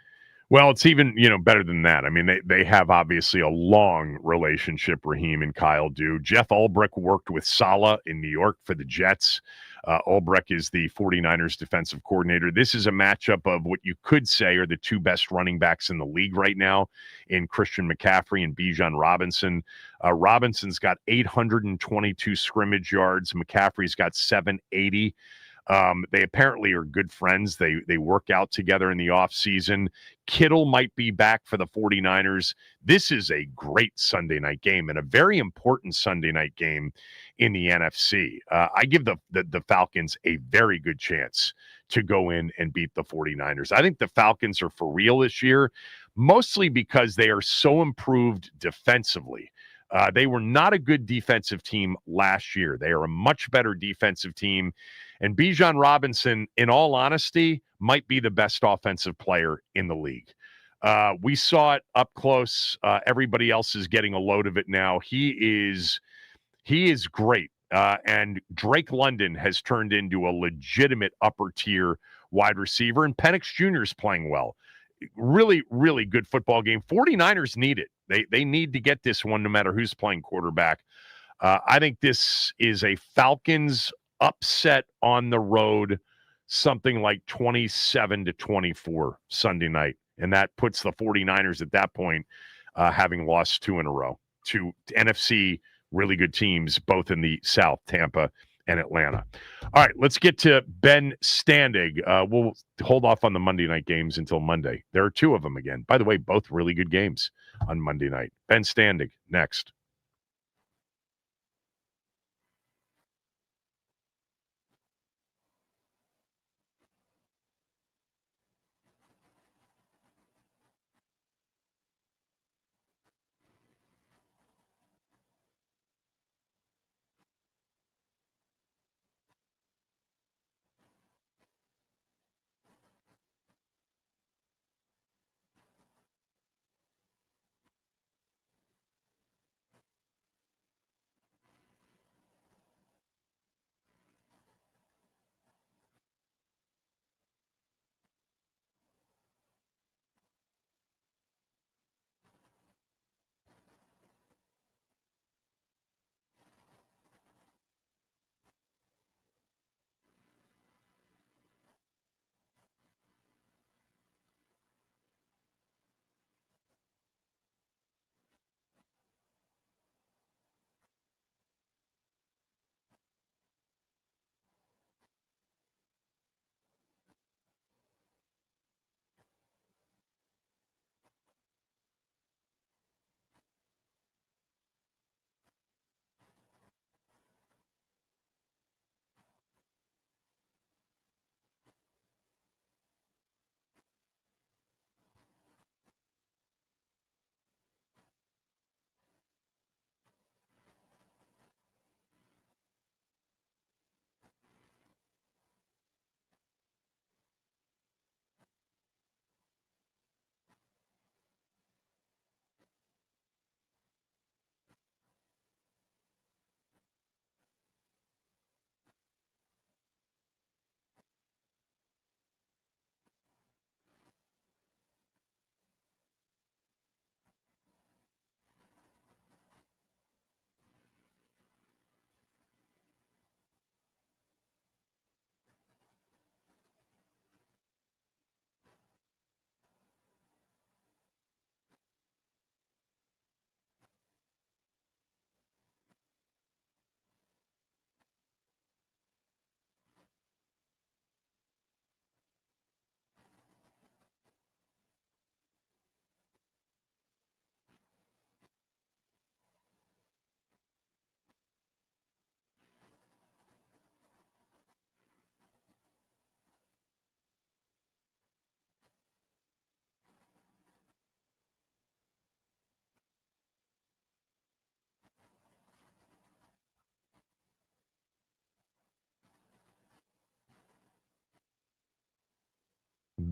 Well, it's even, better than that. I mean, they have obviously a long relationship, Raheem and Kyle do. Jeff Ulbrich worked with Saleh in New York for the Jets. Ulbrich is the 49ers defensive coordinator. This is a matchup of what you could say are the two best running backs in the league right now in Christian McCaffrey and Bijan Robinson. Robinson's got 822 scrimmage yards. McCaffrey's got 780. They apparently are good friends. They work out together in the offseason. Kittle might be back for the 49ers. This is a great Sunday night game and a very important Sunday night game in the NFC. I give the Falcons a very good chance to go in and beat the 49ers. I think the Falcons are for real this year, mostly because they are so improved defensively. They were not a good defensive team last year. They are a much better defensive team. And Bijan Robinson, in all honesty, might be the best offensive player in the league. We saw it up close. Everybody else is getting a load of it now. He is great. And Drake London has turned into a legitimate upper tier wide receiver. And Penix Jr. is playing well. Really, really good football game. 49ers need it. They need to get this one no matter who's playing quarterback. I think this is a Falcons upset on the road, something like 27-24 Sunday night. And that puts the 49ers at that point having lost 2 in a row to NFC really good teams, both in the South, Tampa and Atlanta. All right, let's get to Ben Standig. We'll hold off on the Monday night games until Monday. There are 2 of them again. By the way, both really good games on Monday night. Ben Standig, next.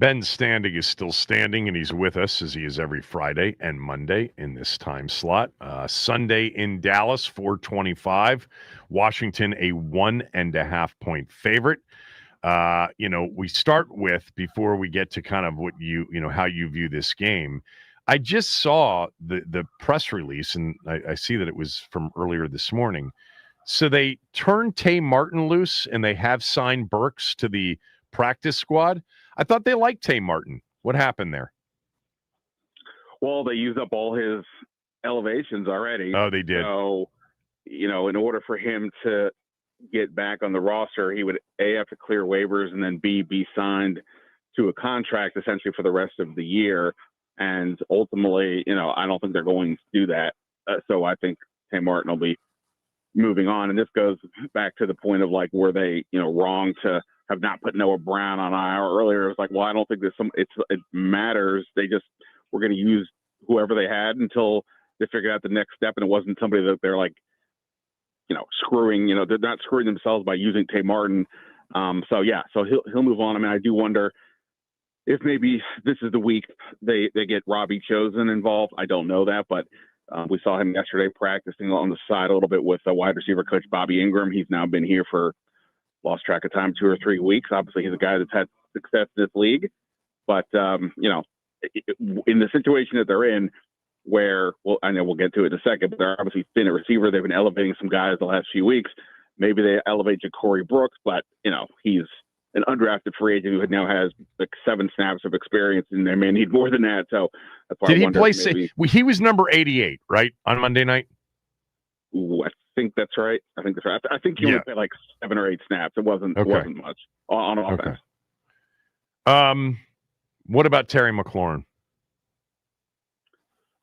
Ben Standing is still standing, and he's with us as he is every Friday and Monday in this time slot. Sunday in Dallas, 425. Washington, a 1.5-point favorite. We start with, before we get to kind of what how you view this game, I just saw the press release, and I see that it was from earlier this morning. So they turned Tay Martin loose, and they have signed Burks to the practice squad. I thought they liked Tay Martin. What happened there? Well, they used up all his elevations already. Oh, they did. So, in order for him to get back on the roster, he would A, have to clear waivers, and then B, be signed to a contract essentially for the rest of the year. And ultimately, I don't think they're going to do that. So I think Tay Martin will be moving on. And this goes back to the point of were they, wrong to have not put Noah Brown on IR earlier. It's like, well, I don't think it matters. They just were going to use whoever they had until they figured out the next step. And it wasn't somebody that they're screwing, they're not screwing themselves by using Tay Martin. So he'll move on. I mean, I do wonder if maybe this is the week they get Robbie Chosen involved. I don't know that, but we saw him yesterday practicing on the side a little bit with wide receiver coach Bobby Ingram. He's now been here for, lost track of time, 2 or 3 weeks. Obviously, he's a guy that's had success in this league. But, in the situation that they're in, where, well, I know we'll get to it in a second, but they're obviously thin at receiver. They've been elevating some guys the last few weeks. Maybe they elevate Ja'Cory Brooks, but, he's an undrafted free agent who now has 7 snaps of experience, and they may need more than that. So that's why Did he play? Maybe, he was number 88, right, on Monday night? Ooh, I think that's right. I think he only played 7 or 8 snaps. It wasn't much on offense. Okay. What about Terry McLaurin?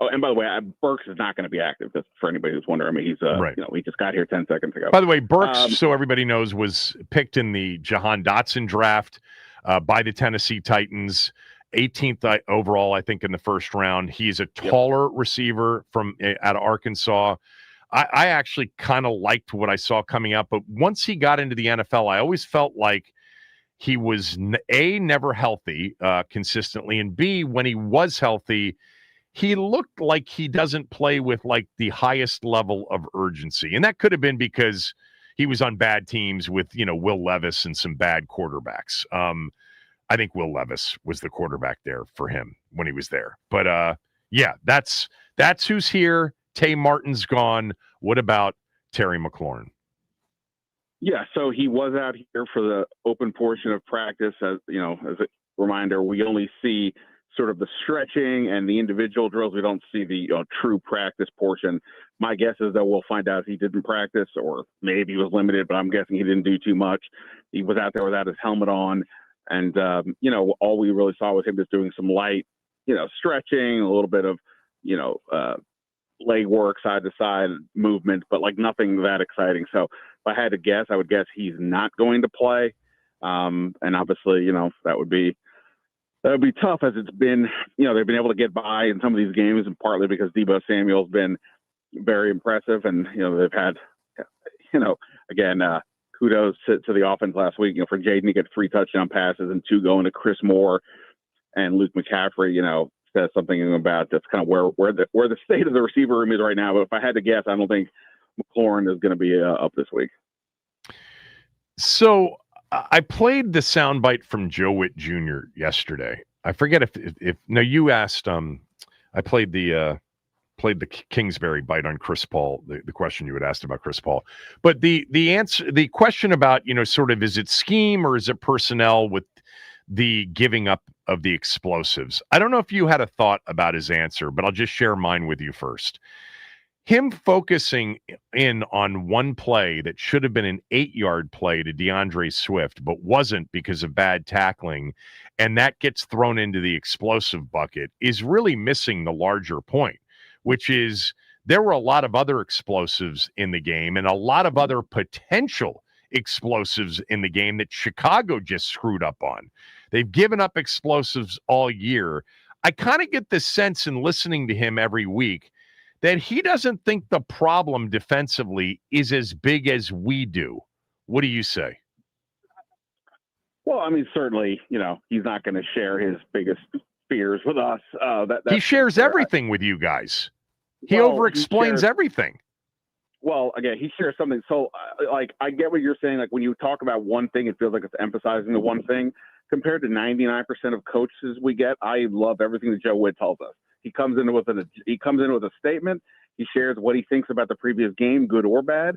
Oh, and by the way, Burks is not going to be active. Just for anybody who's wondering. I mean, he's right. He just got here 10 seconds ago. By the way, Burks, so everybody knows, was picked in the Jahan Dotson draft by the Tennessee Titans, 18th overall, I think, in the first round. He's a taller receiver out of Arkansas. I actually kind of liked what I saw coming out, but once he got into the NFL, I always felt like he was A, never healthy consistently, and B, when he was healthy, he looked like he doesn't play with the highest level of urgency. And that could have been because he was on bad teams with, Will Levis and some bad quarterbacks. I think Will Levis was the quarterback there for him when he was there. But that's who's here. Tay Martin's gone. What about Terry McLaurin? Yeah, so he was out here for the open portion of practice. As a reminder, we only see sort of the stretching and the individual drills. We don't see the true practice portion. My guess is that we'll find out if he didn't practice, or maybe he was limited, but I'm guessing he didn't do too much. He was out there without his helmet on. And, all we really saw was him just doing some light, stretching, a little bit of, leg work, side to side movement, but nothing that exciting. So if I had to guess, I would guess he's not going to play. And obviously, that would be tough, as it's been, they've been able to get by in some of these games, and partly because Deebo Samuel's been very impressive. And, they've had, again, kudos to the offense last week, for Jaden to get 3 touchdown passes and 2 going to Chris Moore, and Luke McCaffrey, says something about that's kind of where the state of the receiver room is right now. But if I had to guess, I don't think McLaurin is going to be up this week. So I played the soundbite from Joe Witt Jr. yesterday. I forget if no, you asked. I played the Kingsbury bite on Chris Paul. The question you had asked about Chris Paul, but the answer, the question about sort of, is it scheme or is it personnel with the giving up of the explosives? I don't know if you had a thought about his answer, but I'll just share mine with you first. Him focusing in on one play that should have been an 8-yard play to DeAndre Swift, but wasn't because of bad tackling, and that gets thrown into the explosive bucket, is really missing the larger point, which is there were a lot of other explosives in the game and a lot of other potential explosives in the game that Chicago just screwed up on. They've given up explosives all year. I kind of get the sense in listening to him every week that he doesn't think the problem defensively is as big as we do. What do you say? Well, I mean, certainly, he's not going to share his biggest fears with us. He shares everything with you guys. He over-explains everything. Well, again, he shares something. So, I get what you're saying. Like, when you talk about one thing, it feels like it's emphasizing the one thing. Compared to 99% of coaches we get, I love everything that Joe Wood tells us. He comes in with a statement. He shares what he thinks about the previous game, good or bad.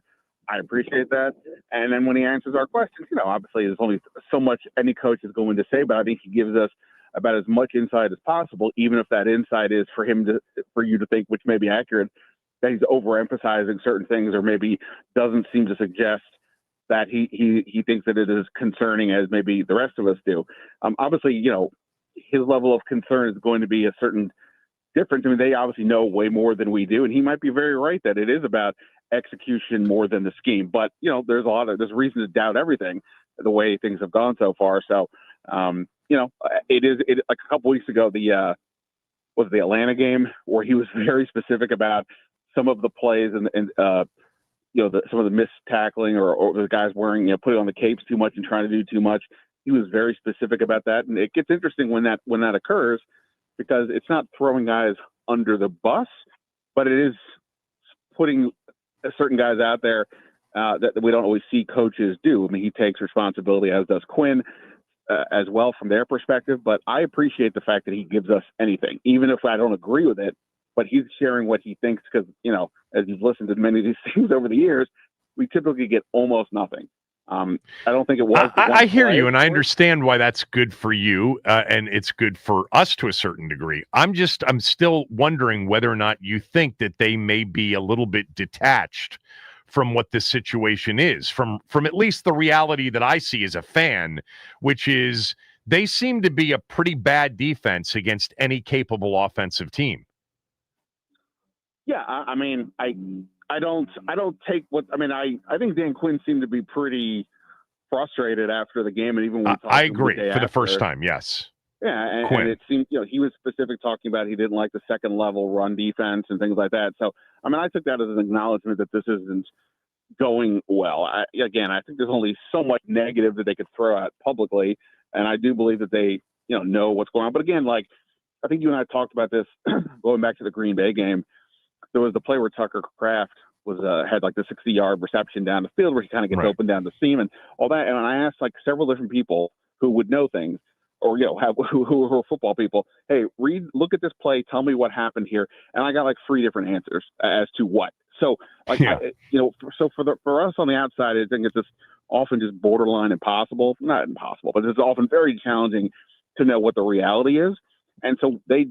I appreciate that. And then when he answers our questions, obviously there's only so much any coach is going to say, but I think he gives us about as much insight as possible, even if that insight is for you to think, which may be accurate, that he's overemphasizing certain things, or maybe doesn't seem to suggest that he thinks that it is concerning as maybe the rest of us do. Obviously, his level of concern is going to be a certain difference. I mean, they obviously know way more than we do, and he might be very right that it is about execution more than the scheme. But there's reason to doubt everything the way things have gone so far. So it is like a couple weeks ago, was the Atlanta game, where he was very specific about some of the plays and some of the missed tackling or the guys wearing, putting on the capes too much and trying to do too much. He was very specific about that. And it gets interesting when that occurs, because it's not throwing guys under the bus, but it is putting certain guys out there that we don't always see coaches do. I mean, he takes responsibility, as does Quinn, as well from their perspective. But I appreciate the fact that he gives us anything, even if I don't agree with it. But he's sharing what he thinks, because, as you've listened to many of these things over the years, we typically get almost nothing. I don't think it was. I hear you, and I understand why that's good for you, and it's good for us to a certain degree. I'm still wondering whether or not you think that they may be a little bit detached from what this situation is, from at least the reality that I see as a fan, which is they seem to be a pretty bad defense against any capable offensive team. Yeah, I mean, I don't take what I mean. I think Dan Quinn seemed to be pretty frustrated after the game, and even when I agree for the first time. Yes. Yeah, and it seemed he was specific, talking about he didn't like the second level run defense and things like that. So I mean, I took that as an acknowledgement that this isn't going well. I think there's only so much negative that they could throw out publicly, and I do believe that they know what's going on. But again, I think you and I talked about this going back to the Green Bay game. There was the play where Tucker Kraft had like the 60-yard reception down the field where he kind of gets open down the seam and all that. And I asked several different people who would know things, or who are football people. Hey, look at this play. Tell me what happened here. And I got 3 different answers as to what. So for us on the outside, I think it's just often just borderline impossible. Not impossible, but it's often very challenging to know what the reality is. And so they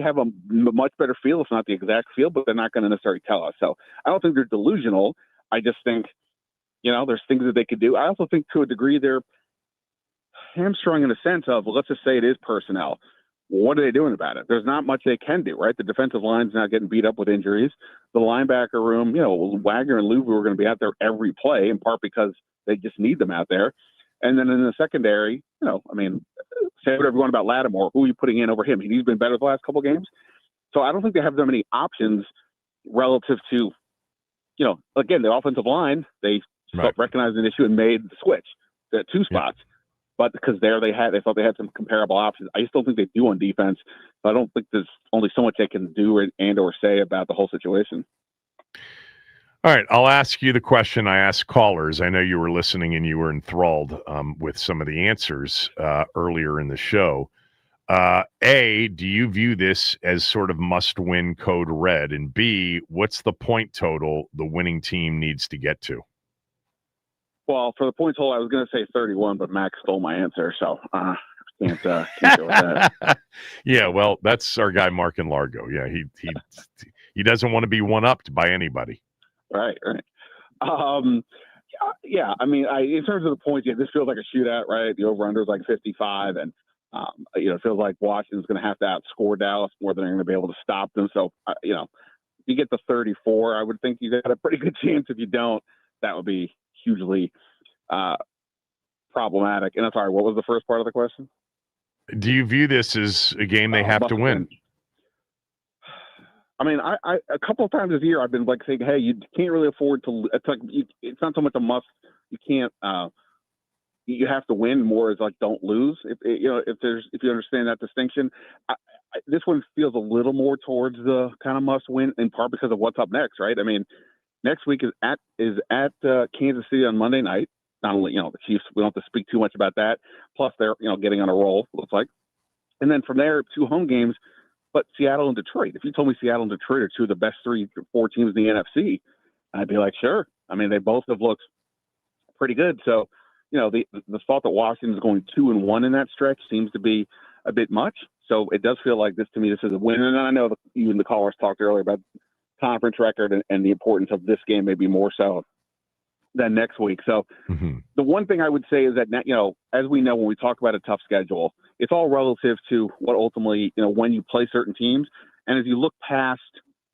have a much better feel, if not the exact feel, but they're not going to necessarily tell us. So I don't think they're delusional. I just think, there's things that they could do. I also think to a degree they're hamstrung in a sense of, let's just say it is personnel. What are they doing about it? There's not much they can do, right? The defensive line's not getting beat up with injuries. The linebacker room, Wagner and Louvu are going to be out there every play, in part because they just need them out there. And then in the secondary, say whatever you want about Lattimore. Who are you putting in over him? He's been better the last couple of games. So I don't think they have that many options relative to, again, the offensive line. They recognized an issue and made the switch at 2 spots. Yeah. But because they thought they had some comparable options. I just don't think they do on defense. So I don't think there's only so much they can do and or say about the whole situation. All right, I'll ask you the question I asked callers. I know you were listening and you were enthralled with some of the answers earlier in the show. A, do you view this as sort of must-win code red? And B, what's the point total the winning team needs to get to? Well, for the point total, I was going to say 31, but Max stole my answer, so can't go with that. Yeah, well, that's our guy Mark in Largo. Yeah, he doesn't want to be one-upped by anybody. Right. Yeah. I mean, in terms of the points, this feels like a shootout, right? The over/under is 55, and it feels like Washington's going to have to outscore Dallas more than they're going to be able to stop them. So, if you get to 34, I would think you got a pretty good chance. If you don't, that would be hugely problematic. And I'm sorry, what was the first part of the question? Do you view this as a game they have to win? I mean, I a couple of times this year I've been saying, hey, you can't really afford to. It's not so much a must. You you have to win, more is like don't lose. If you understand that distinction, this one feels a little more towards the kind of must win, in part because of what's up next, right? I mean, next week is at Kansas City on Monday night. Not only the Chiefs, we don't have to speak too much about that. Plus they're getting on a roll, looks like, and then from there 2 home games. But Seattle and Detroit. If you told me Seattle and Detroit are 2 of the best 3 or 4 teams in the NFC, I'd be like, sure. I mean, they both have looked pretty good. So, the thought that Washington's going 2-1 in that stretch seems to be a bit much. So it does feel like this is a win. And I know even the callers talked earlier about conference record and the importance of this game maybe more so than next week. So the one thing I would say is that, as we know, when we talk about a tough schedule, it's all relative to what ultimately, when you play certain teams. And as you look past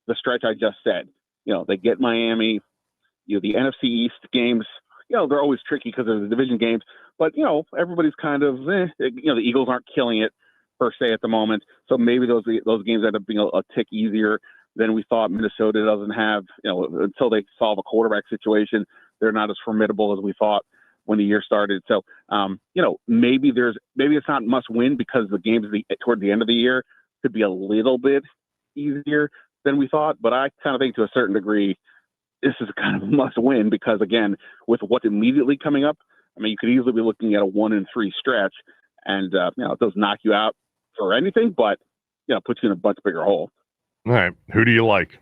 the stretch I just said, they get Miami, the NFC East games, they're always tricky because of the division games, but, everybody's kind of, the Eagles aren't killing it per se at the moment. So maybe those games end up being a tick easier than we thought. Minnesota doesn't have, until they solve a quarterback situation, they're not as formidable as we thought when the year started. So, maybe it's not must win because the games toward the end of the year could be a little bit easier than we thought. But I kind of think to a certain degree, this is kind of a must win because, again, with what's immediately coming up, I mean, you could easily be looking at a 1-3 stretch, and it doesn't knock you out for anything, but puts you in a much bigger hole. All right, who do you like?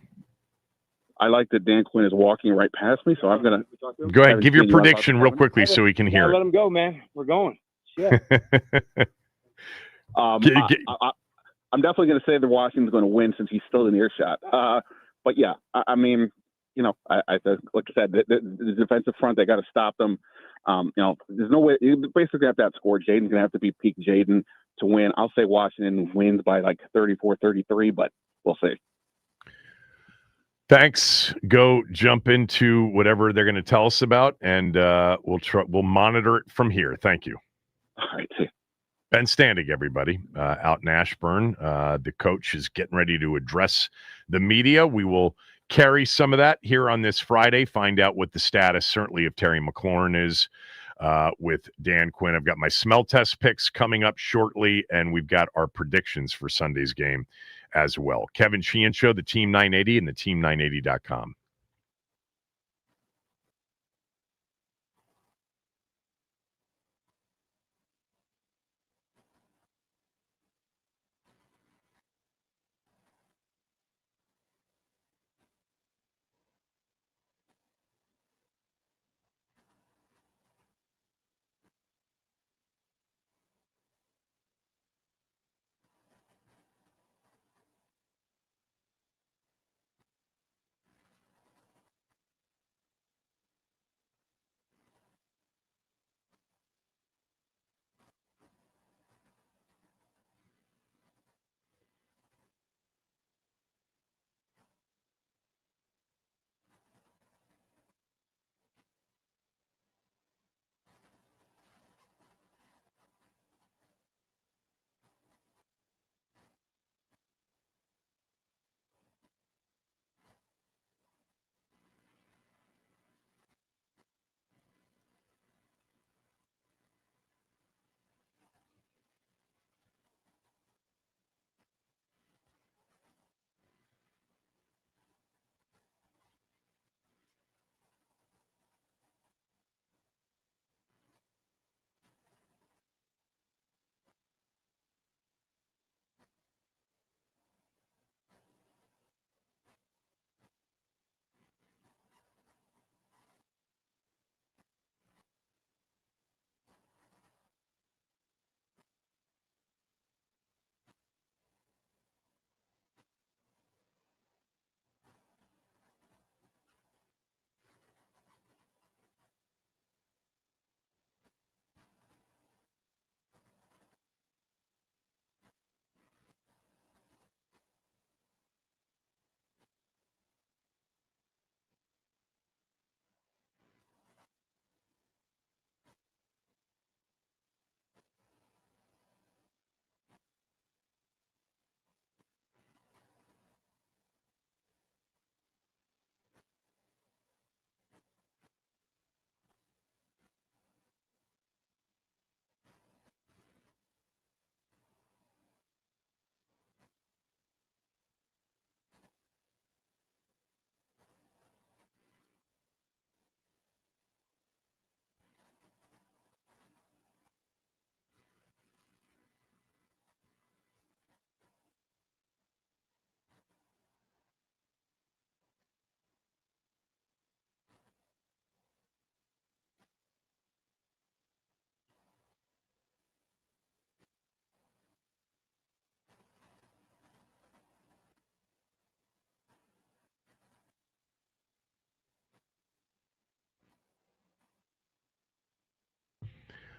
I like that Dan Quinn is walking right past me, so I'm gonna go ahead. Give your prediction real quickly so we can hear Let it. him go, man. We're going. Yeah. I'm definitely going to say that Washington's going to win since he's still in earshot. But yeah, I mean, like I said, the defensive front, they got to stop them. There's no way. You basically have to outscore. Jaden's going to have to be peak Jaden to win. I'll say Washington wins by like 34-33, but we'll see. Thanks. Go jump into whatever they're going to tell us about, and we'll monitor it from here. Thank you. All right. Ben Standig, everybody, out in Ashburn. The coach is getting ready to address the media. We will carry some of that here on this Friday, find out what the status certainly of Terry McLaurin is with Dan Quinn. I've got my smell test picks coming up shortly, and we've got our predictions for Sunday's game as well. Kevin Sheehan Show, the Team 980 and the team980.com.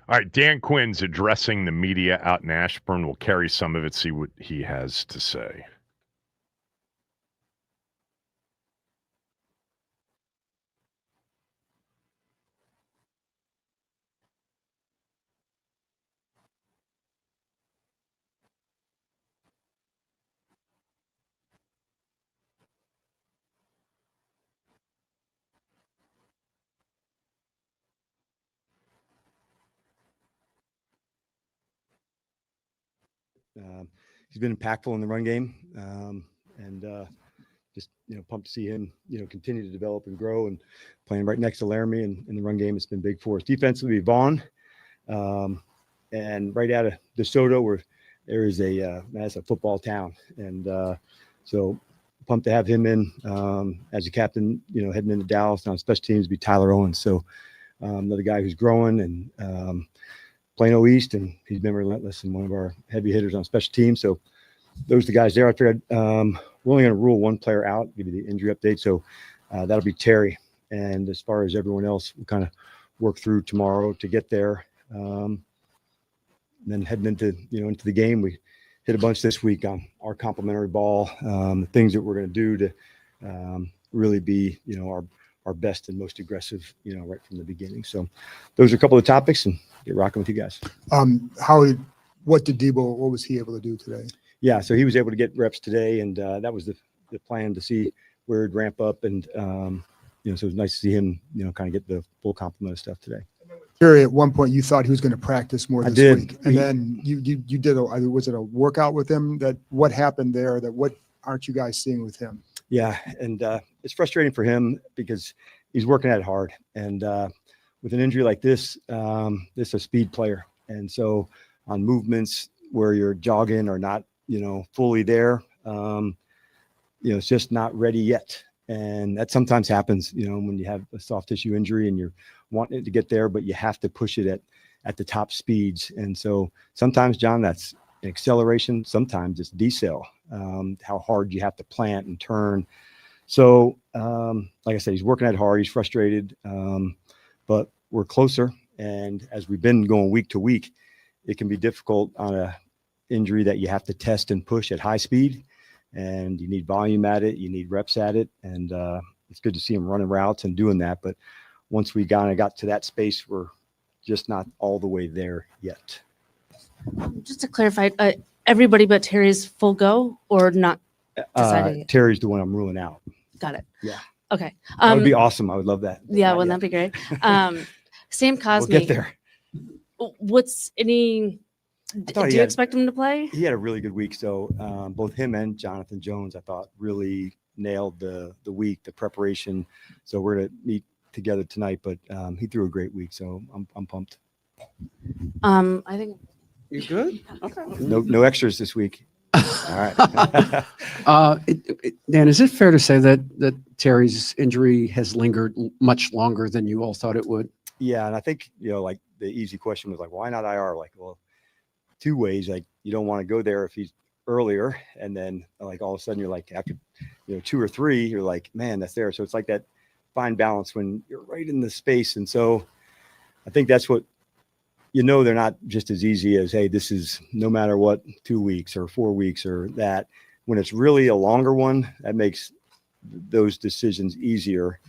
All right, Dan Quinn's addressing the media out in Ashburn. We'll carry some of it, see what he has to say. He's been impactful in the run game, and just pumped to see him continue to develop and grow, and playing right next to Laramie and in the run game. It's been big for us defensively. Vaughn, and right out of DeSoto, where there is that's a football town, and so pumped to have him in as a captain. Heading into Dallas. On special teams be Tyler Owens. So another guy who's growing and Plano East, and he's been relentless and one of our heavy hitters on special teams. So those are the guys there. I figured we're only going to rule one player out, give you the injury update. So that'll be Terry. And as far as everyone else, we'll kind of work through tomorrow to get there. And then heading into the game, we hit a bunch this week on our complimentary ball, the things that we're going to do to really be, our best and most aggressive, right from the beginning. So those are a couple of topics, and get rocking with you guys. What was he able to do today? Yeah, so he was able to get reps today, and that was the plan, to see where it'd ramp up, and so it was nice to see him, kind of get the full complement of stuff today. Terry, at one point you thought he was going to practice more this week, and then you did was it a workout with him? What happened there? What aren't you guys seeing with him? Yeah, and it's frustrating for him because he's working at it hard, and with an injury like this, this is a speed player, and so on movements where you're jogging or not, fully there, it's just not ready yet, and that sometimes happens, when you have a soft tissue injury and you're wanting it to get there, but you have to push it at the top speeds, and so sometimes, John, that's acceleration, sometimes it's decel, how hard you have to plant and turn. So like I said, he's working at hard, he's frustrated, but we're closer, and as we've been going week to week, it can be difficult on a injury that you have to test and push at high speed, and you need volume at it, you need reps at it, and it's good to see him running routes and doing that, but once we got to that space, we're just not all the way there yet. Just to clarify, everybody but Terry's full go or not decided yet? Terry's the one I'm ruling out. Got it. Yeah. Okay. That would be awesome. I would love that. Yeah, wouldn't that be great? Sam Cosme. We'll get there. What's any? Do you expect him to play? He had a really good week. So both him and Jonathan Jones, I thought, really nailed the week, the preparation. So we're going to meet together tonight, but he threw a great week. So I'm pumped. I think you're good. Okay. No extras this week. All right. Dan, is it fair to say that Terry's injury has lingered much longer than you all thought it would? Yeah, and I think like the easy question was like, why not IR? Like, well, two ways. Like, you don't want to go there if he's earlier, and then like all of a sudden you're like after 2 or 3, you're like, man, that's there. So it's like that fine balance when you're right in the space, and so I think that's what they're not just as easy as, hey, this is no matter what 2 weeks or 4 weeks or that. When it's really a longer one, that makes those decisions easier.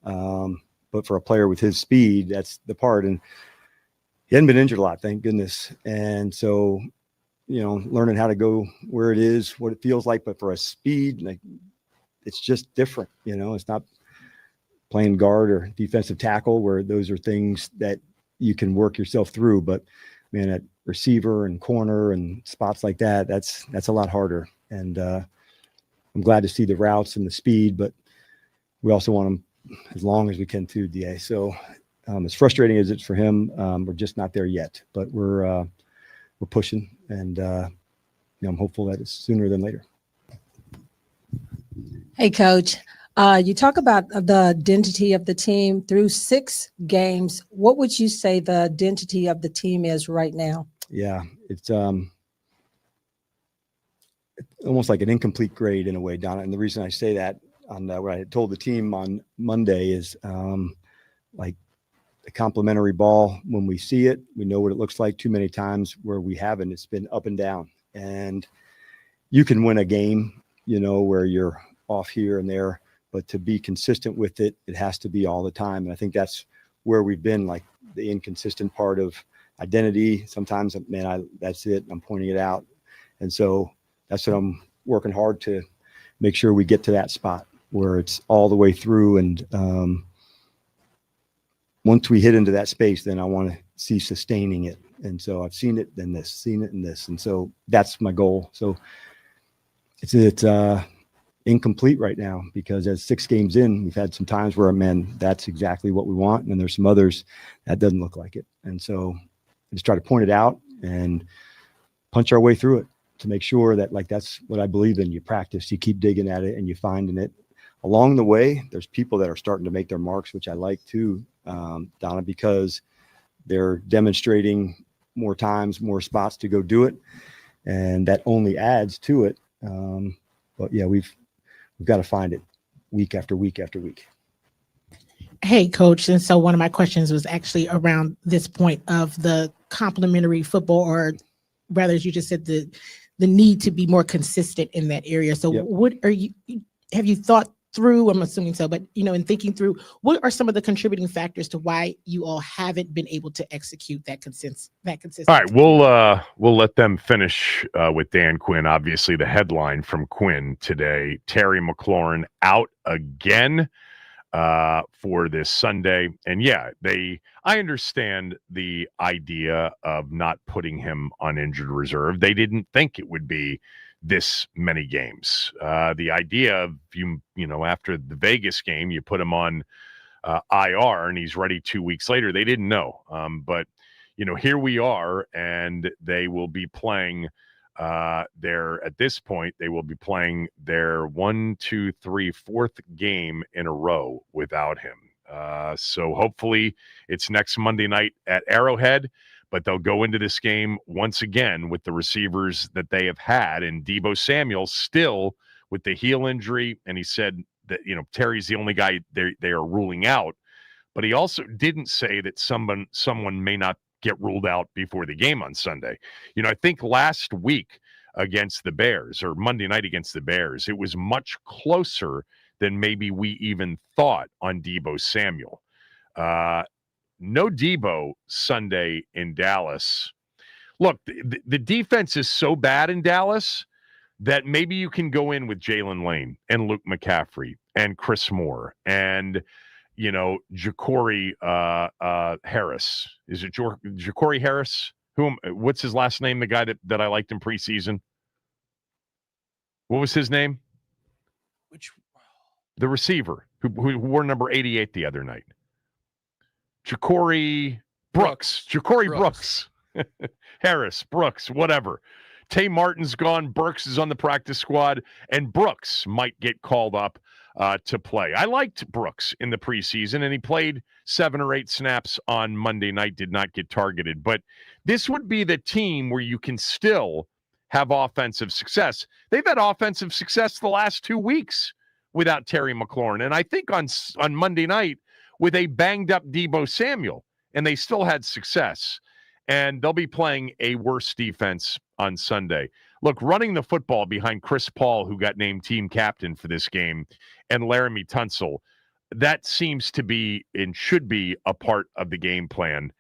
But for a player with his speed, that's the part. And he hadn't been injured a lot, thank goodness. And so, learning how to go where it is, what it feels like, but for a speed, like, it's just different. It's not playing guard or defensive tackle where those are things that you can work yourself through, but man, at receiver and corner and spots like that, that's a lot harder. And I'm glad to see the routes and the speed, but we also want them as long as we can too, DA. So as frustrating as it's for him, we're just not there yet, but we're pushing, and I'm hopeful that it's sooner than later. Hey, Coach. You talk about the identity of the team through 6 games. What would you say the identity of the team is right now? Yeah, it's almost like an incomplete grade in a way, Donna. And the reason I say that on what I had told the team on Monday is like the complimentary ball, when we see it, we know what it looks like. Too many times where we haven't, it's been up and down. And you can win a game, where you're off here and there, but to be consistent with it, it has to be all the time. And I think that's where we've been, like the inconsistent part of identity. Sometimes, man, that's it. I'm pointing it out. And so that's what I'm working hard to make sure we get to that spot where it's all the way through. And once we hit into that space, then I want to see sustaining it. And so I've seen it, then this, seen it, and this. And so that's my goal. So it's incomplete right now because as 6 games in, we've had some times where, man, that's exactly what we want. And there's some others that doesn't look like it. And so I just try to point it out and punch our way through it to make sure that, like, that's what I believe in. You practice, you keep digging at it, and you finding it. Along the way, there's people that are starting to make their marks, which I like too, Donna, because they're demonstrating more times, more spots to go do it. And that only adds to it. But yeah, we've got to find it week after week after week. Hey, Coach. And so one of my questions was actually around this point of the complementary football, or rather, as you just said, the need to be more consistent in that area. So What have you thought through? I'm assuming so, but in thinking through, what are some of the contributing factors to why you all haven't been able to execute that consistency? All right, we'll let them finish with Dan Quinn. Obviously, the headline from Quinn today: Terry McLaurin out again for this Sunday. And yeah, I understand the idea of not putting him on injured reserve. They didn't think it would be this many games. The idea of after the Vegas game, you put him on IR and he's ready 2 weeks later. They didn't know. But here we are, and they will be playing at this point, they will be playing their 4th game in a row without him. So hopefully it's next Monday night at Arrowhead, but they'll go into this game once again with the receivers that they have had, and Deebo Samuel still with the heel injury. And he said that, Terry's the only guy they are ruling out, but he also didn't say that someone may not get ruled out before the game on Sunday. I think last week against the Bears, or Monday night against the Bears, it was much closer than maybe we even thought on Deebo Samuel. No Deebo Sunday in Dallas. Look, the defense is so bad in Dallas that maybe you can go in with Jalen Lane and Luke McCaffrey and Chris Moore and Ja'Cory Harris. Is it Ja'Cory Harris? What's his last name? The guy that I liked in preseason. What was his name? The receiver who wore number 88 the other night. Ja'Cory Brooks. Ja'Cory Brooks. Harris, Brooks, whatever. Tay Martin's gone. Burks is on the practice squad, and Brooks might get called up to play. I liked Brooks in the preseason, and he played 7 or 8 snaps on Monday night, did not get targeted. But this would be the team where you can still have offensive success. They've had offensive success the last 2 weeks without Terry McLaurin. And I think on Monday night with a banged-up Deebo Samuel, and they still had success. And they'll be playing a worse defense on Sunday. Look, running the football behind Chris Paul, who got named team captain for this game, and Laramie Tunsil, that seems to be and should be a part of the game plan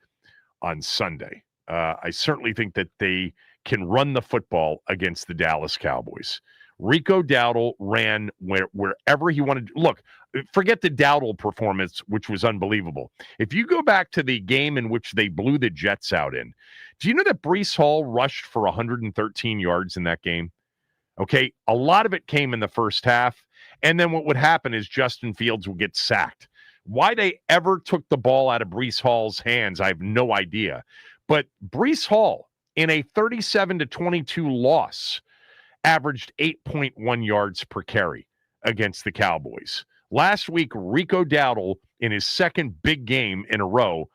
on Sunday. I certainly think that they can run the football against the Dallas Cowboys. Rico Dowdle ran wherever he wanted. Look, forget the Dowdle performance, which was unbelievable. If you go back to the game in which they blew the Jets out in, do you know that Breece Hall rushed for 113 yards in that game? Okay, a lot of it came in the first half, and then what would happen is Justin Fields would get sacked. Why they ever took the ball out of Breece Hall's hands, I have no idea. But Breece Hall, in a 37-22 loss, averaged 8.1 yards per carry against the Cowboys. Last week, Rico Dowdle, in his second big game in a row,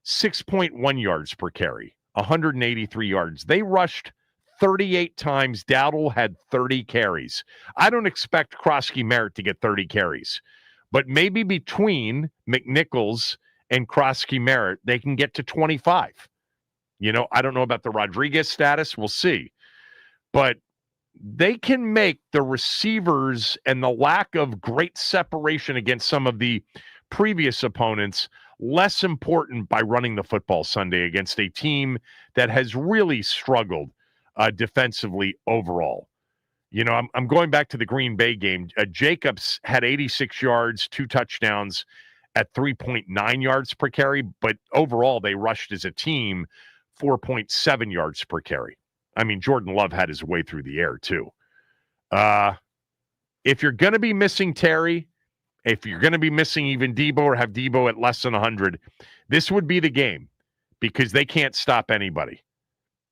6.1 yards per carry, 183 yards. They rushed 38 times. Dowdle had 30 carries. I don't expect Krosky Merritt to get 30 carries, but maybe between McNichols and Krosky Merritt, they can get to 25. I don't know about the Rodriguez status. We'll see. But they can make the receivers and the lack of great separation against some of the previous opponents less important by running the football Sunday against a team that has really struggled defensively overall. I'm going back to the Green Bay game. Jacobs had 86 yards, 2 touchdowns at 3.9 yards per carry, but overall they rushed as a team 4.7 yards per carry. I mean, Jordan Love had his way through the air too. If you're going to be missing Terry, if you're going to be missing even Debo or have Debo at less than 100, this would be the game because they can't stop anybody.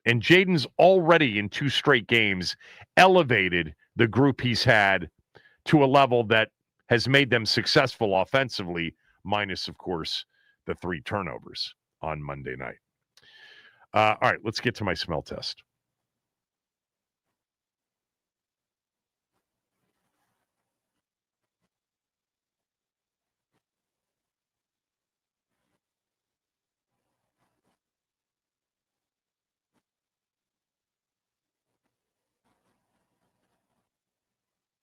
And Jaden's already in 2 straight games elevated the group he's had to a level that has made them successful offensively, minus, of course, the 3 turnovers on Monday night. All right, let's get to my smell test.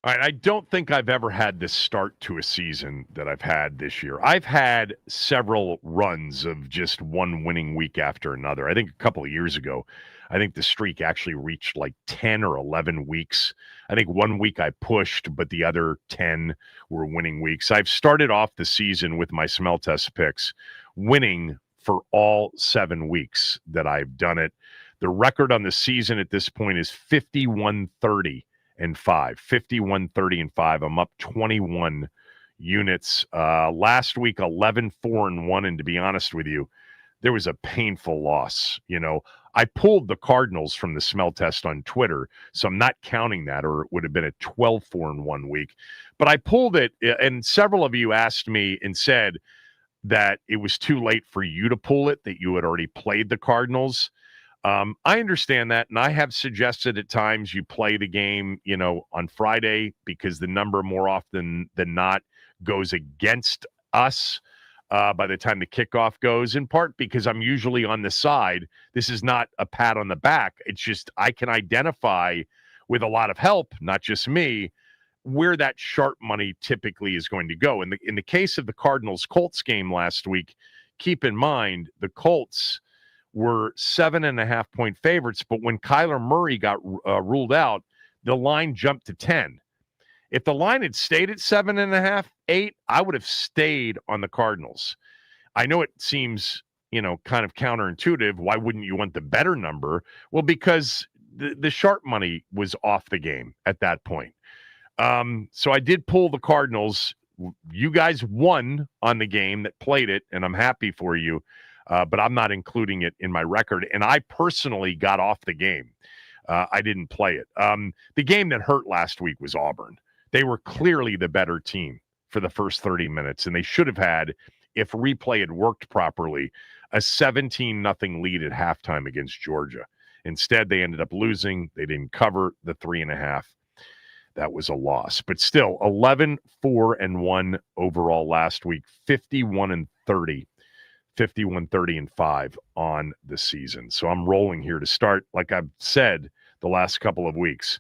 All right, I don't think I've ever had this start to a season that I've had this year. I've had several runs of just one winning week after another. I think a couple of years ago, I think the streak actually reached like 10 or 11 weeks. I think one week I pushed, but the other 10 were winning weeks. I've started off the season with my smell test picks winning for all 7 weeks that I've done it. The record on the season at this point is 51-30. And 5, 51-30-5. I'm up 21 units. Last week, 11-4-1. And to be honest with you, there was a painful loss. I pulled the Cardinals from the smell test on Twitter, so I'm not counting that, or it would have been a 12-4-1 week. But I pulled it, and several of you asked me and said that it was too late for you to pull it, that you had already played the Cardinals. I understand that, and I have suggested at times you play the game, on Friday because the number more often than not goes against us by the time the kickoff goes, in part because I'm usually on the side. This is not a pat on the back. It's just I can identify with a lot of help, not just me, where that sharp money typically is going to go. In the case of the Cardinals-Colts game last week, keep in mind the Colts were 7.5-point favorites, but when Kyler Murray got ruled out, the line jumped to 10. If the line had stayed at 7.5, 8, I would have stayed on the Cardinals. I know it seems, kind of counterintuitive. Why wouldn't you want the better number? Well, because the sharp money was off the game at that point. So I did pull the Cardinals. You guys won on the game that played it, and I'm happy for you. But I'm not including it in my record. And I personally got off the game. I didn't play it. The game that hurt last week was Auburn. They were clearly the better team for the first 30 minutes, and they should have had, if replay had worked properly, a 17-0 lead at halftime against Georgia. Instead, they ended up losing. They didn't cover the 3.5. That was a loss. But still, 11-4-1 overall last week, 51-30. 51-30-5 on the season. So I'm rolling here to start. Like I've said the last couple of weeks,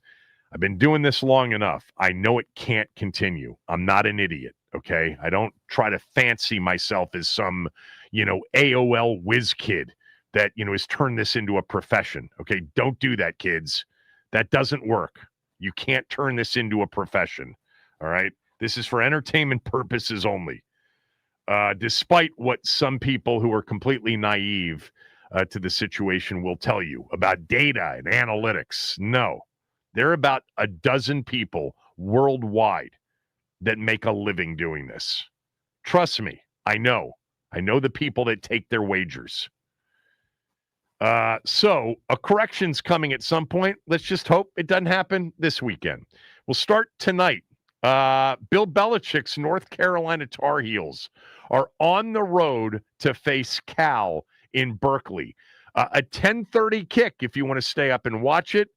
I've been doing this long enough. I know it can't continue. I'm not an idiot, okay? I don't try to fancy myself as some, AOL whiz kid that, has turned this into a profession, okay? Don't do that, kids. That doesn't work. You can't turn this into a profession, all right? This is for entertainment purposes only. Despite what some people who are completely naive to the situation will tell you about data and analytics. No, there are about a dozen people worldwide that make a living doing this. Trust me, I know the people that take their wagers. So a correction's coming at some point. Let's just hope it doesn't happen this weekend. We'll start tonight. Bill Belichick's North Carolina Tar Heels are on the road to face Cal in Berkeley. A 10:30 kick if you want to stay up and watch it.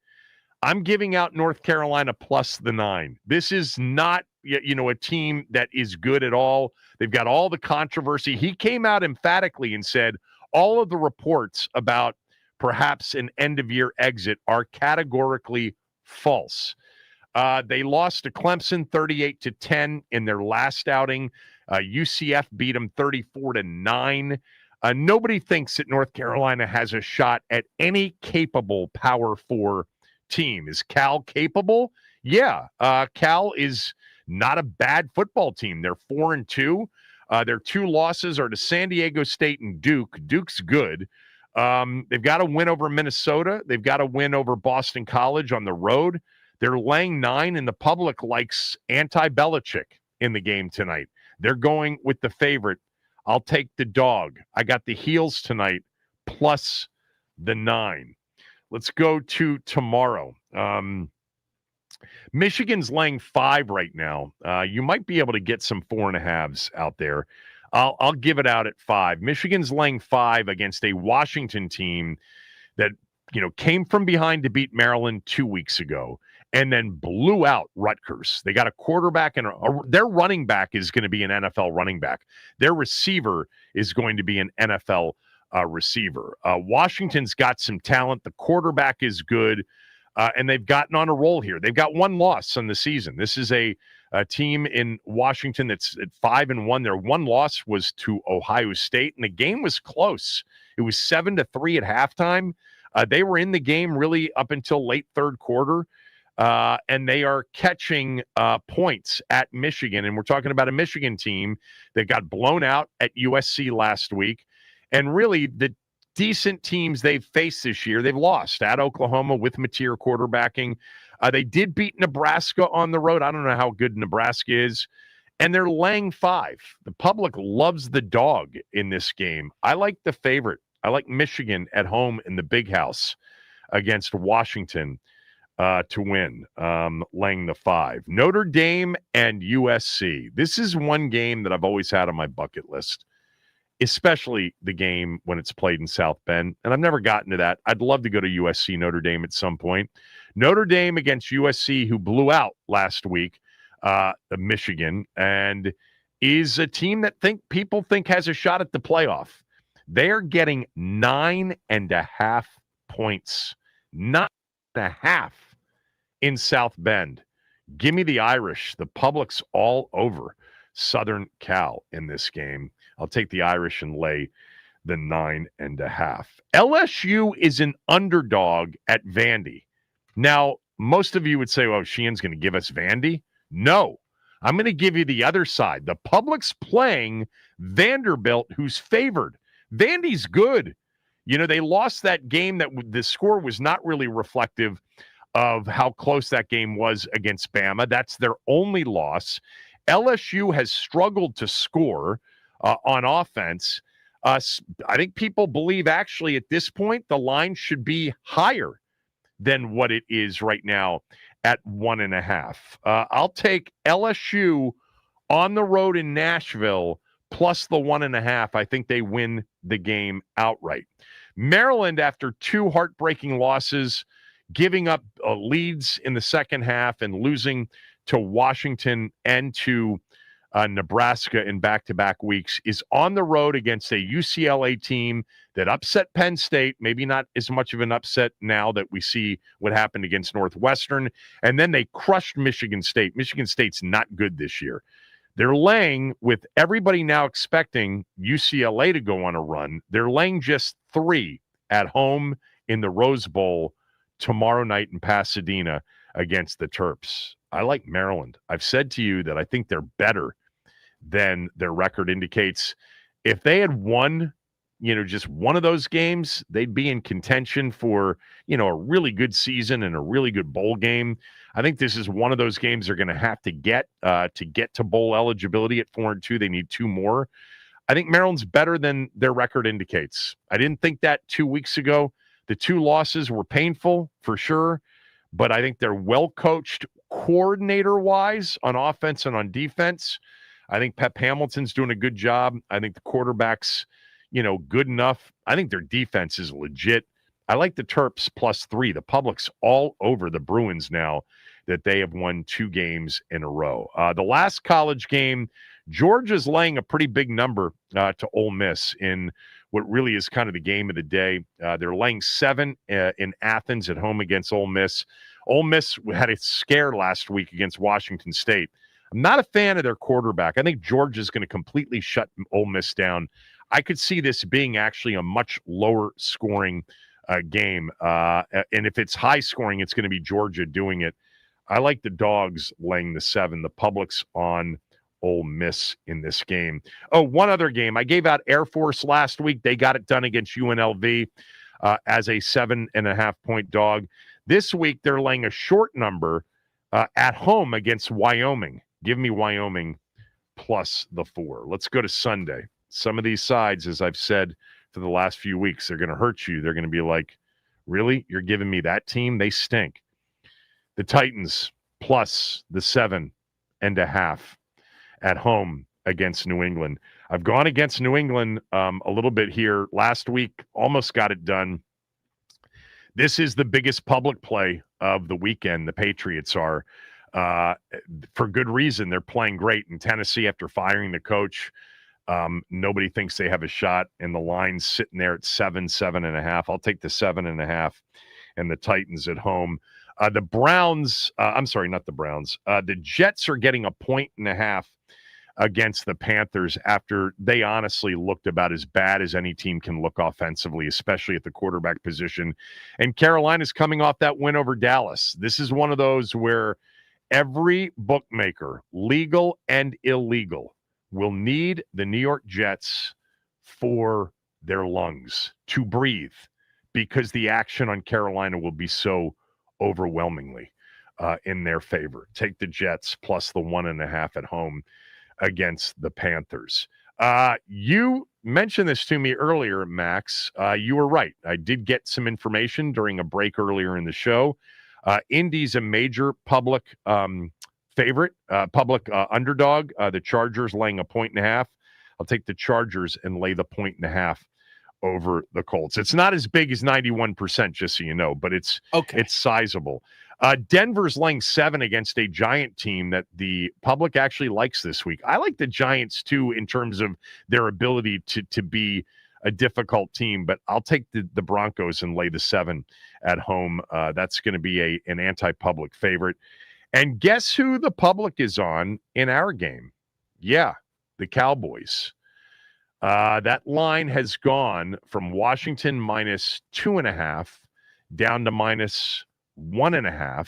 I'm giving out North Carolina plus the 9. This is not, a team that is good at all. They've got all the controversy. He came out emphatically and said all of the reports about perhaps an end-of-year exit are categorically false. They lost to Clemson 38-10 in their last outing. UCF beat them 34-9. Nobody thinks that North Carolina has a shot at any capable Power 4 team. Is Cal capable? Yeah. Cal is not a bad football team. They're 4-2. Their 2 losses are to San Diego State and Duke. Duke's good. They've got to win over Minnesota. They've got to win over Boston College on the road. They're laying 9, and the public likes anti-Belichick in the game tonight. They're going with the favorite. I'll take the dog. I got the heels tonight, plus the 9. Let's go to tomorrow. Michigan's laying 5 right now. You might be able to get some 4.5s out there. I'll give it out at 5. Michigan's laying 5 against a Washington team that came from behind to beat Maryland 2 weeks ago and then blew out Rutgers. They got a quarterback, and their running back is going to be an NFL running back. Their receiver is going to be an NFL receiver. Washington's got some talent. The quarterback is good, and they've gotten on a roll here. They've got 1 loss on the season. This is a team in Washington that's at 5-1. Their 1 loss was to Ohio State, and the game was close. It was 7-3 at halftime. They were in the game really up until late third quarter, and they are catching points at Michigan. And we're talking about a Michigan team that got blown out at USC last week. And really, the decent teams they've faced this year, they've lost at Oklahoma with Mateer quarterbacking. They did beat Nebraska on the road. I don't know how good Nebraska is. And they're laying 5. The public loves the dog in this game. I like the favorite. I like Michigan at home in the Big House against Washington to win, laying the 5. Notre Dame and USC. This is one game that I've always had on my bucket list, especially the game when it's played in South Bend. And I've never gotten to that. I'd love to go to USC Notre Dame at some point. Notre Dame against USC, who blew out last week, Michigan, and is a team that people think has a shot at the playoff. They're getting 9.5 points. 9.5 in South Bend. Give me the Irish. The public's all over Southern Cal in this game. I'll take the Irish and lay the 9.5. LSU is an underdog at Vandy. Now, most of you would say, well, Sheehan's going to give us Vandy. No, I'm going to give you the other side. The public's playing Vanderbilt, who's favored. Vandy's good. They lost that game that the score was not really reflective of how close that game was against Bama. That's their only loss. LSU has struggled to score on offense. I think people believe actually at this point the line should be higher than what it is right now at 1.5. I'll take LSU on the road in Nashville plus the 1.5. I think they win the game outright. Maryland, after 2 heartbreaking losses, giving up leads in the second half and losing to Washington and to Nebraska in back-to-back weeks, is on the road against a UCLA team that upset Penn State, maybe not as much of an upset now that we see what happened against Northwestern, and then they crushed Michigan State. Michigan State's not good this year. They're laying, with everybody now expecting UCLA to go on a run, they're laying just 3 at home in the Rose Bowl tomorrow night in Pasadena against the Terps. I like Maryland. I've said to you that I think they're better than their record indicates. If they had won, just one of those games, they'd be in contention for, a really good season and a really good bowl game. I think this is one of those games they're going to have to get to bowl eligibility at 4-2. They need 2 more. I think Maryland's better than their record indicates. I didn't think that 2 weeks ago. The 2 losses were painful for sure, but I think they're well coached coordinator-wise on offense and on defense. I think Pep Hamilton's doing a good job. I think the quarterback's, good enough. I think their defense is legit. I like the Terps plus 3. The public's all over the Bruins now that they have won 2 games in a row. The last college game, Georgia's laying a pretty big number to Ole Miss in what really is kind of the game of the day. They're laying 7 in Athens at home against Ole Miss. Ole Miss had a scare last week against Washington State. I'm not a fan of their quarterback. I think Georgia's going to completely shut Ole Miss down. I could see this being actually a much lower scoring game. And if it's high scoring, it's going to be Georgia doing it. I like the dogs laying the 7. The public's on Ole Miss in this game. Oh, one other game. I gave out Air Force last week. They got it done against UNLV as a 7.5-point dog. This week, they're laying a short number at home against Wyoming. Give me Wyoming plus the 4. Let's go to Sunday. Some of these sides, as I've said for the last few weeks, they're going to hurt you. They're going to be like, really? You're giving me that team? They stink. The Titans plus the 7.5 at home against New England. I've gone against New England a little bit here. Last week, almost got it done. This is the biggest public play of the weekend. The Patriots are, for good reason. They're playing great in Tennessee after firing the coach. Nobody thinks they have a shot, and the line's sitting there at 7.5. I'll take the 7.5 and the Titans at home. The Browns, I'm sorry, not the Browns. The Jets are getting 1.5 against the Panthers after they honestly looked about as bad as any team can look offensively, especially at the quarterback position. And Carolina's coming off that win over Dallas. This is one of those where every bookmaker, legal and illegal, will need the New York Jets for their lungs to breathe because the action on Carolina will be so overwhelmingly in their favor. Take the Jets plus the 1.5 at home against the Panthers. You mentioned this to me earlier, Max. You were right. I did get some information during a break earlier in the show. Indy's a major public favorite, public underdog. The Chargers laying 1.5. I'll take the Chargers and lay the 1.5 over the Colts. It's not as big as 91%, just so you know, but it's sizable. Denver's laying 7 against a Giant team that the public actually likes this week. I like the Giants, too, in terms of their ability to be a difficult team, but I'll take the Broncos and lay the 7 at home. That's going to be an anti-public favorite. And guess who the public is on in our game? Yeah, the Cowboys. That line has gone from Washington minus 2.5 down to minus 1.5.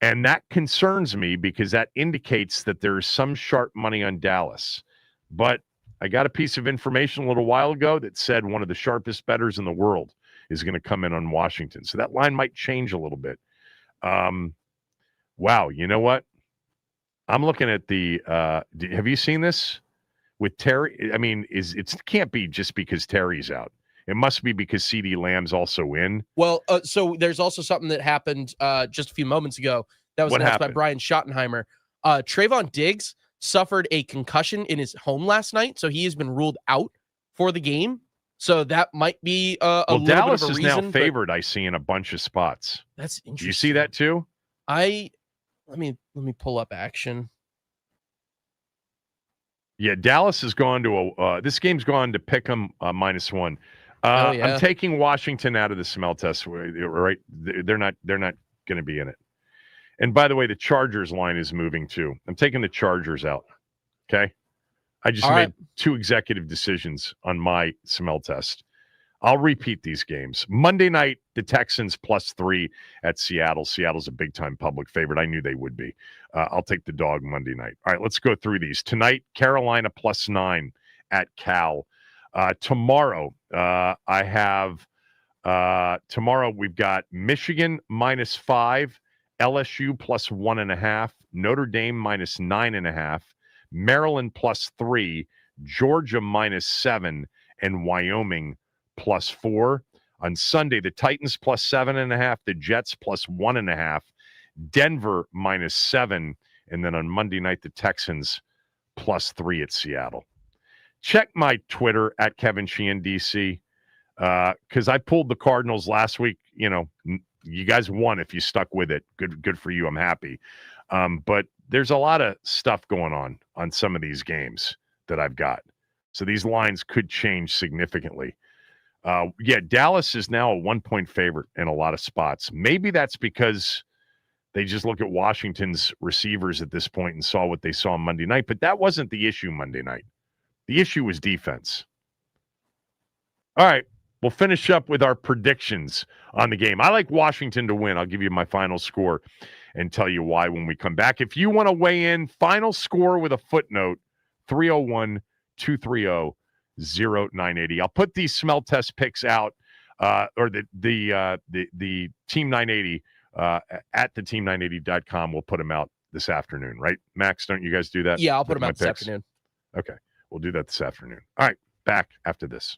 And that concerns me because that indicates that there's some sharp money on Dallas. But I got a piece of information a little while ago that said one of the sharpest bettors in the world is going to come in on Washington. So that line might change a little bit. Wow, you know what? I'm looking at the have you seen this with Terry? I mean, it can't be just because Terry's out. It must be because CeeDee Lamb's also in. Well, so there's also something that happened just a few moments ago that was announced by Brian Schottenheimer. Trayvon Diggs suffered a concussion in his home last night, so he has been ruled out for the game. So that might be a little Dallas bit of a is reason, now favored. I see in a bunch of spots. That's interesting. You see that too? Let me pull up action. Yeah, Dallas has gone to this game's gone to pick 'em -1. Oh, yeah. I'm taking Washington out of the smell test. Right? They're not going to be in it. And by the way, the Chargers line is moving too. I'm taking the Chargers out. Okay, I just made 2 executive decisions on my smell test. I'll repeat these games. Monday night, the Texans +3 at Seattle. Seattle's a big-time public favorite. I knew they would be. I'll take the dog Monday night. All right, let's go through these. Tonight, Carolina +9 at Cal. Tomorrow, tomorrow we've got Michigan -5, LSU +1.5, Notre Dame -9.5, Maryland +3, Georgia -7, and Wyoming +4. On Sunday, the Titans +7.5, the Jets +1.5, Denver -7, and then on Monday night, the Texans +3 at Seattle. Check my Twitter at Kevin Sheehan DC because I pulled the Cardinals last week. You know, You guys won if you stuck with it. Good for you. I'm happy. But there's a lot of stuff going on some of these games that I've got. So these lines could change significantly. Dallas is now a 1-point favorite in a lot of spots. Maybe that's because they just look at Washington's receivers at this point and saw what they saw on Monday night. But that wasn't the issue Monday night. The issue was defense. All right, we'll finish up with our predictions on the game. I like Washington to win. I'll give you my final score and tell you why when we come back. If you want to weigh in, final score with a footnote, 301-230-0980. I'll put these smell test picks out, or the Team 980 at the team980.com. We'll put them out this afternoon, right? Max, don't you guys do that? Yeah, I'll put them my out this picks? afternoon. Okay, we'll do that this afternoon. All right, back after this.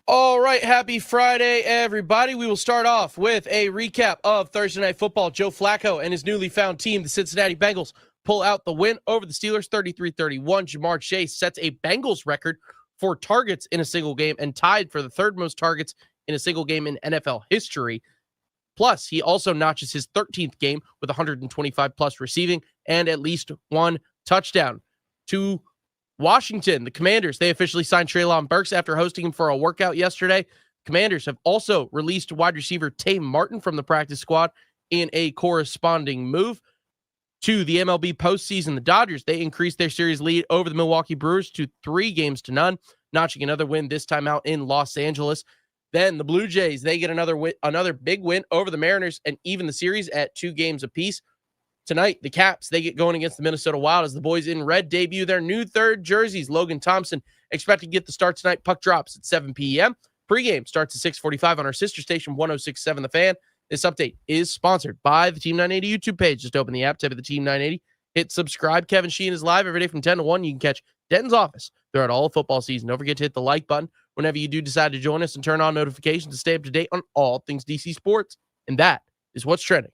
All right, happy Friday, everybody. We will start off with a recap of Thursday Night Football. Joe Flacco and his newly found team, the Cincinnati Bengals, pull out the win over the Steelers, 33-31. Jamar Chase sets a Bengals record for targets in a single game and tied for the third most targets in a single game in NFL history. Plus, he also notches his 13th game with 125-plus receiving and at least one touchdown. To Washington, the Commanders, they officially signed Treylon Burks after hosting him for a workout yesterday. Commanders have also released wide receiver Tay Martin from the practice squad in a corresponding move. To the MLB postseason, the Dodgers, they increased their series lead over the Milwaukee Brewers to 3-0, notching another win this time out in Los Angeles. Then the Blue Jays, they get another big win over the Mariners and even the series at 2 games apiece. Tonight, the Caps, they get going against the Minnesota Wild as the boys in red debut their new third jerseys. Logan Thompson expected to get the start tonight. Puck drops at 7 p.m. Pregame starts at 6:45 on our sister station, 106.7 The Fan. This update is sponsored by the Team 980 YouTube page. Just open the app, type of the Team 980, hit subscribe. Kevin Sheehan is live every day from 10 to 1. You can catch Denton's office throughout all of football season. Don't forget to hit the like button whenever you do decide to join us and turn on notifications to stay up to date on all things DC sports. And that is what's trending.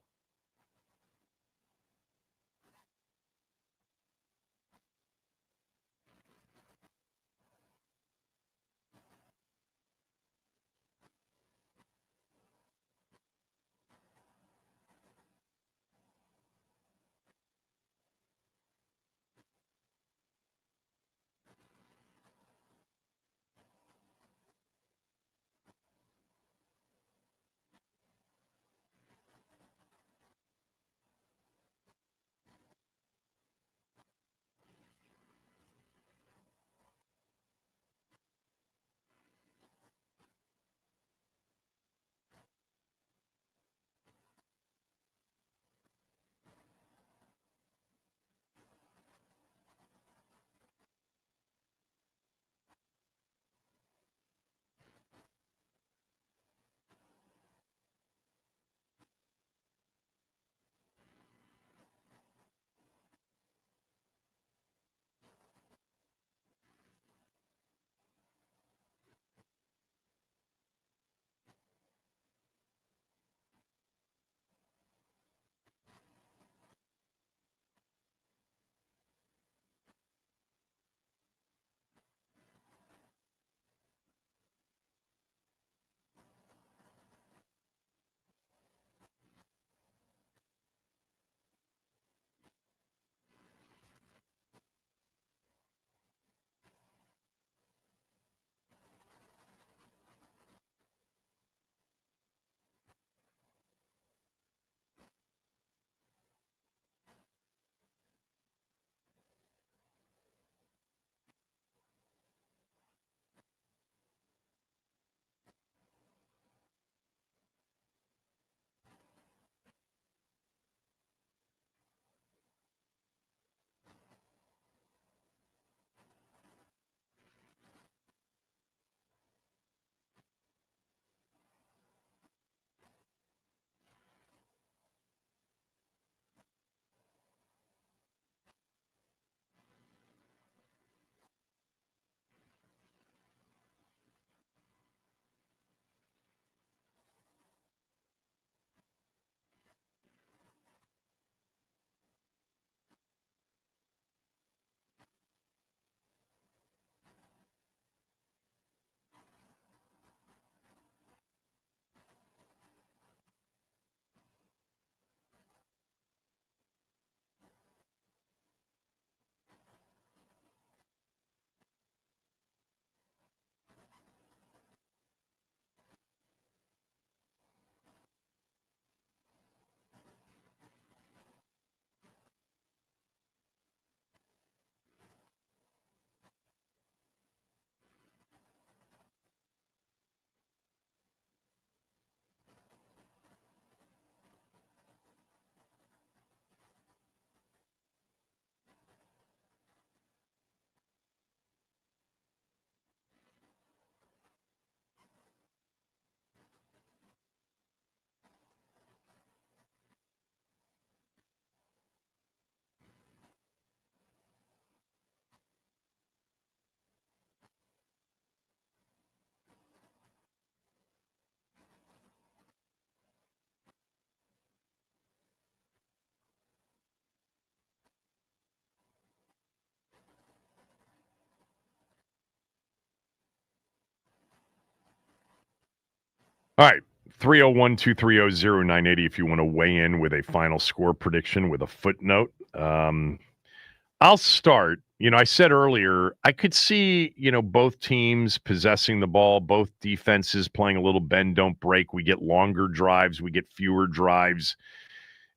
All right. 301-230-0980 if you want to weigh in with a final score prediction with a footnote. I'll start. I said earlier, I could see, both teams possessing the ball, both defenses playing a little bend, don't break. We get longer drives. We get fewer drives.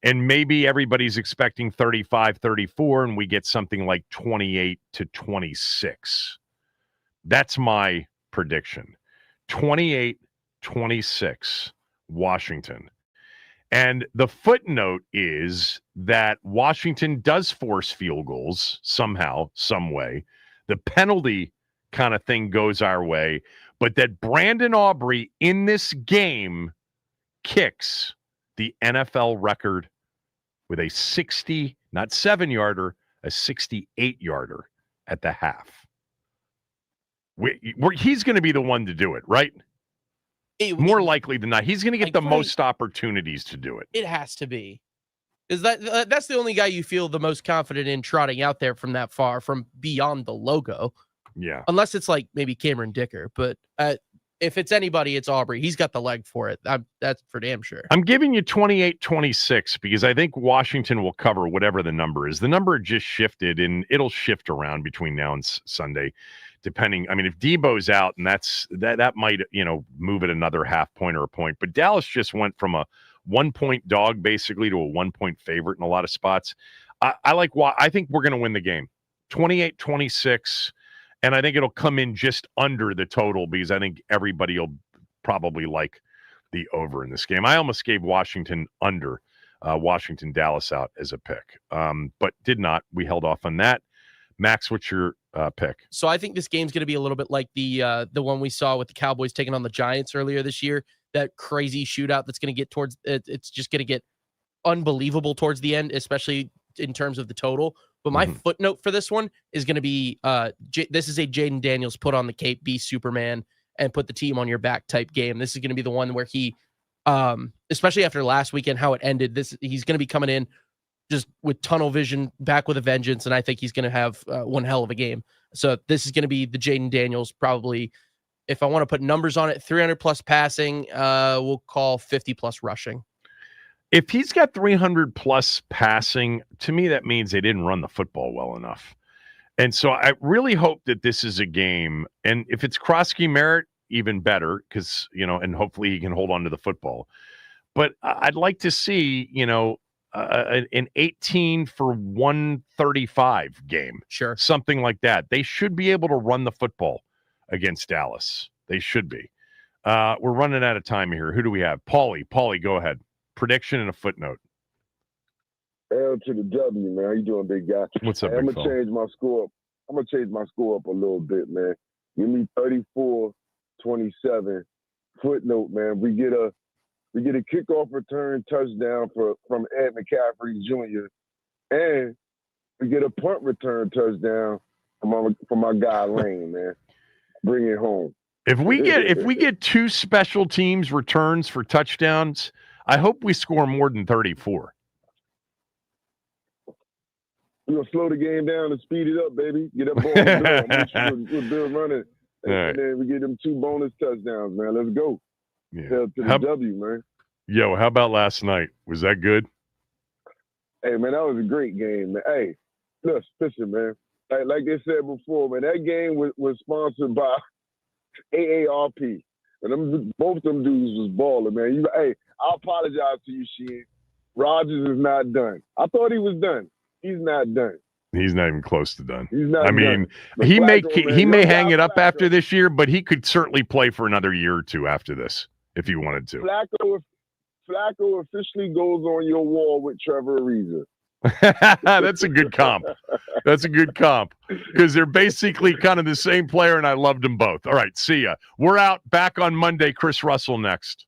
And maybe everybody's expecting 35-34, and we get something like 28-26. That's my prediction. 28-26, Washington. And the footnote is that Washington does force field goals somehow, some way. The penalty kind of thing goes our way, but that Brandon Aubrey in this game kicks the NFL record with a 60, not 7-yarder, a 68-yarder at the half. He's going to be the one to do it, right? More likely than not. He's going to get the most opportunities to do it. It has to be. Is that's the only guy you feel the most confident in trotting out there from that far, from beyond the logo. Yeah. Unless it's like maybe Cameron Dicker. But if it's anybody, it's Aubrey. He's got the leg for it. That's for damn sure. I'm giving you 28-26 because I think Washington will cover whatever the number is. The number just shifted, and it'll shift around between now and Sunday. Depending, if Debo's out, and that might, move it another half point or a point. But Dallas just went from a 1-point dog basically to a 1-point favorite in a lot of spots. I think we're going to win the game, 28-26, and I think it'll come in just under the total because I think everybody will probably like the over in this game. I almost gave Washington under Washington Dallas out as a pick, but did not. We held off on that. Max, what's your pick? So I think this game's going to be a little bit like the one we saw with the Cowboys taking on the Giants earlier this year. That crazy shootout that's going to get towards it's just going to get unbelievable towards the end, especially in terms of the total. But my footnote for this one is going to be this is a Jaden Daniels put on the cape, be Superman, and put the team on your back type game. This is going to be the one where he, especially after last weekend, how it ended. He's going to be coming in just with tunnel vision, back with a vengeance, and I think he's going to have one hell of a game. So this is going to be the Jaden Daniels, probably, if I want to put numbers on it, 300-plus passing, we'll call 50-plus rushing. If he's got 300-plus passing, to me that means they didn't run the football well enough. And so I really hope that this is a game, and if it's Kroski Merritt, even better, because, and hopefully he can hold on to the football. But I'd like to see, an 18 for 135 game. Sure. Something like that. They should be able to run the football against Dallas. They should be. We're running out of time here. Who do we have? Paulie, go ahead. Prediction and a footnote. L to the W, man. How you doing, big guy? What's up, I'm big gonna change my score up. I'm gonna change my score up a little bit, man. Give me 34-27. Footnote, man. We get a kickoff return touchdown from Ed McCaffrey Jr. and we get a punt return touchdown from my guy Lane, man. Bring it home. If we get two special teams returns for touchdowns, I hope we score more than 34. We're gonna slow the game down and speed it up, baby. Get that ball with Bill running. And then we get them 2 bonus touchdowns, man. Let's go. Yeah. To the W, man. Yo, how about last night? Was that good? Hey, man, that was a great game, man. Hey, listen, man. Like they said before, man, that game was sponsored by AARP. And both them dudes was balling, man. I apologize to you, Sheehan. Rodgers is not done. I thought he was done. He's not done. He's not even close to done. He's not done. He may hang it up after this year, but he could certainly play for another year or two after this if he wanted to. Flacco officially goes on your wall with Trevor Ariza. That's a good comp. That's a good comp because they're basically kind of the same player, and I loved them both. All right, see ya. We're out. Back on Monday. Chris Russell next.